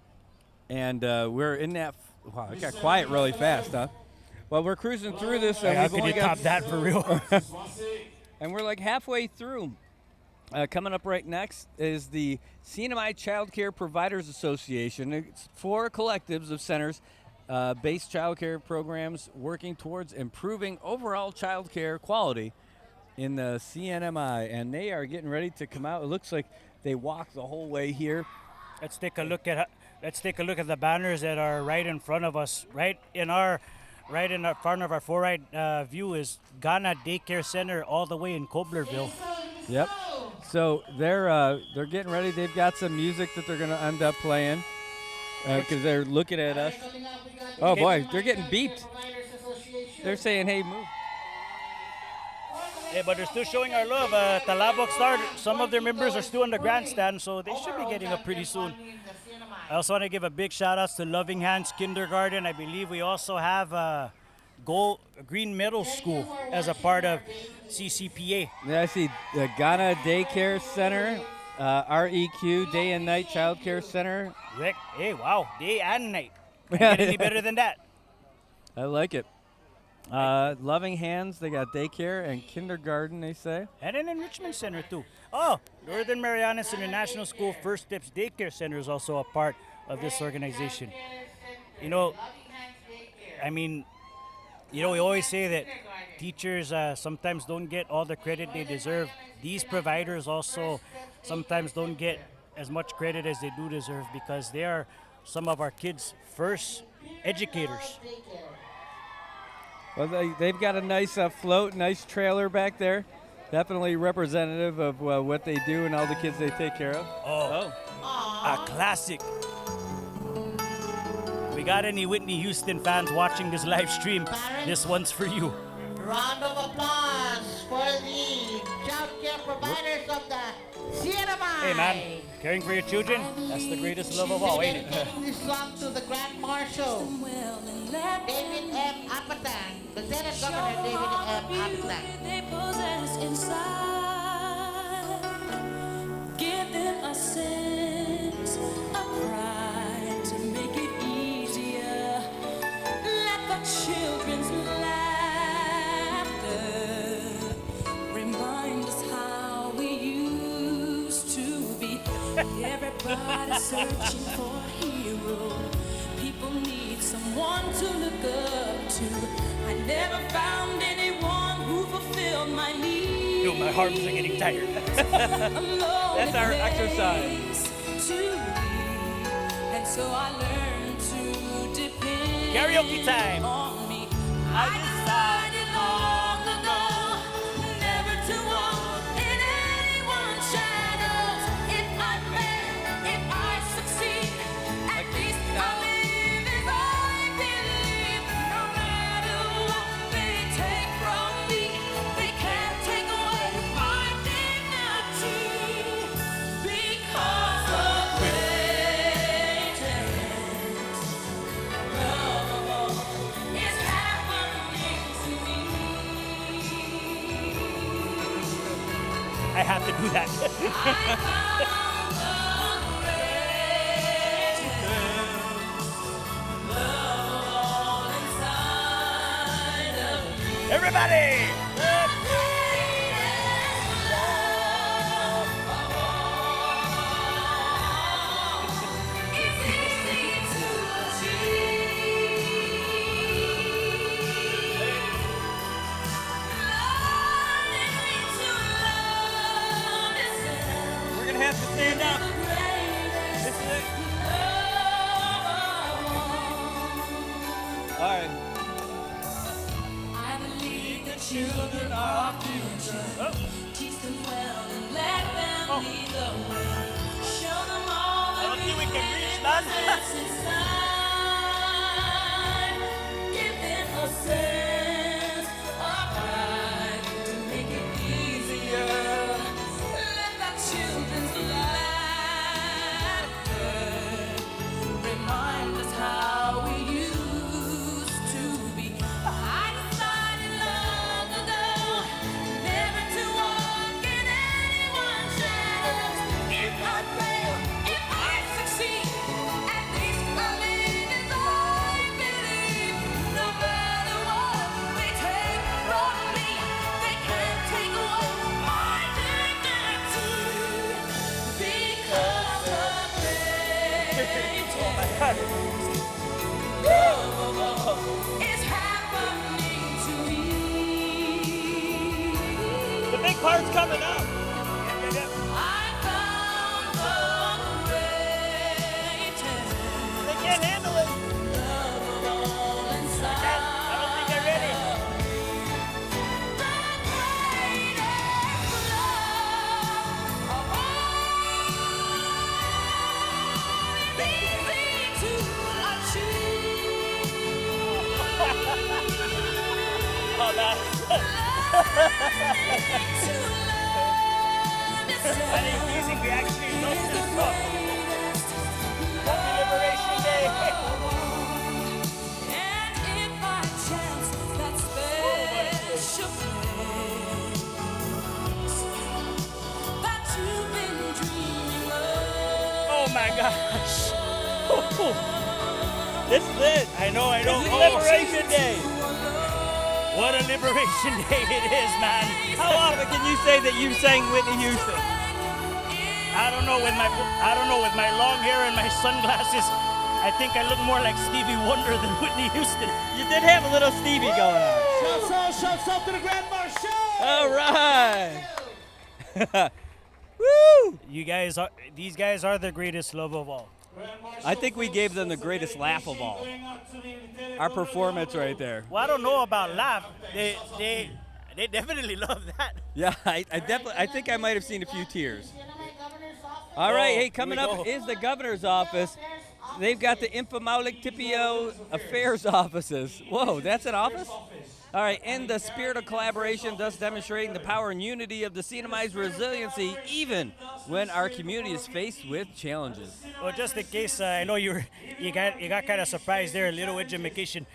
and we're in that. Wow, it got quiet really fast, huh? Well, we're cruising through this. And How we've could only you got top that for real? And we're like halfway through. Coming up right next is the CNMI Childcare Providers Association. It's 4 collectives of centers, based childcare programs working towards improving overall childcare quality in the CNMI. And they are getting ready to come out. It looks like they walked the whole way here. Let's take a look at the banners that are right in front of us. Right in front of our forward view is Ghana Daycare Center, all the way in Coblerville. Yep. So they're getting ready. They've got some music that they're going to end up playing because they're looking at us. Oh boy, they're getting beeped. They're saying, "Hey, move." Yeah, but they're still showing our love. Tanapak started. Some of their members are still in the grandstand, so they should be getting up pretty soon. I also want to give a big shout out to Loving Hands Kindergarten. I believe we also have Green Middle School as a part of CCPA. Yeah, I see the Ghana Daycare Center, REQ, Day and Night Childcare Center. Rick, hey, wow, day and night. Can't get any better than that. I like it. Loving Hands, they got daycare and kindergarten, they say. And an enrichment center too. Oh, Northern Marianas International School First Steps Daycare Center is also a part of this organization. You know, I mean, we always say that teachers sometimes don't get all the credit they deserve. These providers also sometimes don't get as much credit as they do deserve because they are some of our kids' first educators. Well, they've got a nice float, nice trailer back there. Definitely representative of what they do and all the kids they take care of. Oh. A classic. We got any Whitney Houston fans watching this live stream? This one's for you. Round of applause for the childcare providers of the CNMI. Hey man, caring for your children, that's the greatest love of all, ain't it? Dedicating this song to the Grand Marshal, David M. Apatan, Lieutenant Governor David M. Apatan. They possess inside. Give them a sense of pride to make it easier. Let the children's laughter remind us how we used to be. Everybody's searching for a hero. People need someone to look up to. I never found anyone who fulfilled my needs. Dude, my arms are getting tired. That's our exercise. And so I learned to depend Karaoke time. on me. I decided long ago never to walk in anyone's shadows. If I fail, if I succeed, at least I live as I believe. No matter what they take from me, they can't take away my dignity because of greatness. Love is happening to me. I have to do that. I found the greatest love all inside of me. Everybody! The greatest love of all is easy to achieve. Learning to love yourself. We're going to have to stand up. The greatest This is it. love of all. All right. I believe the children are our future. Teach them well and let them lead the way. Show them all the don't think we can beauty reach they that. possess inside. Give them a sense of pride to make it easier. Let the children's laughter remind us how we used to be. I decided long ago never to walk in anyone's shadows. If I fail, if I succeed, at least I live as I believe. No matter what they take from me, they can't take away my dignity because of greatness. It's happening to me. The big part's coming up. I found the greatest They can't handle it. love of all inside. I don't think they're ready. The greatest love of all is easy to achieve. Oh, that's... Amazing, we actually love this song. Happy Liberation Day. And if by chance that special place that you've been dreaming of. Oh my gosh. This is it. I know. This is Oh, Liberation Day. what a Liberation Day it is, man. How often can you say that you sang Whitney Houston? I don't know with my long hair and my sunglasses. I think I look more like Stevie Wonder than Whitney Houston. You did have a little Stevie going on. Shouts out to the Grand Marshal. All right. Woo! These guys are the greatest love of all. I think we gave them the greatest laugh of all. Our performance right there. Well, I don't know about laugh. They definitely love that. Yeah, I think I might have seen a few tears. All right, hey, coming up is the governor's office. They've got the Infomaulic Tipio Affairs offices. Whoa, that's an office? All right, in the spirit of collaboration, thus demonstrating the power and unity of the CNMI's resiliency, even when our community is faced with challenges. Well, just in case, I know you got kind of surprised there, a little education.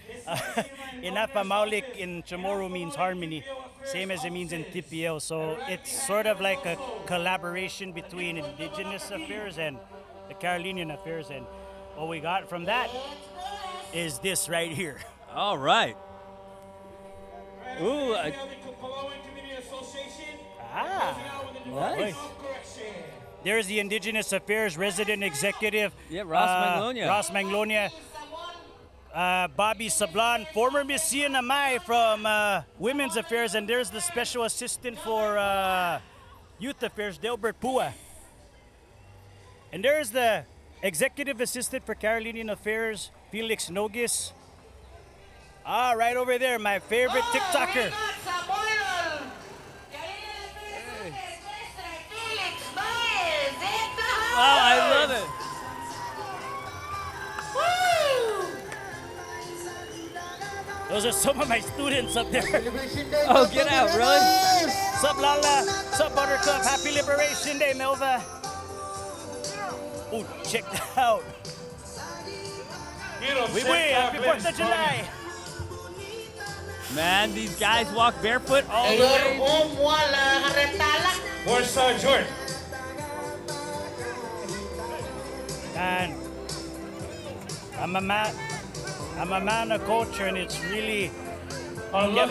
Inapamaulik in Chamorro means harmony, same as it means in Tipio. So it's sort of like a collaboration between Indigenous affairs and the Carolinian affairs. And what we got from that is this right here. All right. Ooh, nice. There's the Indigenous Affairs Resident Executive. Yeah, Ross Manglonia. Ross Manglonia. Bobby Sablan, former Miss CNMI from Women's Affairs. And there's the Special Assistant for Youth Affairs, Delbert Pua. And there's the Executive Assistant for Carolinian Affairs, Felix Nogis. Right over there, my favorite TikToker. Wow, I love it. Those are some of my students up there. Oh, get out, really? Sup, Lala? Sup, Buttercup? Happy Liberation Day, Melva. Oh, check that out. Happy 4th of July. Man, these guys walk barefoot all the way. Where's George? And I'm a man of culture, and it's really bonito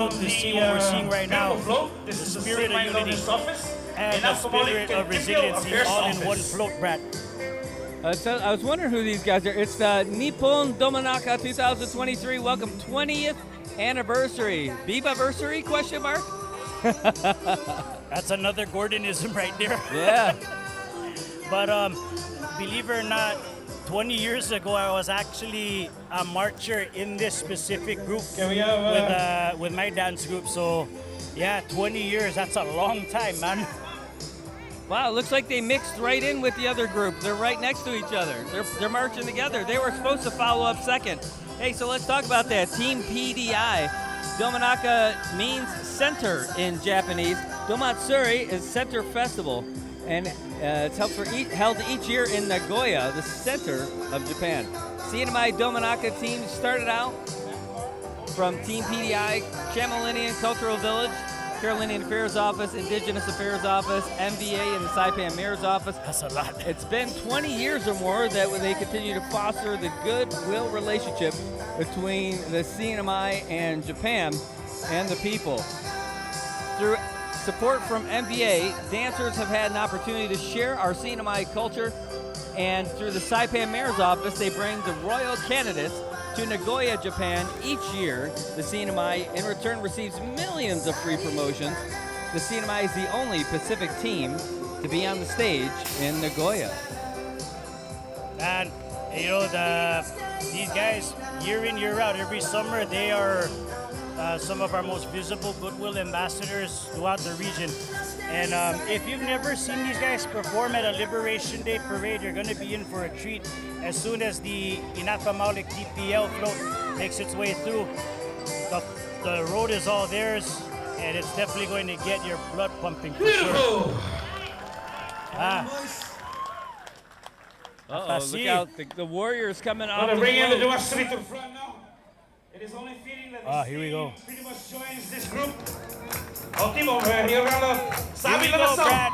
to see what we're seeing right now. The spirit of unity and the spirit of resiliency all in one float, Brad. So I was wondering who these guys are. It's the Nippon Dominaka 2023. Welcome 20th anniversary. Viva-versary, question mark? That's another Gordonism right there. Yeah. But believe it or not, 20 years ago, I was actually a marcher in this specific group with my dance group. So, yeah, 20 years, that's a long time, man. Wow, it looks like they mixed right in with the other group. They're right next to each other. They're marching together. They were supposed to follow up second. Hey, so let's talk about that. Team PDI. Dominaka means center in Japanese. Domatsuri is Center Festival. And it's held each year in Nagoya, the center of Japan. CNMI Dominaka team started out from Team PDI, Chamolinian Cultural Village, Carolinian Affairs Office, Indigenous Affairs Office, MVA, and the Saipan Mayor's Office. That's a lot. It's been 20 years or more that they continue to foster the goodwill relationship between the CNMI and Japan and the people. Through support from MVA, dancers have had an opportunity to share our CNMI culture, and through the Saipan Mayor's Office, they bring the royal candidates to Nagoya, Japan each year. The CNMI, in return, receives millions of free promotions. The CNMI is the only Pacific team to be on the stage in Nagoya. And, you know, these guys, year in, year out, every summer, they are some of our most visible goodwill ambassadors throughout the region. And if you've never seen these guys perform at a Liberation Day parade, you're going to be in for a treat. As soon as the Inapamaulik TPL float makes its way through, the road is all theirs, and it's definitely going to get your blood pumping for sure. Beautiful. Look out. The Warriors coming off Gonna the bring in the float. diversity to the front now. It is only fitting that this Here we go. team pretty much joins this group. Ultimo, here Sabi Here we lang go, sa- Brad.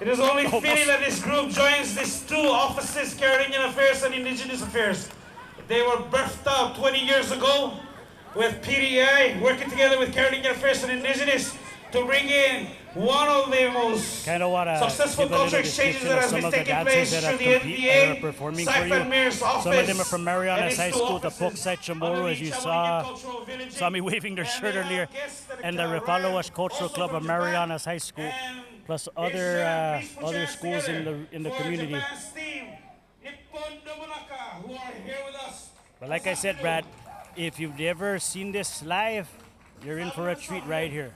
It is only Almost. fitting that this group joins these two offices, Caribbean Affairs and Indigenous Affairs. They were birthed out 20 years ago with PDI, working together with Caribbean Affairs and Indigenous to bring in one of the most Kind of want to successful give a little culture exchanges description that of has some been of the taking dancers place that through have the competed and are NPA, performing for Saipan you. Mayor's office. Some of them are from Marianas and High its two School, the offices. Poksite Chamorro, as you saw me waving their shirt earlier, and the Refaloas Cultural Club of Marianas High School, plus other schools in the community. But like I said, Brad, if you've never seen this live, you're in for a treat right here.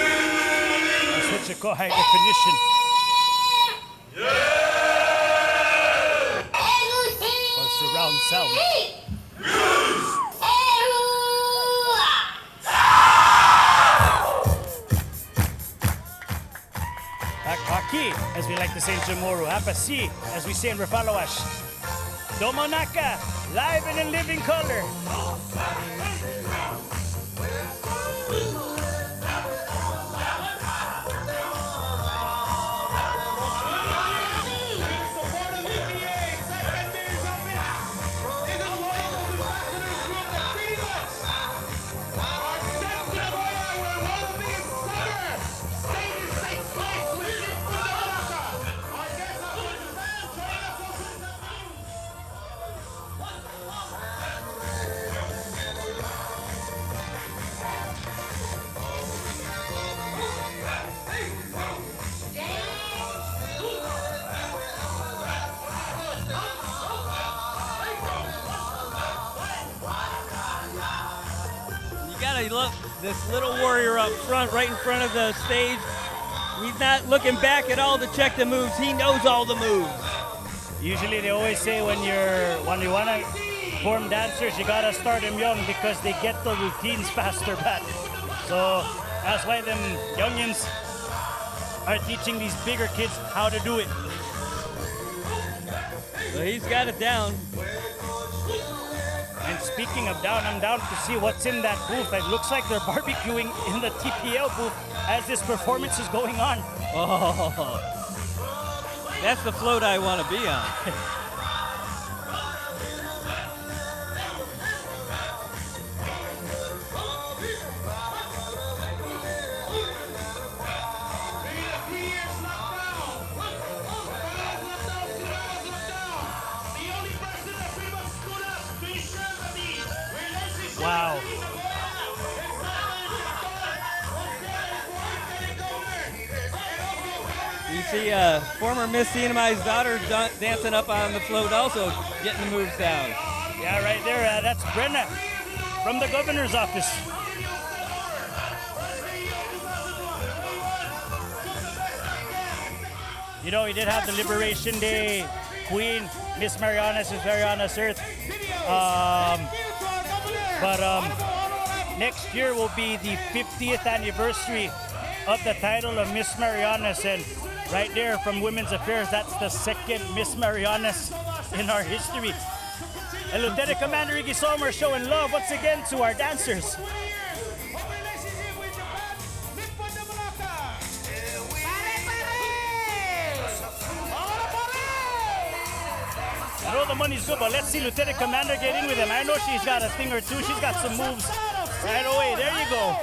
That's what you call high definition. Or surround sound. Aki, as we like to say in Chamorro. Apasi, as we say in Refaloas. Domonaka, live and in living color. You gotta look, this little warrior up front, right in front of the stage. He's not looking back at all to check the moves. He knows all the moves. Usually they always say when you want to form dancers, you gotta start them young because they get the routines faster back. So that's why them youngins are teaching these bigger kids how to do it. So he's got it down. And speaking of down, I'm down to see what's in that booth. It looks like they're barbecuing in the TPL booth as this performance is going on. Oh, that's the float I want to be on. Wow. You see former Miss CNMI's daughter dancing up on the float also, getting the moves down. Yeah, right there. That's Brenna from the governor's office. You know, we did have the Liberation Day Queen, Miss Marianas is Marianas Earth. But next year will be the 50th anniversary of the title of Miss Marianas, and right there from Women's Affairs, that's the second Miss Marianas in our history. And Lieutenant Commander Iggy Somer showing love once again to our dancers. I know the money's good, but let's see Lieutenant Commander get in with him. I know she's got a thing or two. She's got some moves right away. There you go.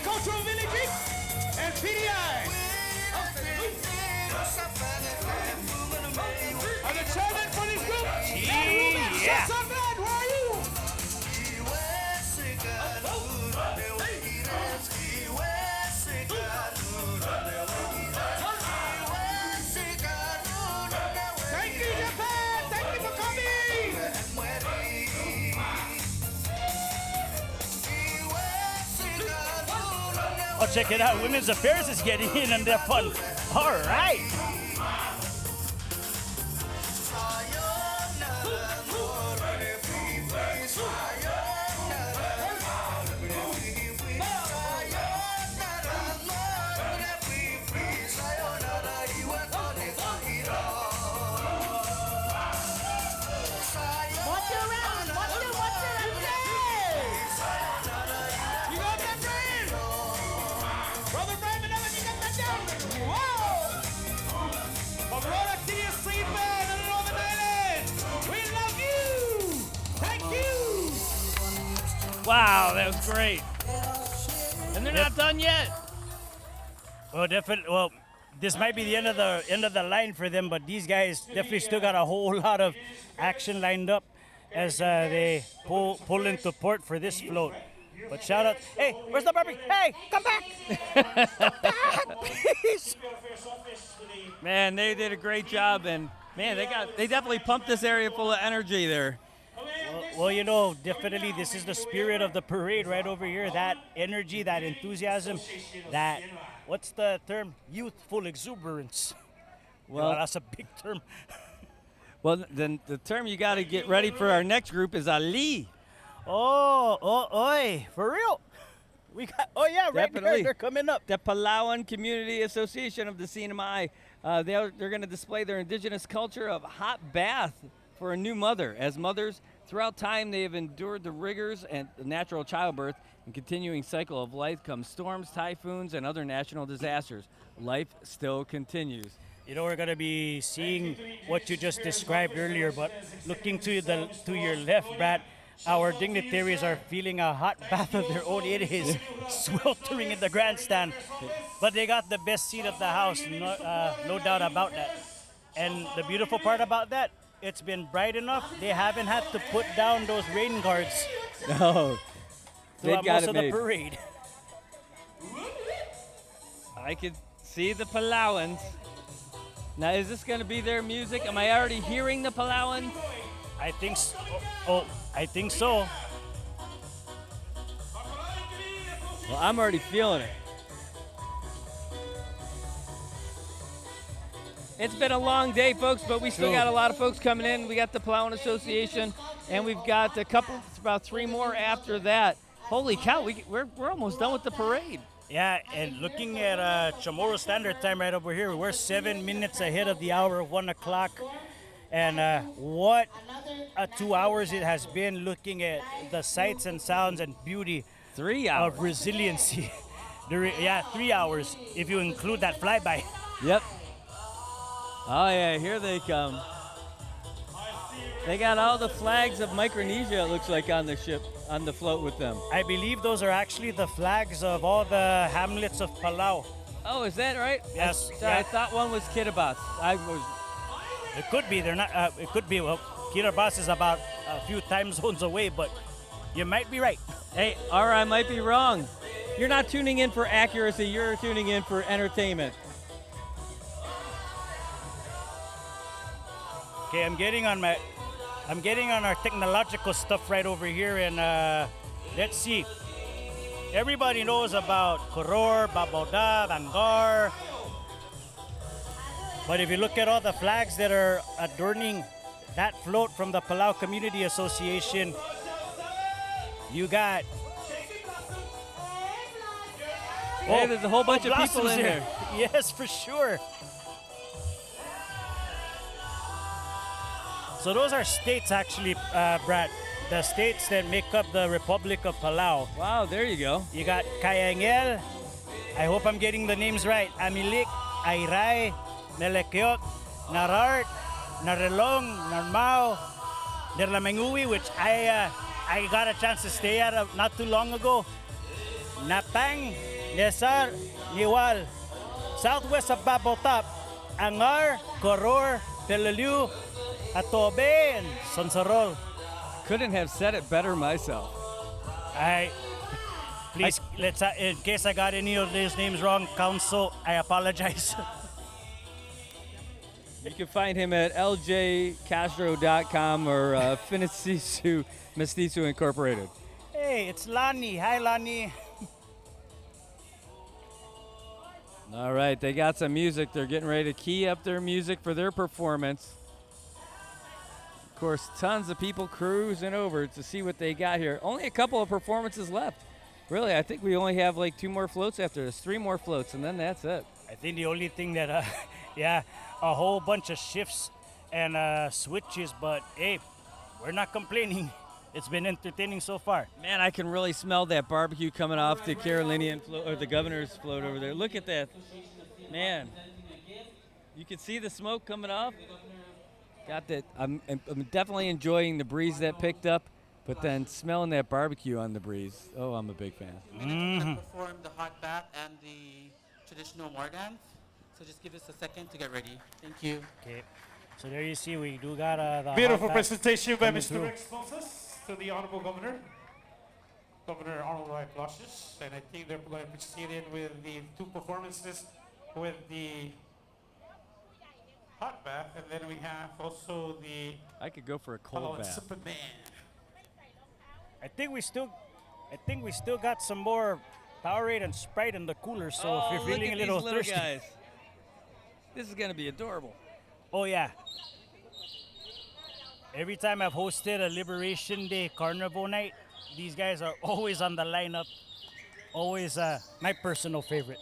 Cultural Village and PDI. And the chairman for this group, Yeah. where are you? Thank you, Japan. Thank you for coming. Oh, check it out. Women's Affairs is getting in on that fun. All right. Wow, that was great. And they're not done yet. Well, definitely. Well, this might be the end of the line for them, but these guys definitely still got a whole lot of action lined up as they pull into port for this float. But shout out, hey, where's the barbecue? Hey, come back! Come back, please! Man, they did a great job, and man, they definitely pumped this area full of energy there. Well, you know, definitely this is the spirit of the parade right over here. That energy, that enthusiasm, that, what's the term? Youthful exuberance. Well, that's a big term. Well, then the term you got to get ready for our next group is Ali. Oi, for real? We got, oh yeah, right there, they're coming up. The Palauan Community Association of the CNMI, they're going to display their indigenous culture of hot bath for a new mother. As mothers, throughout time, they have endured the rigors and natural childbirth and continuing cycle of life comes storms, typhoons, and other national disasters. Life still continues. You know, we're going to be seeing what you just described earlier, but looking to your left, Brad, our dignitaries are feeling a hot bath of their own. It is sweltering in the grandstand, but they got the best seat of the house, no doubt about that. And the beautiful part about that, it's been bright enough. They haven't had to put down those rain guards. No, they got most it of made. the parade. I could see the Palauans. Now, is this going to be their music? Am I already hearing the Palauans? I think so. Oh, I think so. Well, I'm already feeling it. It's been a long day, folks, but we still got a lot of folks coming in. We got the Palauan Association, and we've got a couple, about 3 more after that. Holy cow, we're almost done with the parade. Yeah, and looking at Chamorro Standard Time right over here, we're 7 minutes ahead of the hour of 1 o'clock. And what 2 hours it has been looking at the sights and sounds and beauty 3 hours of resiliency. 3 hours if you include that flyby. Yep. Oh yeah, here they come. They got all the flags of Micronesia, it looks like, on the ship, on the float with them. I believe those are actually the flags of all the hamlets of Palau. Oh, is that right? Yes. I thought one was Kiribati. It could be. They're not. It could be. Well, Kiribati is about a few time zones away, but you might be right. Hey, or I might be wrong. You're not tuning in for accuracy. You're tuning in for entertainment. Okay, I'm getting on our technological stuff right over here, and let's see. Everybody knows about Koror, Baboda, Bangar. But if you look at all the flags that are adorning that float from the Palau Community Association, you got... Hey, there's a whole bunch of people in there. Yes, for sure. So those are states, actually, Brad. The states that make up the Republic of Palau. Wow, there you go. You got Kayangel. I hope I'm getting the names right. Amilik, Airay, Nelekeot, Narart, Narelong, Narmao, Nerlamengui, which I got a chance to stay at not too long ago. Napang, Nesar, Niwal, southwest of Babotap, Angar, Koror, Peleliu, Atobe, and Sonsorol. Couldn't have said it better myself. Please, let's. In case I got any of these names wrong, Council, I apologize. You can find him at ljcastro.com or Finicisu Mestizo Incorporated. Hey, it's Lani. Hi, Lani. All right, they got some music. They're getting ready to key up their music for their performance. Of course, tons of people cruising over to see what they got here. Only a couple of performances left. Really, I think we only have like 2 more floats after this, 3 more floats, and then that's it. I think the only thing that, yeah, a whole bunch of shifts and switches, but hey, we're not complaining. It's been entertaining so far. Man, I can really smell that barbecue coming off the Carolinian float, or the governor's float over there. Look at that. Man, you can see the smoke coming off. Got that. I'm definitely enjoying the breeze that picked up, but then smelling that barbecue on the breeze. Oh, I'm a big fan. Perform the hot bath and the traditional war dance. So just give us a second to get ready. Thank you. Okay. So there you see, we do got the Beautiful hot bath presentation by coming Mr. through. Rex Moses to the Honorable Governor. Governor Arnold Roy Plushes. And I think they're going to proceed in with the 2 performances with the hot bath. And then we have also the I could go for a cold Palauan bath. Superman. I think we still got some more Powerade and Sprite in the cooler. So Oh, if you're look feeling at a little these little thirsty, guys. This is going to be adorable. oh yeah. Every time I've hosted a Liberation Day Carnival night, these guys are always on the lineup. Always my personal favorite.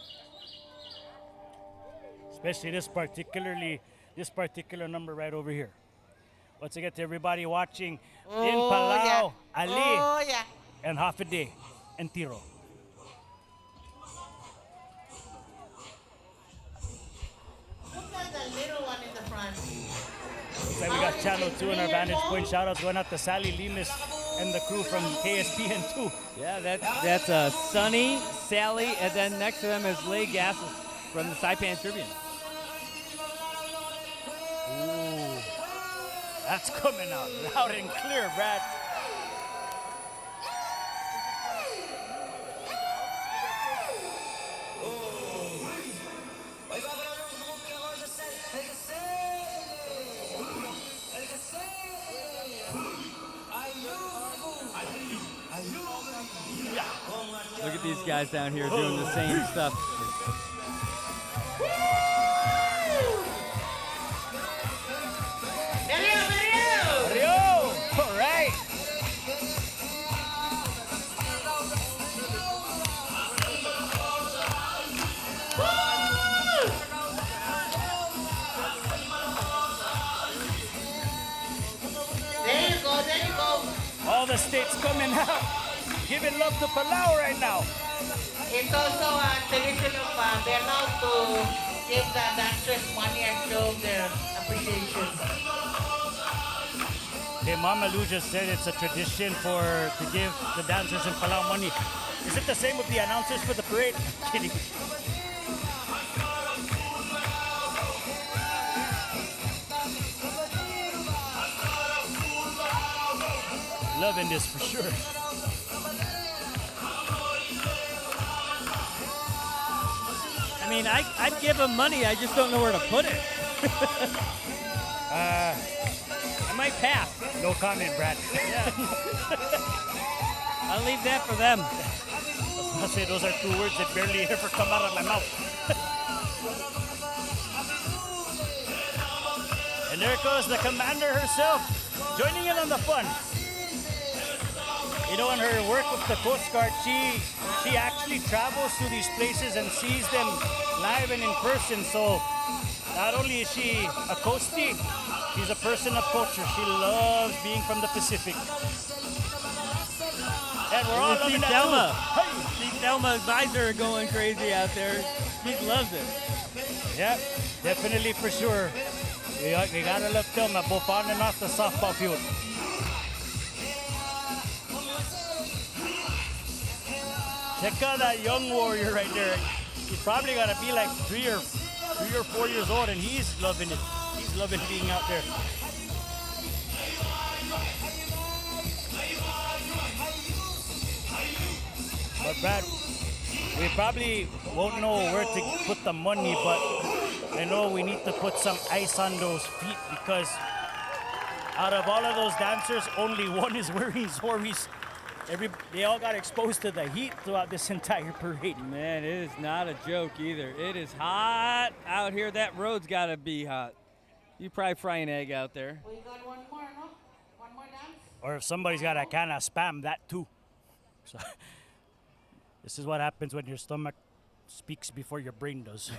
Especially this particular number right over here. Once again to everybody watching in Palau, yeah. Ali, Oh, yeah. and Hafide, and Tiro. Look at the little one in the front. Looks like we got Channel 2 in our Vantage Point. Shoutouts going out to Sally Limas and the crew from KSPN2. Yeah, that's Sunny, Sally, and then next to them is Leigh Gassis from the Saipan Tribune. Ooh, that's coming out loud and clear, Brad. Look at these guys down here doing the same stuff. Rio! All right. There you go, there you go. All the states coming out. Giving love to Palau right now. It's also a tradition of they're allowed to give the dancers money and show their appreciation. Hey, Mama Lou just said it's a tradition to give the dancers in Palau money. Is it the same with the announcers for the parade? Kidding. Loving this for sure. I mean, I'd give them money. I just don't know where to put it. I might pass. No comment, Brad. Yeah. I'll leave that for them. I was gonna say those are 2 words that barely ever come out of my mouth. And there goes the commander herself, joining in on the fun. You know, in her work with the Coast Guard, she actually travels to these places and sees them live and in person. So not only is she a coastie, she's a person of culture. She loves being from the Pacific. And we're all loving that Thelma. too. Hey. See Thelma's eyes are going crazy out there. She loves it. Yeah, definitely for sure. We gotta love Thelma both on and off the softball field. Check out that young warrior right there. He's probably gotta be like 3 or 4 years old, and he's loving it. He's loving being out there. But Brad, we probably won't know where to put the money, but I know we need to put some ice on those feet because out of all of those dancers, only one is wearing Zori's They all got exposed to the heat throughout this entire parade. Man, it is not a joke either. It is hot out here. That road's got to be hot. You probably fry an egg out there. We got one more, no? One more dance? Or if somebody's got to kind of spam that too. So, this is what happens when your stomach speaks before your brain does.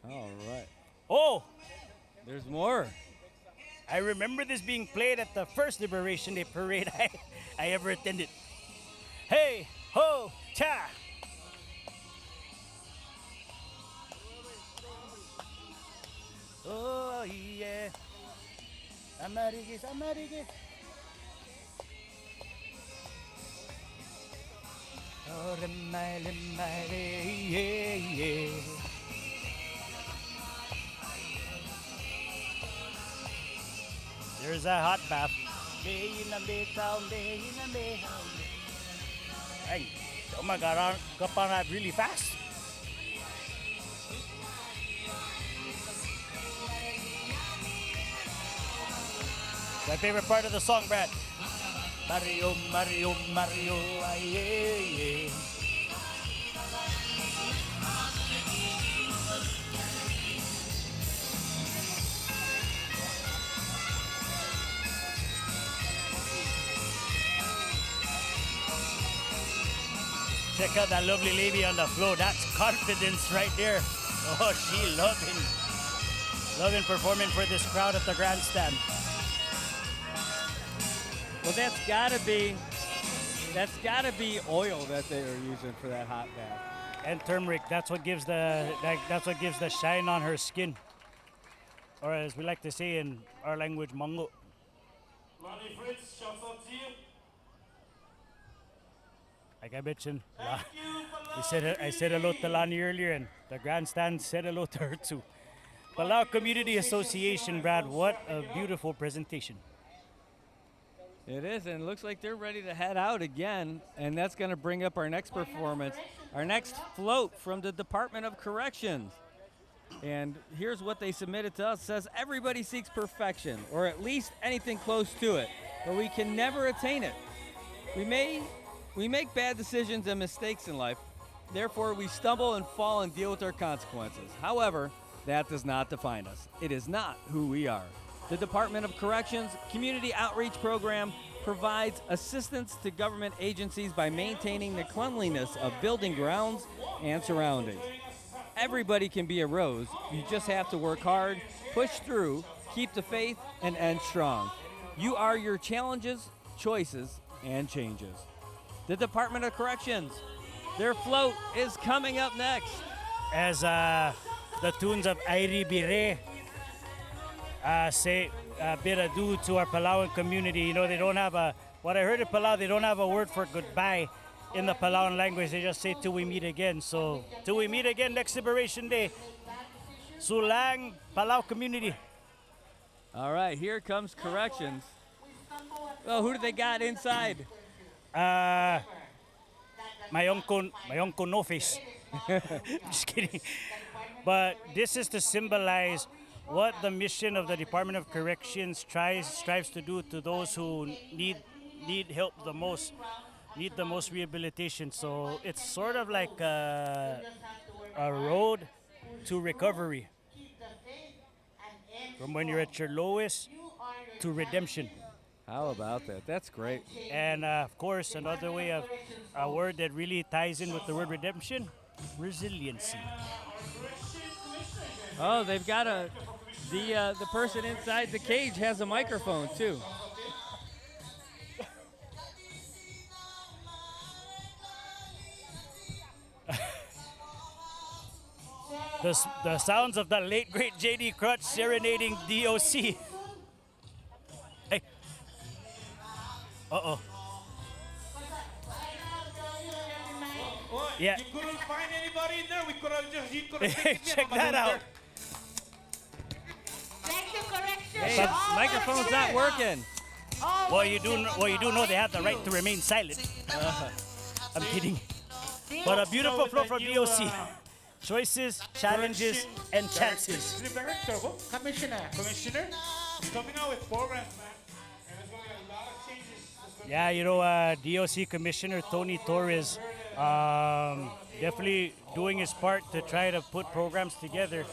All right. Oh! There's more. I remember this being played at the first Liberation Day parade I ever attended. Hey, ho, cha! Oh, yeah. Amarigis, amarigis. Oh, lemay, lemay, yeah, yeah. There's a hot bath. Hey, oh my God, got on that really fast. My favorite part of the song, Brad. Mario, Mario, Mario, yeah, yeah. Check out that lovely lady on the floor. That's confidence right there. Oh, she loving performing for this crowd at the grandstand. Well, that's gotta be oil that they are using for that hot bath. And turmeric. That's what gives the shine on her skin. Or as we like to say in our language, mango. Lonnie Fritz, shouts out to you. Like I mentioned, I said hello to Lani earlier, and the grandstand said hello to her too. Palau Community Association, Brad, what a beautiful presentation. It is, and it looks like they're ready to head out again, and that's going to bring up our next performance, our next float from the Department of Corrections. And here's what they submitted to us. It says, everybody seeks perfection, or at least anything close to it, but we can never attain it. We make bad decisions and mistakes in life. Therefore, we stumble and fall and deal with our consequences. However, that does not define us. It is not who we are. The Department of Corrections Community Outreach Program provides assistance to government agencies by maintaining the cleanliness of building grounds and surroundings. Everybody can be a rose. You just have to work hard, push through, keep the faith, and end strong. You are your challenges, choices, and changes. The Department of Corrections, their float is coming up next. As the tunes of Airi Bire say bid adieu to our Palauan community. You know, they don't have what I heard in Palau, they don't have a word for goodbye in the Palauan language. They just say till we meet again. So, till we meet again next Liberation Day. Sulang, Palau community. All right, here comes Corrections. Well, who do they got inside? My uncle no face. Just kidding. But this is to symbolize what the mission of the Department of Corrections strives to do to those who need help the most, need the most rehabilitation. So it's sort of like a road to recovery. From when you're at your lowest to redemption. How about that? That's great. And of course, another way of a word that really ties in with the word redemption, resiliency. Oh, they've got the person inside the cage has a microphone too. The sounds of the late great J.D. Crutch serenading DOC. Hey. Uh-oh. Yeah. You couldn't find anybody in there. We could have just check that out. Thank you, correction. Hey, microphone's not working. Well, you do know they have the right to remain silent. I'm kidding. But a beautiful flow from DOC. Choices, challenges, and chances. Commissioner. Commissioner is coming out with programs, man. And Yeah, DOC Commissioner Tony Torres definitely doing his part to try to put programs together.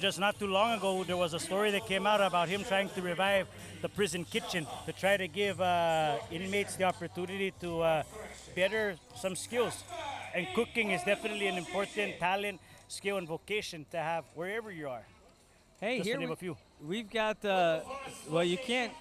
Just not too long ago, there was a story that came out about him trying to revive the prison kitchen to try to give inmates the opportunity to better some skills. And cooking is definitely an important talent, skill, and vocation to have wherever you are. Hey, Just here to name a few. we've got. Well, you can't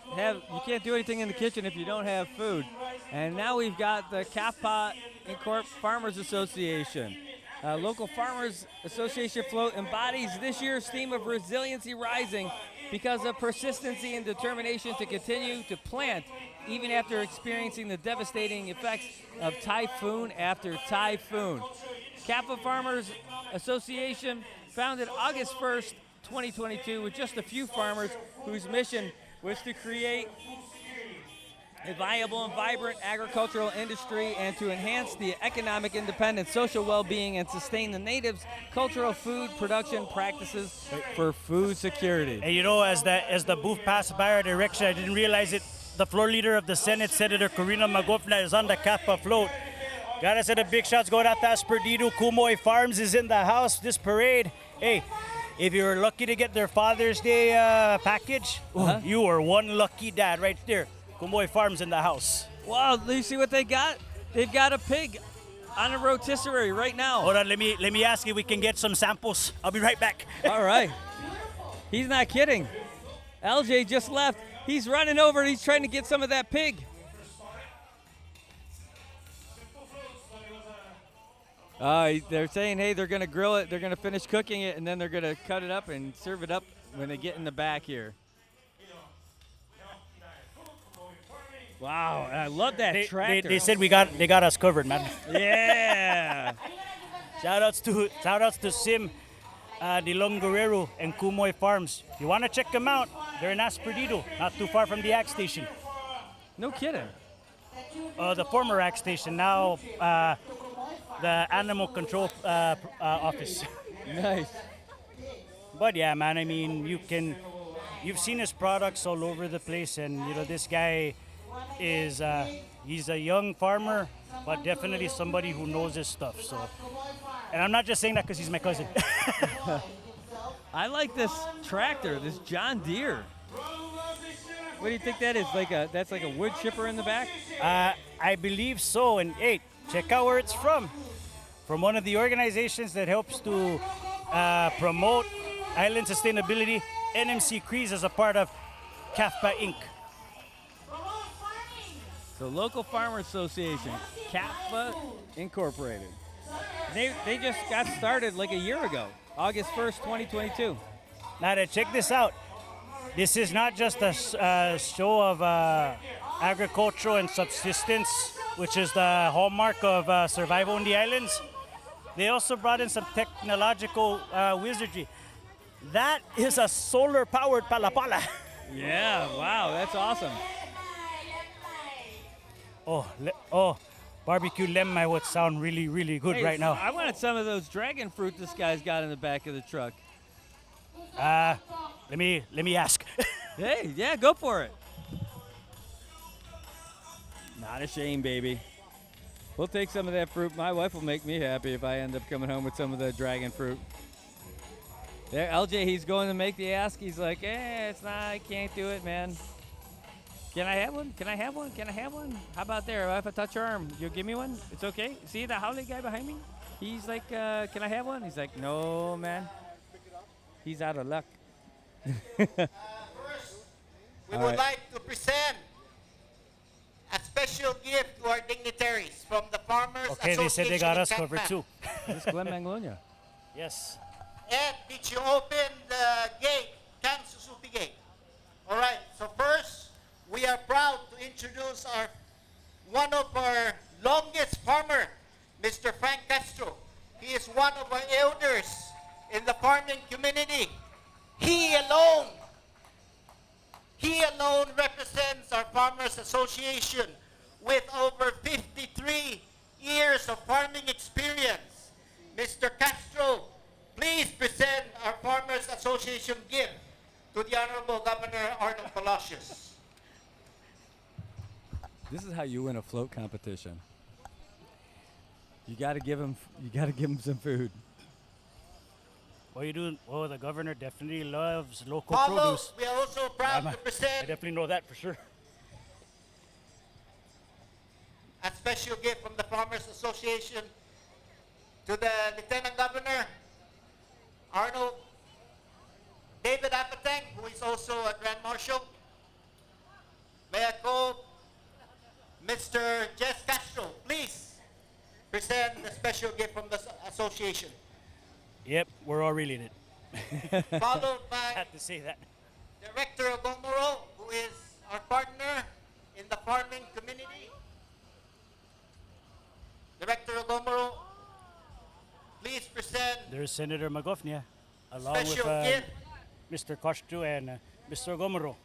do anything in the kitchen if you don't have food. And now we've got the Kappa Incorp Farmers Association. Local Farmers Association float embodies this year's theme of resiliency rising because of persistency and determination to continue to plant even after experiencing the devastating effects of typhoon after typhoon. Kappa Farmers Association, founded August 1st, 2022, with just a few farmers whose mission was to create a viable and vibrant agricultural industry and to enhance the economic independence, social well-being, and sustain the natives' cultural food production practices for food security. And as the booth passed by our direction, I didn't realize it. The floor leader of the Senate, Senator Corina Magofna, is on the Kappa float. Gotta say, the big shots going out to Perdido. Kumoy Farms is in the house. This parade, hey, if you were lucky to get their Father's Day package, you were one lucky dad right there. Kumoy Farms in the house. Wow, do you see what they got? They've got a pig on a rotisserie right now. Hold on, let me ask if we can get some samples. I'll be right back. All right. He's not kidding. LJ just left. He's running over and he's trying to get some of that pig. They're saying, hey, they're going to grill it, they're going to finish cooking it, and then they're going to cut it up and serve it up when they get in the back here. Wow, I love that tractor. They said they got us covered, man. Yeah. Shout outs to Sim, Dilong Guerrero, and Kumoy Farms. If you want to check them out, they're in Perdido, not too far from the ag station. No kidding. The former ag station, now the animal control office. Nice. But yeah, man, I mean, you've seen his products all over the place, and this guy is he's a young farmer, but definitely somebody who knows his stuff. So, and I'm not just saying that because he's my cousin. I like this tractor, this John Deere. What do you think that is? That's like a wood chipper in the back? I believe so. And hey, check out where it's from. From one of the organizations that helps to promote island sustainability, NMC Crees, as a part of CAFPA Inc. So Local Farmer Association, CAFPA Incorporated. They just got started like a year ago, August 1st, 2022. Now to check this out. This is not just a show of agricultural and subsistence, which is the hallmark of survival in the islands. They also brought in some technological wizardry. That is a solar-powered palapala. Yeah, wow, that's awesome. Barbecue lemon would sound really, really good right now. I wanted some of those dragon fruit this guy's got in the back of the truck. Let me ask. Hey, yeah, go for it. Not a shame, baby. We'll take some of that fruit. My wife will make me happy if I end up coming home with some of the dragon fruit. There, LJ, he's going to make the ask. He's like, it's not, I can't do it, man. Can I have one? Can I have one? Can I have one? How about there? If I touch your arm, you'll give me one? It's okay? See the howling guy behind me? He's like, can I have one? He's like, no, man. He's out of luck. First, we would like to present a special gift to our dignitaries from the Farmers Association. Okay, they said they got us covered too. Miss Glenn Manglonia. Yes. Ed, did you open the gate, Kansusupi gate? All right, so first, we are proud to introduce one of our longest farmer, Mr. Frank Castro. He is one of our elders in the farming community. He alone represents our Farmers Association with over 53 years of farming experience. Mr. Castro, please present our Farmers Association gift to the Honorable Governor Arnold Palacios. This is how you win a float competition. You got to give them. You got to give them some food. What are you doing? Oh, the governor definitely loves local Paulo, produce. we are also proud I to present definitely know that for sure. a special gift from the Farmers Association to the Lieutenant Governor, Arnold David Apateng, who is also a Grand Marshal. May I call Mr. Jess Castro, please present the special gift from the association. Yep, we're all related. Followed by Had to say that. Director Ogomoro, who is our partner in the farming community. Director Ogomoro, please present There's Senator Magofnia, along special with gift Mr. Kostu and Mr. Gomoro.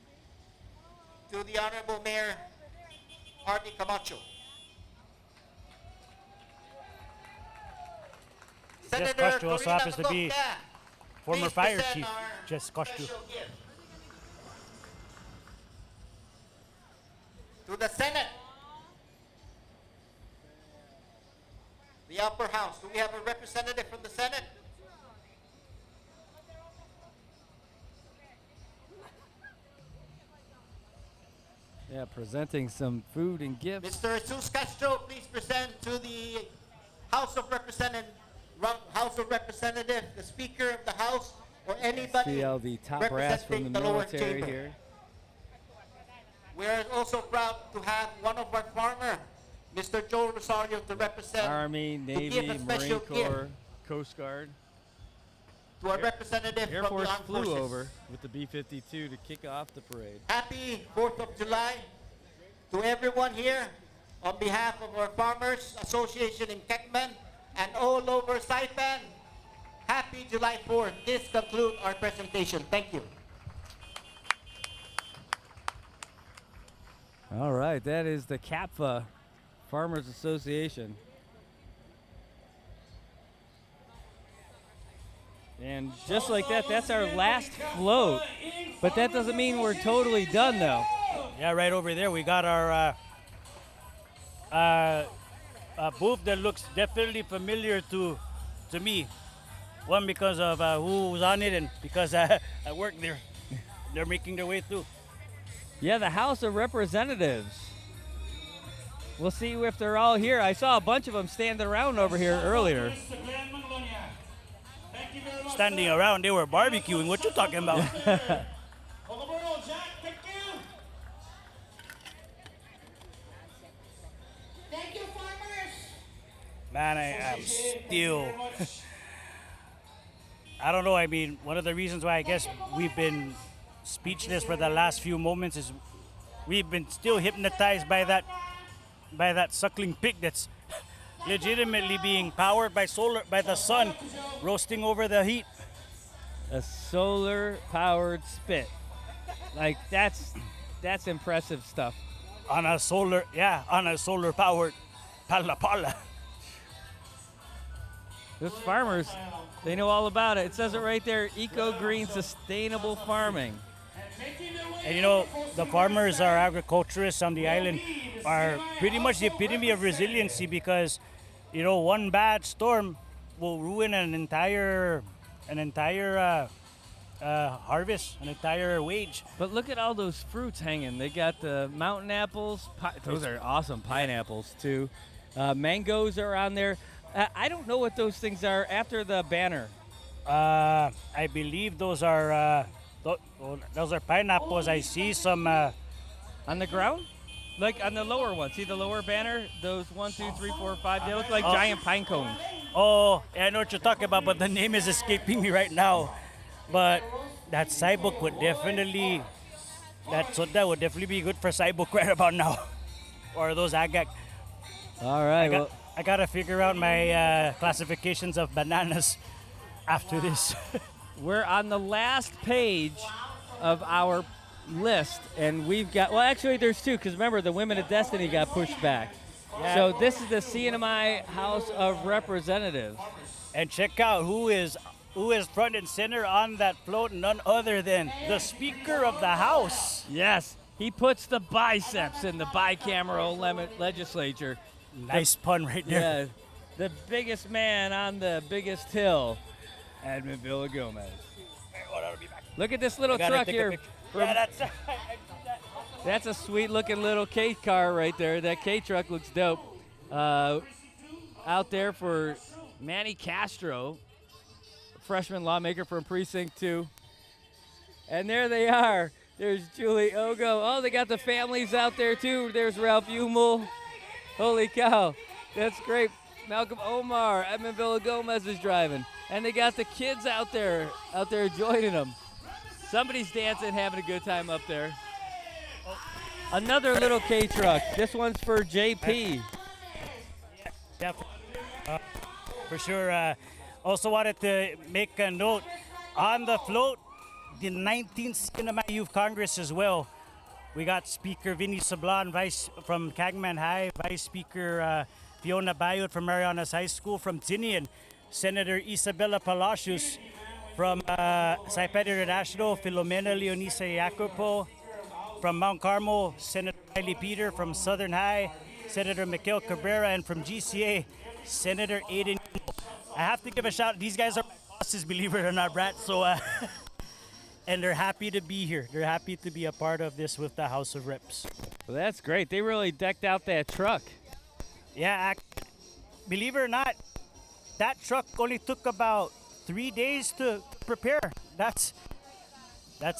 to the Honorable Mayor Arnie Camacho. Jess Senator Kostu also Corina happens to be Magofnia, former please fire present chief, our Jess Kostu. special gift. To the Senate, the upper house. Do we have a representative from the Senate? Yeah, presenting some food and gifts. Mr. Jesus Castro, please present to the House of Representatives, the Speaker of the House, or anybody See all the top brass from representing the the lower military chamber. here. We are also proud to have one of our farmer, Mr. Joe Rosario, to represent Army, to give Navy, a special Marine gift Corps, Coast Guard. to our representative Air from Force the armed flew forces. over with the B-52 to kick off the parade. Happy 4th of July to everyone here on behalf of our Farmers Association in Kekman and all over Saipan. Happy July 4th. This concludes our presentation. Thank you. All right, that is the CAPFA Farmers Association. And just like that, that's our last float. But that doesn't mean we're totally done, though. Yeah, right over there we got our booth that looks definitely familiar to me. One, because of who's on it, and because I work there. They're making their way through. Yeah, the House of Representatives. We'll see if they're all here. I saw a bunch of them standing around over here earlier. Standing around, they were barbecuing. What you talking about? Thank you, farmers. Man, I am still. I don't know. I mean, one of the reasons why I guess we've been speechless for the last few moments is we've been still hypnotized by that suckling pig that's legitimately being powered by the sun, roasting over the heat. A solar-powered spit. Like, that's impressive stuff. On a solar-powered pala. Those farmers, they know all about it. It says it right there, eco-green, sustainable farming. And you know, the farmers, our agriculturists on the island are pretty much the epitome of resiliency because, you know, one bad storm will ruin an entire harvest, an entire wage. But look at all those fruits hanging. They got the mountain apples. Those are awesome pineapples, too. Mangoes are on there. I don't know what those things are after the banner. I believe those are pineapples. I see some on the ground, like on the lower one. See the lower banner? Those 1, 2, 3, 4, 5. They look like giant pine cones. Oh, yeah, I know what you're talking about, but the name is escaping me right now. But that Saibuk would definitely, that would definitely be good for Saibuk right about now, or those agak. All right. I gotta figure out my classifications of bananas after this. We're on the last page of our list, and we've got, well, actually, there's two, because remember, the Women of Destiny got pushed back. Yeah. So this is the CNMI House of Representatives. And check out who is front and center on that float, none other than the Speaker of the House. Yes, He puts the biceps in the bicameral legislature. Nice pun right there. Yeah, the biggest man on the biggest hill, Edmund Villagomez. Look at this little truck here. Yeah, That's a sweet looking little K car right there. That K truck looks dope. Out there for Manny Castro, freshman lawmaker from Precinct 2. And there they are. There's Julie Ogo. Oh, they got the families out there too. There's Ralph Umel. Holy cow. That's great. Malcolm Omar, Edmund Villagomez is driving. And they got the kids out there joining them. Somebody's dancing, having a good time up there. Another little K truck. This one's for JP. Yeah, for sure. Also wanted to make a note on the float, the 19th CNMI Youth Congress as well. We got Speaker Vinny Sablan, Vice from Cagman High, Vice Speaker Fiona Bayot from Marianas High School, from Tinian, Senator Isabella Palacios from Saipan International, Filomena Leonisa Jacopo from Mount Carmel, Senator Riley Peter from Southern High, Senator Mikel Cabrera, and from GCA, Senator Aiden. I have to give a shout. These guys are my bosses, believe it or not, Brad. So, and they're happy to be here. They're happy to be a part of this with the House of Reps. Well, that's great. They really decked out that truck. Yeah, believe it or not, that truck only took about 3 days to prepare. That's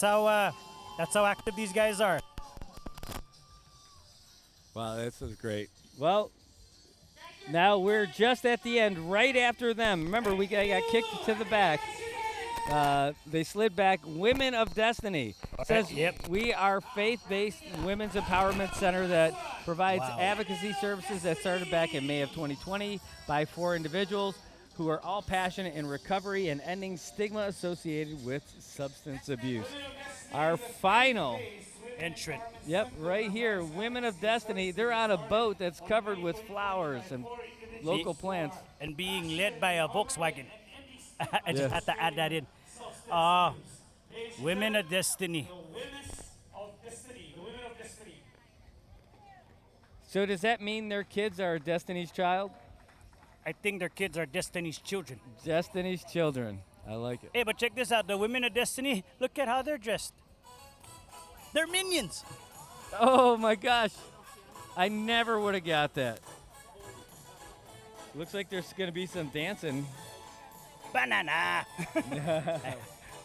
how active these guys are. Wow, this is great. Well, now we're just at the end, right after them. Remember, we got kicked to the back. They slid back. Women of Destiny says, Yep. We are faith-based women's empowerment center that provides advocacy services that started back in May of 2020 by 4 individuals who are all passionate in recovery and ending stigma associated with substance abuse. Our final entrant. Yep, right here, Women of Destiny. They're on a boat that's covered with flowers and local plants. And being led by a Volkswagen. I just Yeah. had to add that in. Women of Destiny. So does that mean their kids are Destiny's child? I think their kids are Destiny's children. Destiny's children. I like it. Hey, but check this out. The Women of Destiny, look at how they're dressed. They're minions. Oh my gosh. I never would have got that. Looks like there's going to be some dancing. Banana.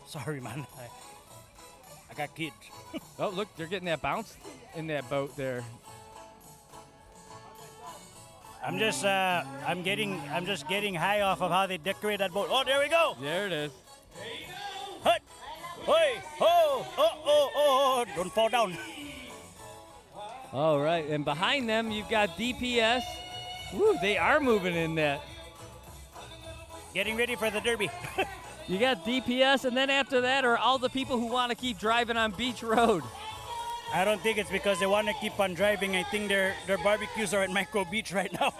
Sorry, man. I got kids. Oh, look, they're getting that bounce in that boat there. I'm just getting high off of how they decorate that boat. Oh, there we go. There it is. Hut. Hey, oh, don't fall down. All right, and behind them you've got DPS. Woo, they are moving in that. Getting ready for the Derby. You got DPS, and then after that are all the people who want to keep driving on Beach Road. I don't think it's because they want to keep on driving. I think their barbecues are at Micro Beach right now.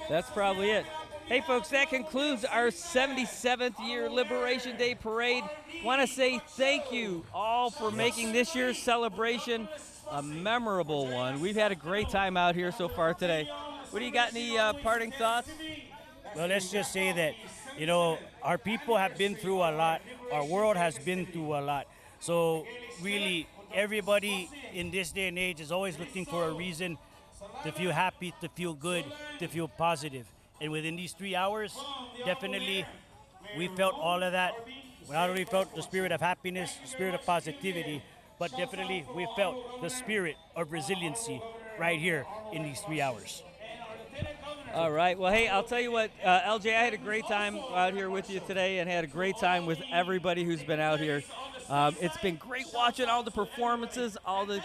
That's probably it. Hey, folks, that concludes our 77th year Liberation Day Parade. Want to say thank you all for making this year's celebration a memorable one. We've had a great time out here so far today. What do you got? Any parting thoughts? Well, let's just say that, you know, our people have been through a lot. Our world has been through a lot. So really, everybody in this day and age is always looking for a reason to feel happy, to feel good, to feel positive. And within these 3 hours, definitely we felt all of that. We not only felt the spirit of happiness, the spirit of positivity, but definitely we felt the spirit of resiliency right here in these 3 hours. All right. Well, hey, I'll tell you what, LJ, I had a great time out here with you today and had a great time with everybody who's been out here. It's been great watching all the performances, all the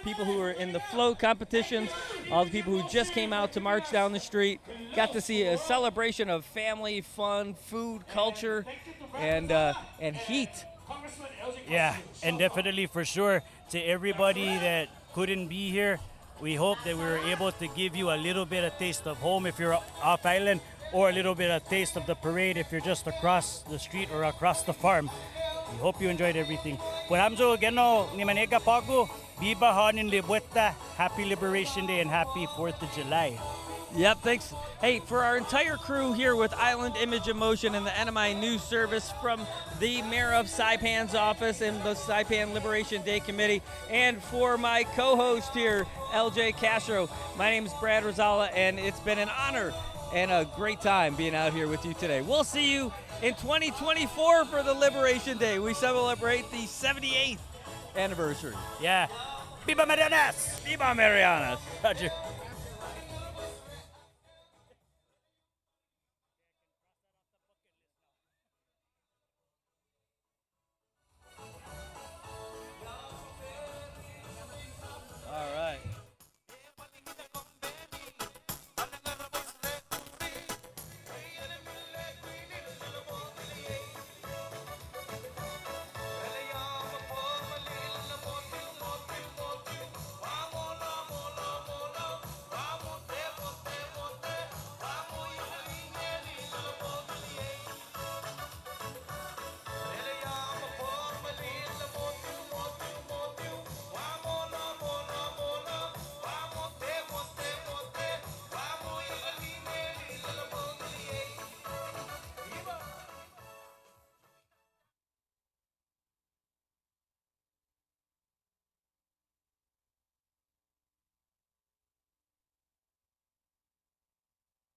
people who were in the float competitions, all the people who just came out to march down the street. Got to see a celebration of family, fun, food, culture, and heat. Yeah, and definitely for sure to everybody that couldn't be here, we hope that we were able to give you a little bit of taste of home if you're off island, or a little bit of taste of the parade if you're just across the street or across the farm. We hope you enjoyed everything. Kung amzo gano ni manega pago, Viva Hanin Libueta, Happy Liberation Day, and Happy 4th of July. Yep, thanks. Hey, for our entire crew here with Island Image and Motion and the NMI News Service from the Mayor of Saipan's office and the Saipan Liberation Day Committee, and for my co-host here, LJ Castro, my name is Brad Rosala, and it's been an honor and a great time being out here with you today. We'll see you in 2024 for the Liberation Day. We celebrate the 78th anniversary. Yeah. Viva Marianas! Viva Marianas! Roger.